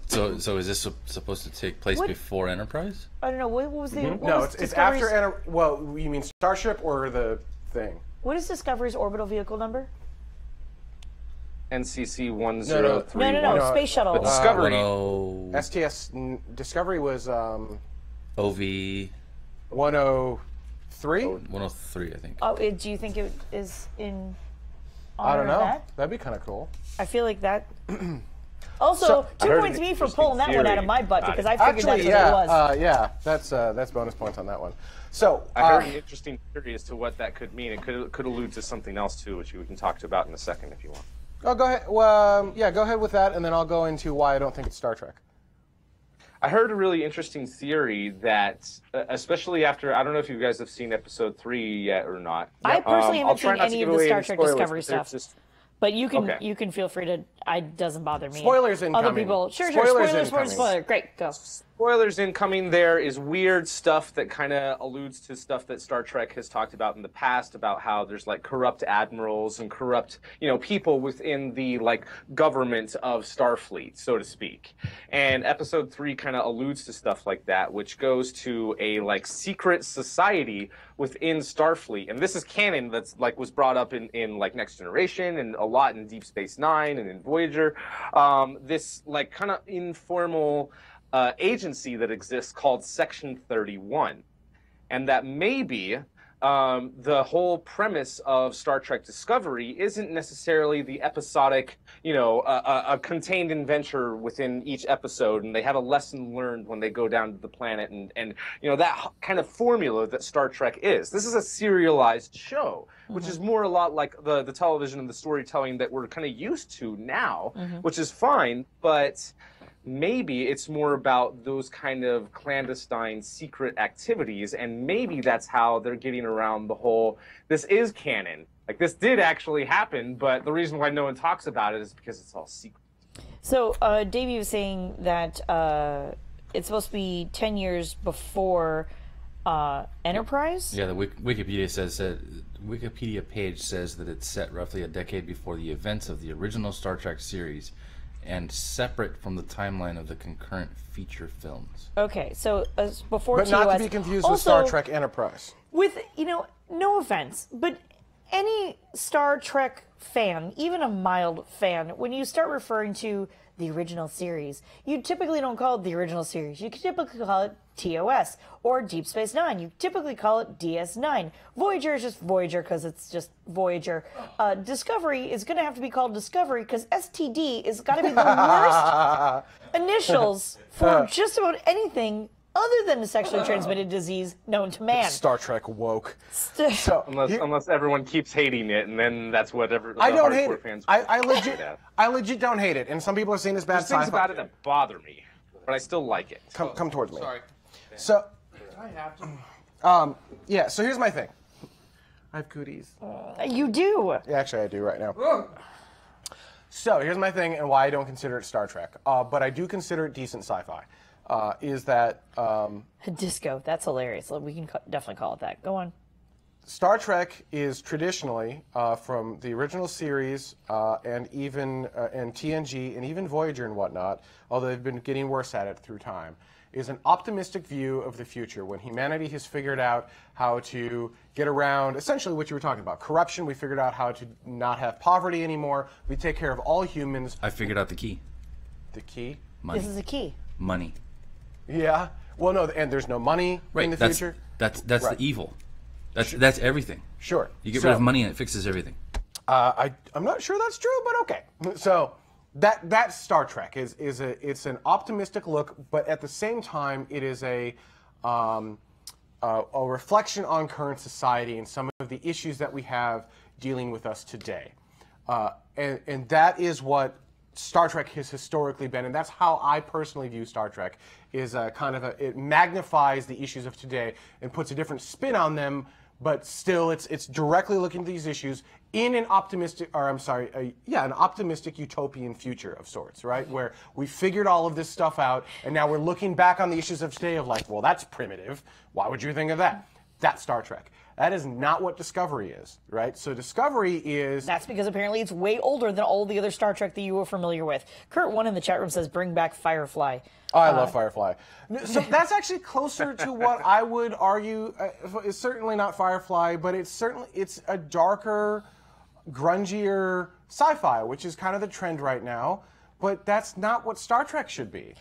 So is this supposed to take place What? before Enterprise? I don't know. What was the. What No, was it's Discovery's- after. Well, you mean Starship or the thing? What is Discovery's orbital vehicle number? NCC 1031. No. No, Space Shuttle. But Discovery. 10 STS Discovery was OV 103. 103, I think. Oh, do you think it is in honor I don't know. of that? That'd be kind of cool. I feel like that. Also, So, I 2 heard points an to me for interesting pulling that one out of theory my butt about because it. I figured Actually, that's what it was. yeah, that's bonus points on that one. So I heard an interesting theory as to what that could mean. It could allude to something else too, which we can talk about in a second if you want. oh, go ahead. Well, yeah, go ahead with that, and then I'll go into why I don't think it's Star Trek. I heard a really interesting theory that, especially after, I don't know if you guys have seen episode 3 yet or not. I personally I'll haven't try seen not to any give of the away Star any Trek spoilers, Discovery but there's stuff. just- But you can Okay. you can feel free to. It doesn't bother me. Spoilers Other incoming. people. Sure. Spoilers Spoilers. incoming. Spoiler. Great. Go. Spoilers incoming. There is weird stuff that kind of alludes to stuff that Star Trek has talked about in the past about how there's like corrupt admirals and corrupt, people within the like government of Starfleet, so to speak. And episode 3 kind of alludes to stuff like that, which goes to a like secret society within Starfleet. And this is canon that's like was brought up in like Next Generation and a lot in Deep Space Nine and in Voyager. This like kind of informal agency that exists called Section 31. And that maybe the whole premise of Star Trek Discovery isn't necessarily the episodic, a contained adventure within each episode, and they have a lesson learned when they go down to the planet, and that kind of formula that Star Trek is. This is a serialized show, which is more a lot like the television and the storytelling that we're kind of used to now, which is fine, but maybe it's more about those kind of clandestine secret activities, and maybe that's how they're getting around the whole, this is canon. Like, this did actually happen, but the reason why no one talks about it is because it's all secret. So Davey was saying that it's supposed to be 10 years before Enterprise. Yeah, the Wikipedia page says that it's set roughly a decade before the events of the original Star Trek series, and separate from the timeline of the concurrent feature films. Okay, so before But TOS. not to be confused with Also, Star Trek Enterprise. With, no offense, but any Star Trek fan, even a mild fan, when you start referring to the original series, you typically don't call it the original series. You typically call it TOS or Deep Space Nine. You typically call it DS9. Voyager is just Voyager because it's just Voyager. Discovery is going to have to be called Discovery because STD is got to be the worst initials for just about anything other than a sexually transmitted disease known to man. Star Trek woke. So Unless everyone keeps hating it, and then that's whatever the I don't hardcore hate it. fans. I legit don't hate it. And some people are saying it's bad There's things sci-fi. about it that bother me, but I still like it. Come towards me. Sorry. So, I have to. yeah. So here's my thing. I have cooties. You do. Yeah, actually, I do right now. So here's my thing, and why I don't consider it Star Trek, but I do consider it decent sci-fi. Is that Disco. That's hilarious. We can definitely call it that. Go on. Star Trek is traditionally, from the original series and even and TNG and even Voyager and whatnot, although they've been getting worse at it through time, is an optimistic view of the future when humanity has figured out how to get around essentially what you were talking about. Corruption, we figured out how to not have poverty anymore. We take care of all humans. I figured out the key. The key? Money. This is a key. Money. Yeah. Well, no, and there's no money in the future. That's Right. the evil. That's everything. Sure. You get rid of money and it fixes everything. I'm not sure that's true, but okay. So that's Star Trek it's an optimistic look, but at the same time it is a reflection on current society and some of the issues that we have dealing with us today. And that is what Star Trek has historically been, and that's how I personally view Star Trek. Is it magnifies the issues of today and puts a different spin on them, but still it's directly looking at these issues in an optimistic, an optimistic utopian future of sorts, right? Where we figured all of this stuff out, and now we're looking back on the issues of today of like, well, that's primitive. Why would you think of that? That's Star Trek. That is not what Discovery is, right? So Discovery is... That's because apparently it's way older than all the other Star Trek that you were familiar with. Kurt1 in the chat room says, bring back Firefly. Oh, I love Firefly. So that's actually closer to what I would argue. It's certainly not Firefly, but it's a darker, grungier sci-fi, which is kind of the trend right now. But that's not what Star Trek should be.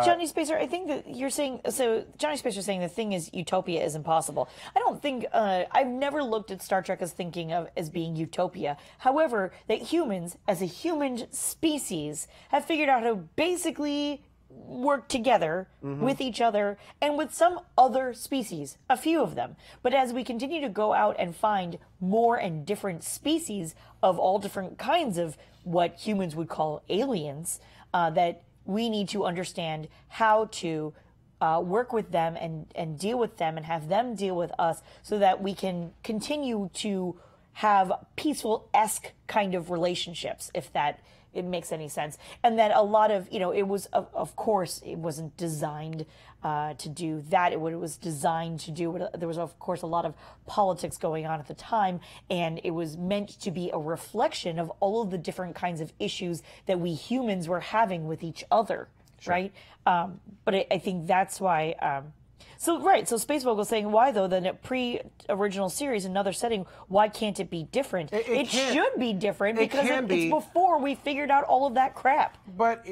Johnny Spacer, I think that you're saying, so Johnny Spacer is saying the thing is utopia is impossible. I don't think, I've never looked at Star Trek as thinking of as being utopia. However, that humans, as a human species, have figured out how to basically work together with each other and with some other species, a few of them. But as we continue to go out and find more and different species of all different kinds of what humans would call aliens, that we need to understand how to work with them and deal with them and have them deal with us so that we can continue to have peaceful-esque kind of relationships, if that it makes any sense. And that a lot of, it was, of course, it wasn't designed to do that. It was designed to do, there was, of course, a lot of politics going on at the time, and it was meant to be a reflection of all of the different kinds of issues that we humans were having with each other, right? But I think that's why... So Space Vogel's saying, why though, then a pre-original series, another setting, why can't it be different? It should be different because it's before we figured out all of that crap. But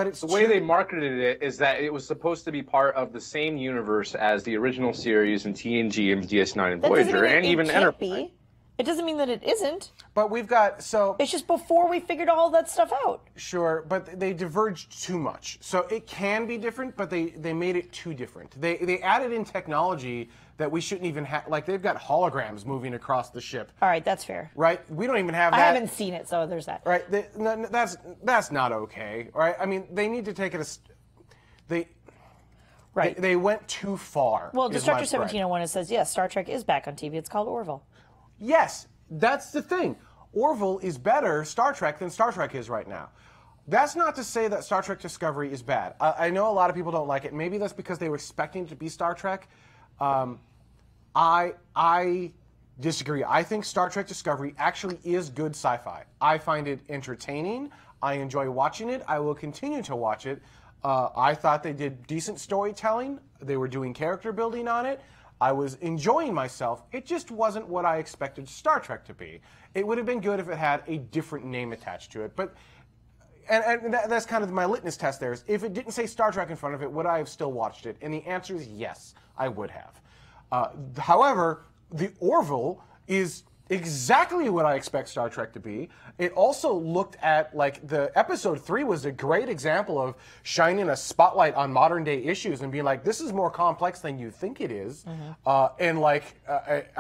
it's the way they marketed it is that it was supposed to be part of the same universe as the original series and TNG and DS9 and Voyager and even Enterprise. It doesn't mean that it isn't. But we've got, it's just before we figured all that stuff out. Sure, but they diverged too much. So it can be different, but they made it too different. They added in technology that we shouldn't even have. Like, they've got holograms moving across the ship. All right, that's fair. Right? We don't even have that. I haven't seen it, so there's that. Right? That's not okay. Right? I mean, they need to take it They went too far. Well, Destructor 1701 says, yes, Star Trek is back on TV. It's called Orville. Yes, that's the thing. Orville is better Star Trek than Star Trek is right now. That's not to say that Star Trek Discovery is bad. I know a lot of people don't like it. Maybe that's because they were expecting it to be Star Trek. I disagree. I think Star Trek Discovery actually is good sci-fi. I find it entertaining. I enjoy watching it. I will continue to watch it. I thought they did decent storytelling. They were doing character building on it. I was enjoying myself. It just wasn't what I expected Star Trek to be. It would have been good if it had a different name attached to it. But that's kind of my litmus test there. Is if it didn't say Star Trek in front of it, would I have still watched it? And the answer is yes, I would have. However, the Orville is exactly what I expect Star Trek to be. It also looked at, like, the episode 3 was a great example of shining a spotlight on modern day issues and being like, this is more complex than you think it is. I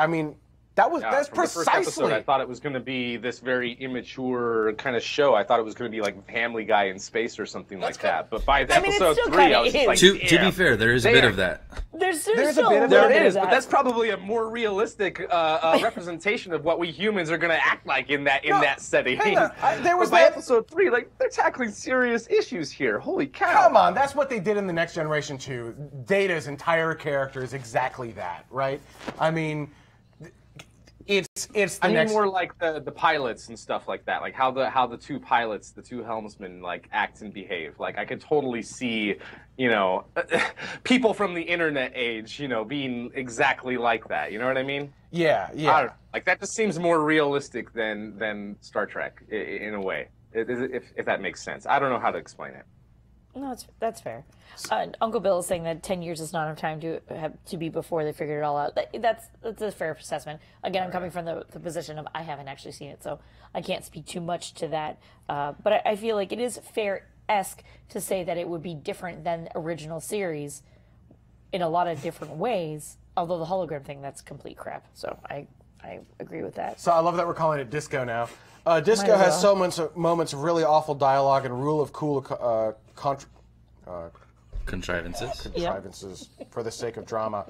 mean, that's from precisely. The first episode, I thought it was going to be this very immature kind of show. I thought it was going to be like Family Guy in space or something like that. But by episode 3, I was just like, to be fair, there is a bit of that. There's a bit of that. There is, but that's probably a more realistic representation of what we humans are going to act like in that setting. There was by episode 3, like, they're tackling serious issues here. Holy cow! Come on, that's what they did in the Next Generation 2. Data's entire character is exactly that, right? I mean. It's I mean more like the pilots and stuff like that, like how the two pilots, the two helmsmen, like act and behave. Like I could totally see, people from the internet age, being exactly like that. You know what I mean? Yeah. I don't know. Like that just seems more realistic than Star Trek in a way, if that makes sense. I don't know how to explain it. No, that's fair. Uncle Bill is saying that 10 years is not enough time to be before they figured it all out. That's a fair assessment. Again, I'm coming from the position of I haven't actually seen it, so I can't speak too much to that. But I feel like it is fair-esque to say that it would be different than the original series in a lot of different ways. Although the hologram thing, that's complete crap. So I agree with that. So I love that we're calling it disco now. Disco Might as has so moments of really awful dialogue and rule of cool Contrivances. contrivances for the sake of drama.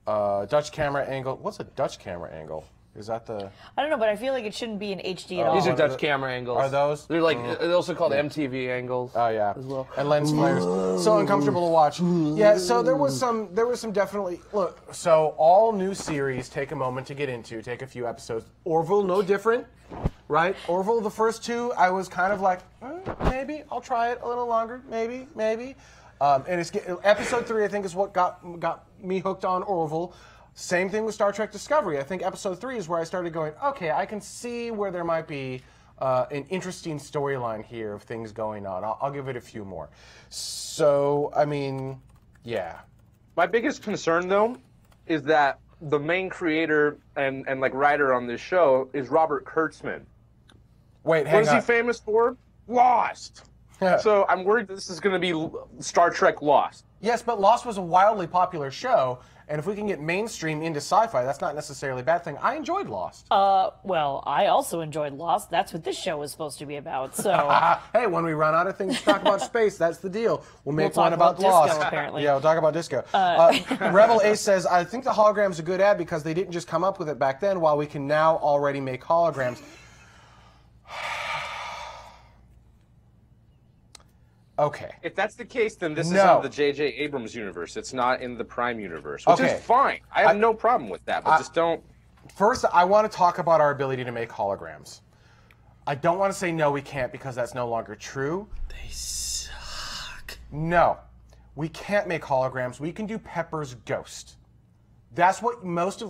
Dutch camera angle. What's a Dutch camera angle? Is that the... I don't know, but I feel like it shouldn't be in HD at all. These are what are Dutch camera angles. Are those? They're like they're also called MTV angles. Oh yeah, as well. and lens flares. So uncomfortable to watch. Yeah, so there was some definitely look. So all new series take a moment to get into, take a few episodes. Orville, no different, right? Orville, the first two, I was kind of like, maybe I'll try it a little longer, maybe. And it's episode 3, I think, is what got me hooked on Orville. Same thing with Star Trek Discovery. I think episode 3 is where I started going, okay, I can see where there might be an interesting storyline here of things going on. I'll give it a few more. So, I mean, yeah. My biggest concern, though, is that the main creator and like writer on this show is Robert Kurtzman. Wait, hang What is on. he famous for? Lost. So I'm worried that this is going to be Star Trek Lost. Yes, but Lost was a wildly popular show, and if we can get mainstream into sci-fi, that's not necessarily a bad thing. I enjoyed Lost. Well, I also enjoyed Lost. That's what this show was supposed to be about. So Hey, when we run out of things to talk about space, that's the deal. We'll make We'll one talk about disco, Lost. apparently. Yeah, we'll talk about disco. Rebel Ace says, I think the hologram's a good ad because they didn't just come up with it back then, while we can now already make holograms. Okay. If that's the case, then this is No. in the J.J. Abrams universe. It's not in the Prime universe, which Okay. is fine. I have no problem with that, but just don't... First, I want to talk about our ability to make holograms. I don't want to say no, we can't, because that's no longer true. They suck. No, we can't make holograms. We can do Pepper's ghost. That's what most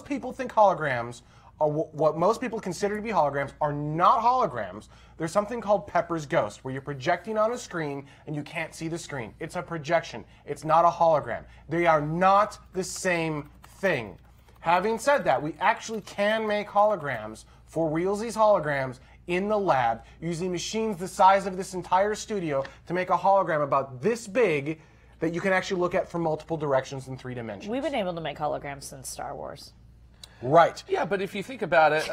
people think holograms are. What most people consider to be holograms are not holograms. There's something called Pepper's ghost, where you're projecting on a screen and you can't see the screen. It's a projection. It's not a hologram. They are not the same thing. Having said that, we actually can make holograms for realsies holograms in the lab using machines the size of this entire studio to make a hologram about this big that you can actually look at from multiple directions in 3 dimensions. we've been able to make holograms since Star Wars. Right. Yeah, but if you think about it,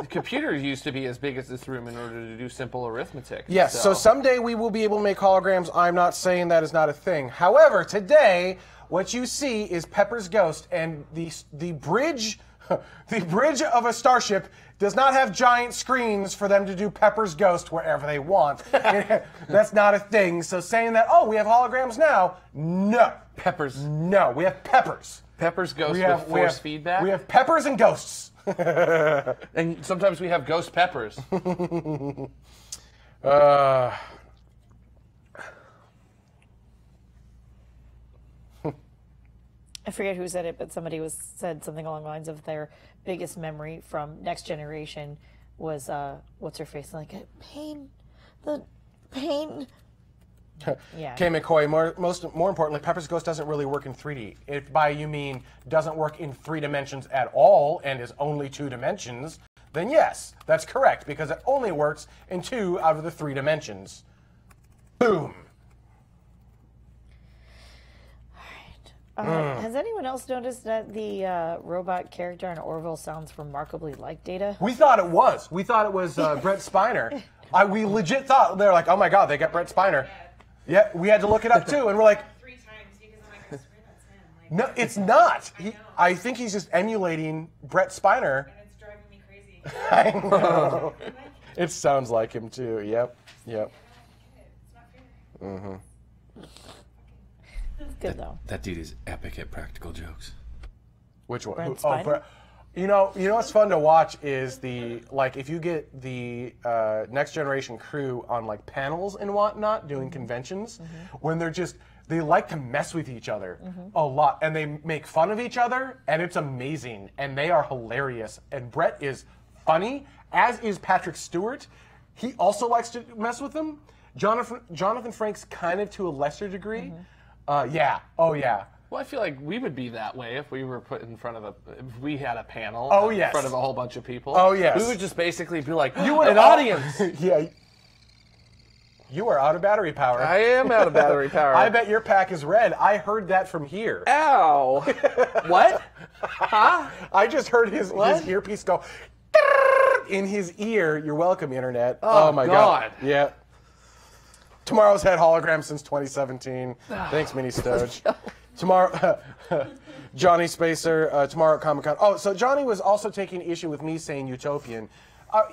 computers used to be as big as this room in order to do simple arithmetic. Yes, so someday we will be able to make holograms. I'm not saying that is not a thing. However, today, what you see is Pepper's ghost, and the bridge the bridge of a starship does not have giant screens for them to do Pepper's ghost wherever they want. That's not a thing. So saying that, oh, we have holograms now, no. Peppers. No, we have Peppers. Peppers ghost We with have, force feedback. We have Peppers and ghosts. And sometimes we have ghost peppers. I forget who said it, but somebody said something along the lines of their biggest memory from Next Generation was what's her face, like the pain. Yeah. Okay, McCoy, more importantly, Pepper's Ghost doesn't really work in 3D. If by you mean doesn't work in 3 dimensions at all and is only 2 dimensions, then yes, that's correct, because it only works in 2 out of the 3 dimensions. Boom. Has anyone else noticed that the robot character in Orville sounds remarkably like Data? We thought it was. We thought it was Brett Spiner. We legit thought, they're like, oh my god, they got Brett Spiner. Yeah, we had to look it up too, and we're like, 3 times because I'm like, I swear that's him. Like, no, it's not. I think he's just emulating Brett Spiner. and it's driving me crazy. I know. It sounds like him too. Yep. Yep. It's not fair. It's good though. That dude is epic at practical jokes. Which one? Brent Spiner? You know what's fun to watch is if you get the Next Generation crew on like panels and whatnot doing conventions, when they like to mess with each other a lot, and they make fun of each other, and it's amazing, and they are hilarious. And Brett is funny, as is Patrick Stewart. He also likes to mess with them. Jonathan Frakes kind of to a lesser degree. Yeah. Oh yeah. Well, I feel like we would be that way if we were put in front of if we had a panel in yes. front of a whole bunch of people. Oh, yes. We would just basically be like, You would an audience. Yeah. You are out of battery power. I am out of battery power. I bet your pack is red. I heard that from here. Ow. What? Huh? I just heard his earpiece go in his ear. You're welcome, Internet. Oh, my God. Yeah. Tomorrow's had hologram since 2017. Thanks, Mini Stoge. Tomorrow, Johnny Spacer, tomorrow at Comic-Con. Oh, so Johnny was also taking issue with me saying utopian.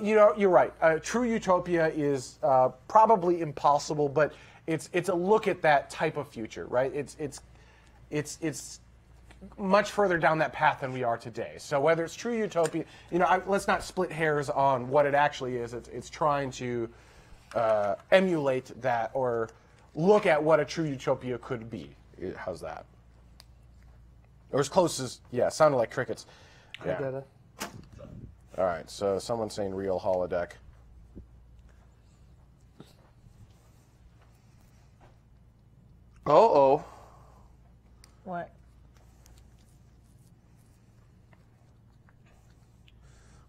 You're right. True utopia is probably impossible, but it's a look at that type of future, right? It's much further down that path than we are today. So whether it's true utopia, let's not split hairs on what it actually is. It's trying to emulate that or look at what a true utopia could be. How's that? Or as close as, sounded like crickets. Yeah. I get it. All right, so someone's saying real holodeck. Uh-oh. What?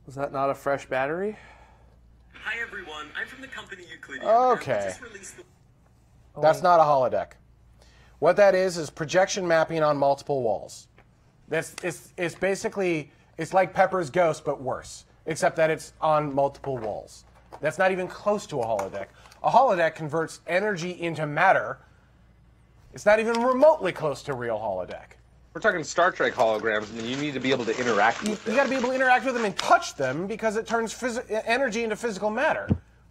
Was that not a fresh battery? Hi everyone, I'm from the company Euclidean. Okay. Just released the... That's not a holodeck. What that is projection mapping on multiple walls. It's basically, it's like Pepper's Ghost, but worse, except that it's on multiple walls. That's not even close to a holodeck. A holodeck converts energy into matter. It's not even remotely close to a real holodeck. We're talking Star Trek holograms, and you need to be able to interact with them. You got to be able to interact with them and touch them because it turns energy into physical matter.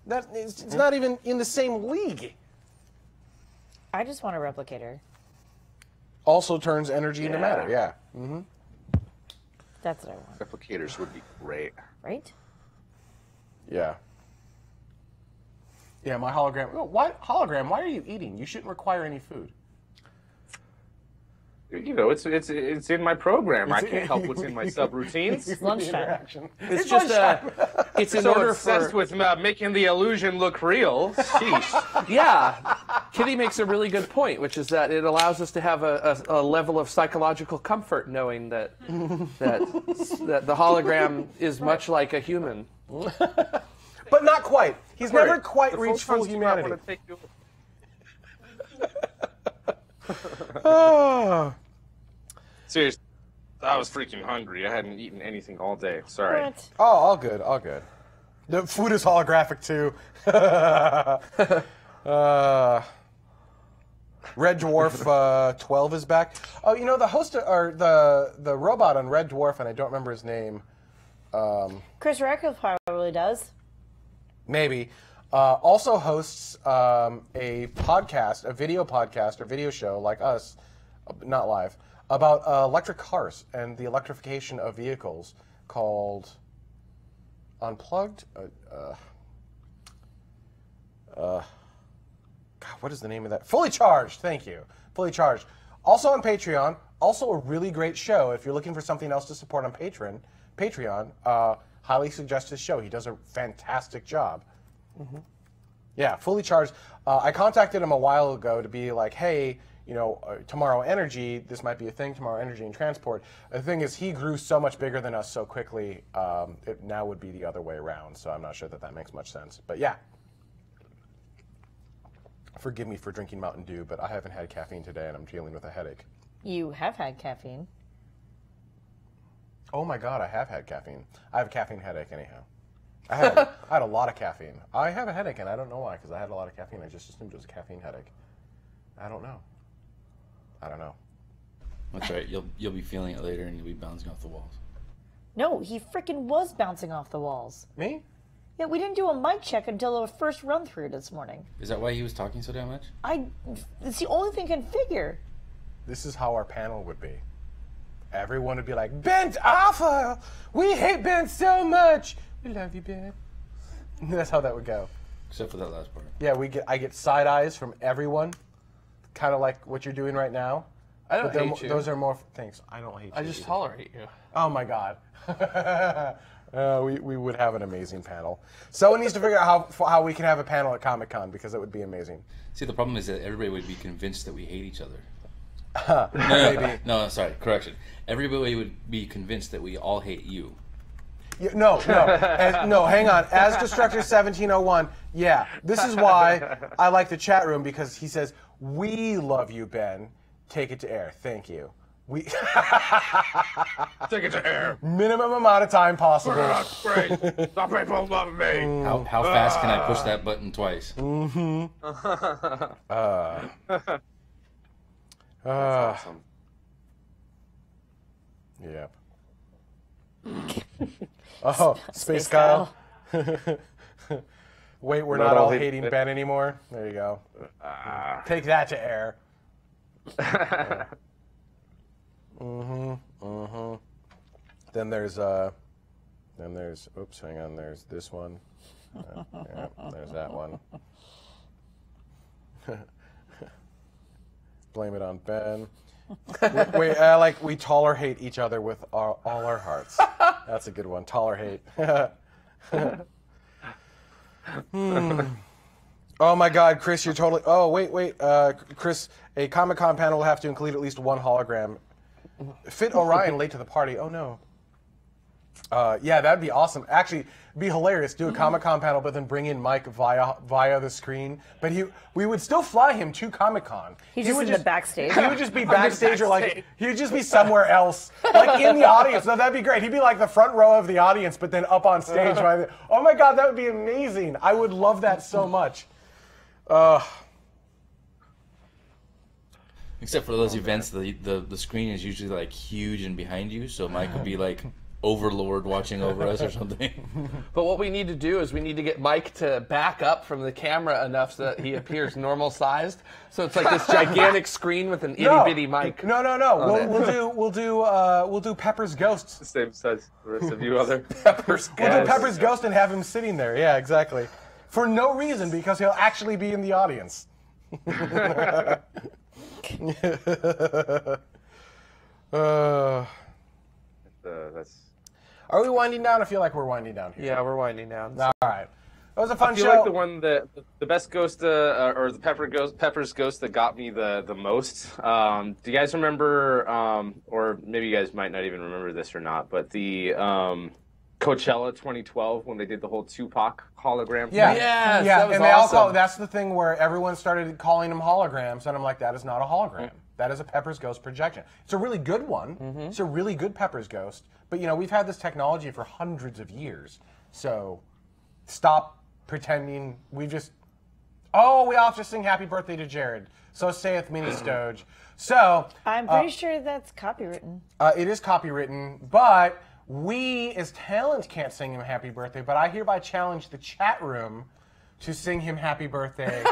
It's not even in the same league. I just want a replicator. Also turns energy into matter, yeah. Mm-hmm. That's what I want. Replicators would be great. Right? Yeah. Yeah, my hologram. Oh, hologram, why are you eating? You shouldn't require any food. It's in my program. I can't help what's in my subroutines. It's lunchtime. It's just it's in So order obsessed for with making the illusion look real. Sheesh. yeah. Kitty makes a really good point, which is that it allows us to have a level of psychological comfort knowing that that the hologram is much like a human. But not quite. He's never quite The reached full photons do not humanity. wanna take you- Oh. Seriously, I was freaking hungry. I hadn't eaten anything all day. Sorry. What? Oh, all good, all good. The food is holographic too. Red Dwarf 12 is back. Oh, the host or the robot on Red Dwarf, and I don't remember his name. Chris Radcliffe probably does. Maybe. Also hosts a podcast, a video podcast or video show like us, not live, about electric cars and the electrification of vehicles called Unplugged. God, what is the name of that? Fully Charged. Thank you. Fully Charged. Also on Patreon. Also a really great show. If you're looking for something else to support on Patreon, highly suggest his show. He does a fantastic job. Mm-hmm. Yeah, Fully Charged. I contacted him a while ago to be like, hey, Tomorrow Energy, this might be a thing, Tomorrow Energy and Transport. The thing is, he grew so much bigger than us so quickly, it now would be the other way around, so I'm not sure that makes much sense. But yeah. Forgive me for drinking Mountain Dew, but I haven't had caffeine today and I'm dealing with a headache. You have had caffeine. Oh my God, I have had caffeine. I have a caffeine headache anyhow. I had a lot of caffeine. I have a headache and I don't know why, because I had a lot of caffeine. I just assumed it was a caffeine headache. I don't know. That's right. You'll be feeling it later and you'll be bouncing off the walls. No, he frickin' was bouncing off the walls. Me? Yeah, we didn't do a mic check until the first run through this morning. Is that why he was talking so damn much? It's the only thing I can figure. This is how our panel would be. Everyone would be like, Ben's awful! We hate Ben so much! We love you, Ben. That's how that would go. Except for that last part. Yeah, I get side eyes from everyone, kind of like what you're doing right now. I don't hate you. Those are more things. I don't hate you. I just either. tolerate you. Oh my God. We would have an amazing panel. Someone needs to figure out how we can have a panel at Comic-Con, because it would be amazing. See, the problem is that everybody would be convinced that we hate each other. Maybe. No, sorry, correction. Everybody would be convinced that we all hate you. No, hang on. As Destructor 1701, yeah, this is why I like the chat room, because he says, "We love you, Ben. Take it to air. Thank you. We Take it to air. minimum amount of time possible." Great. The people love me. How fast can I push that button twice? That's awesome. Yep. Oh, Space Kyle. Wait, we're not all hating Ben anymore. There you go. Take that to air. Then there's oops, hang on. There's this one. Yeah, there's that one. Blame it on Ben. We tolerate each other with all our hearts. That's a good one. Tolerate. Oh my God, Chris, you're totally. Oh wait, Chris, a Comic-Con panel will have to include at least one hologram. Fit Orion late to the party. Oh no. Yeah, that'd be awesome. Actually, it'd be hilarious. Do a Comic-Con panel, but then bring in Mike via the screen. But we would still fly him to Comic-Con. He's just in the backstage. He would just be backstage, or like he would just be somewhere else, like in the audience. No, that'd be great. He'd be like the front row of the audience, but then up on stage. Right? Oh my God, that would be amazing. I would love that so much. Except for those events, the screen is usually like huge and behind you, so Mike would be like Overlord watching over us or something. But what we need to do is we need to get Mike to back up from the camera enough so that he appears normal sized. So it's like this gigantic screen with an itty bitty mic. No. We'll do Pepper's Ghost. The same size the rest of you other. Pepper's We'll do Pepper's Ghost and have him sitting there. Yeah, exactly. For no reason, because he'll actually be in the audience. That's. Are we winding down? I feel like we're winding down here. Yeah, we're winding down. All right. That was a fun I feel show. like the one that the best ghost or the Pepper's Ghost that got me the most. Do you guys remember, or maybe you guys might not even remember this or not, but the Coachella 2012 when they did the whole Tupac hologram. Yeah, Yes, yeah, that was and they all awesome. call. That's the thing where everyone started calling them holograms, and I'm like, that is not a hologram. That is a Pepper's Ghost projection. It's a really good one. It's a really good Pepper's Ghost. But we've had this technology for hundreds of years. So stop pretending. We all just sing Happy Birthday to Jared. So saith Mini Stoge. So I'm pretty sure that's copywritten. it is copywritten, but we as talent can't sing him Happy Birthday. But I hereby challenge the chat room to sing him Happy Birthday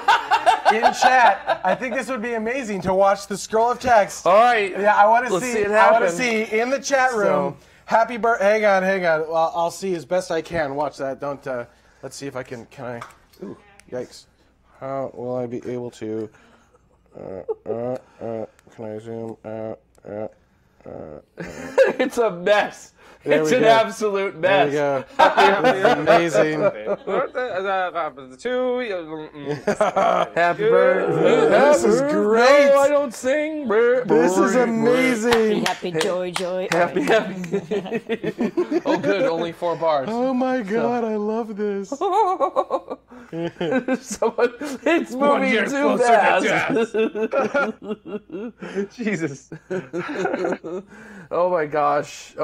in chat. I think this would be amazing to watch the scroll of text. All right. Yeah, I want to Let's see. see it I want to happen. see in the chat room. Happy birthday! Hang on. Well, I'll see as best I can. Watch that. Don't. Let's see if I can. Can I? Ooh, yikes! How will I be able to? Can I zoom out? It's a mess. There It's we an go. absolute mess. There we go. It's amazing. Happy birthday. This is great. No, I don't sing. This is amazing. Happy joy. Happy. Oh, good. Only 4 bars. Oh my God, I love this. It's moving too fast. Jesus. Oh my gosh.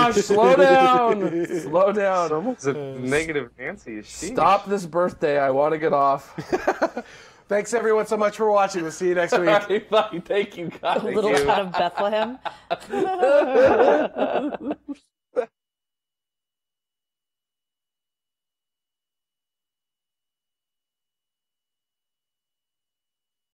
Slow down. Slow down. Someone's a negative Nancy. Stop this birthday. I want to get off. Thanks everyone so much for watching. We'll see you next week. Okay, bye. Thank you, guys. A little out of Bethlehem.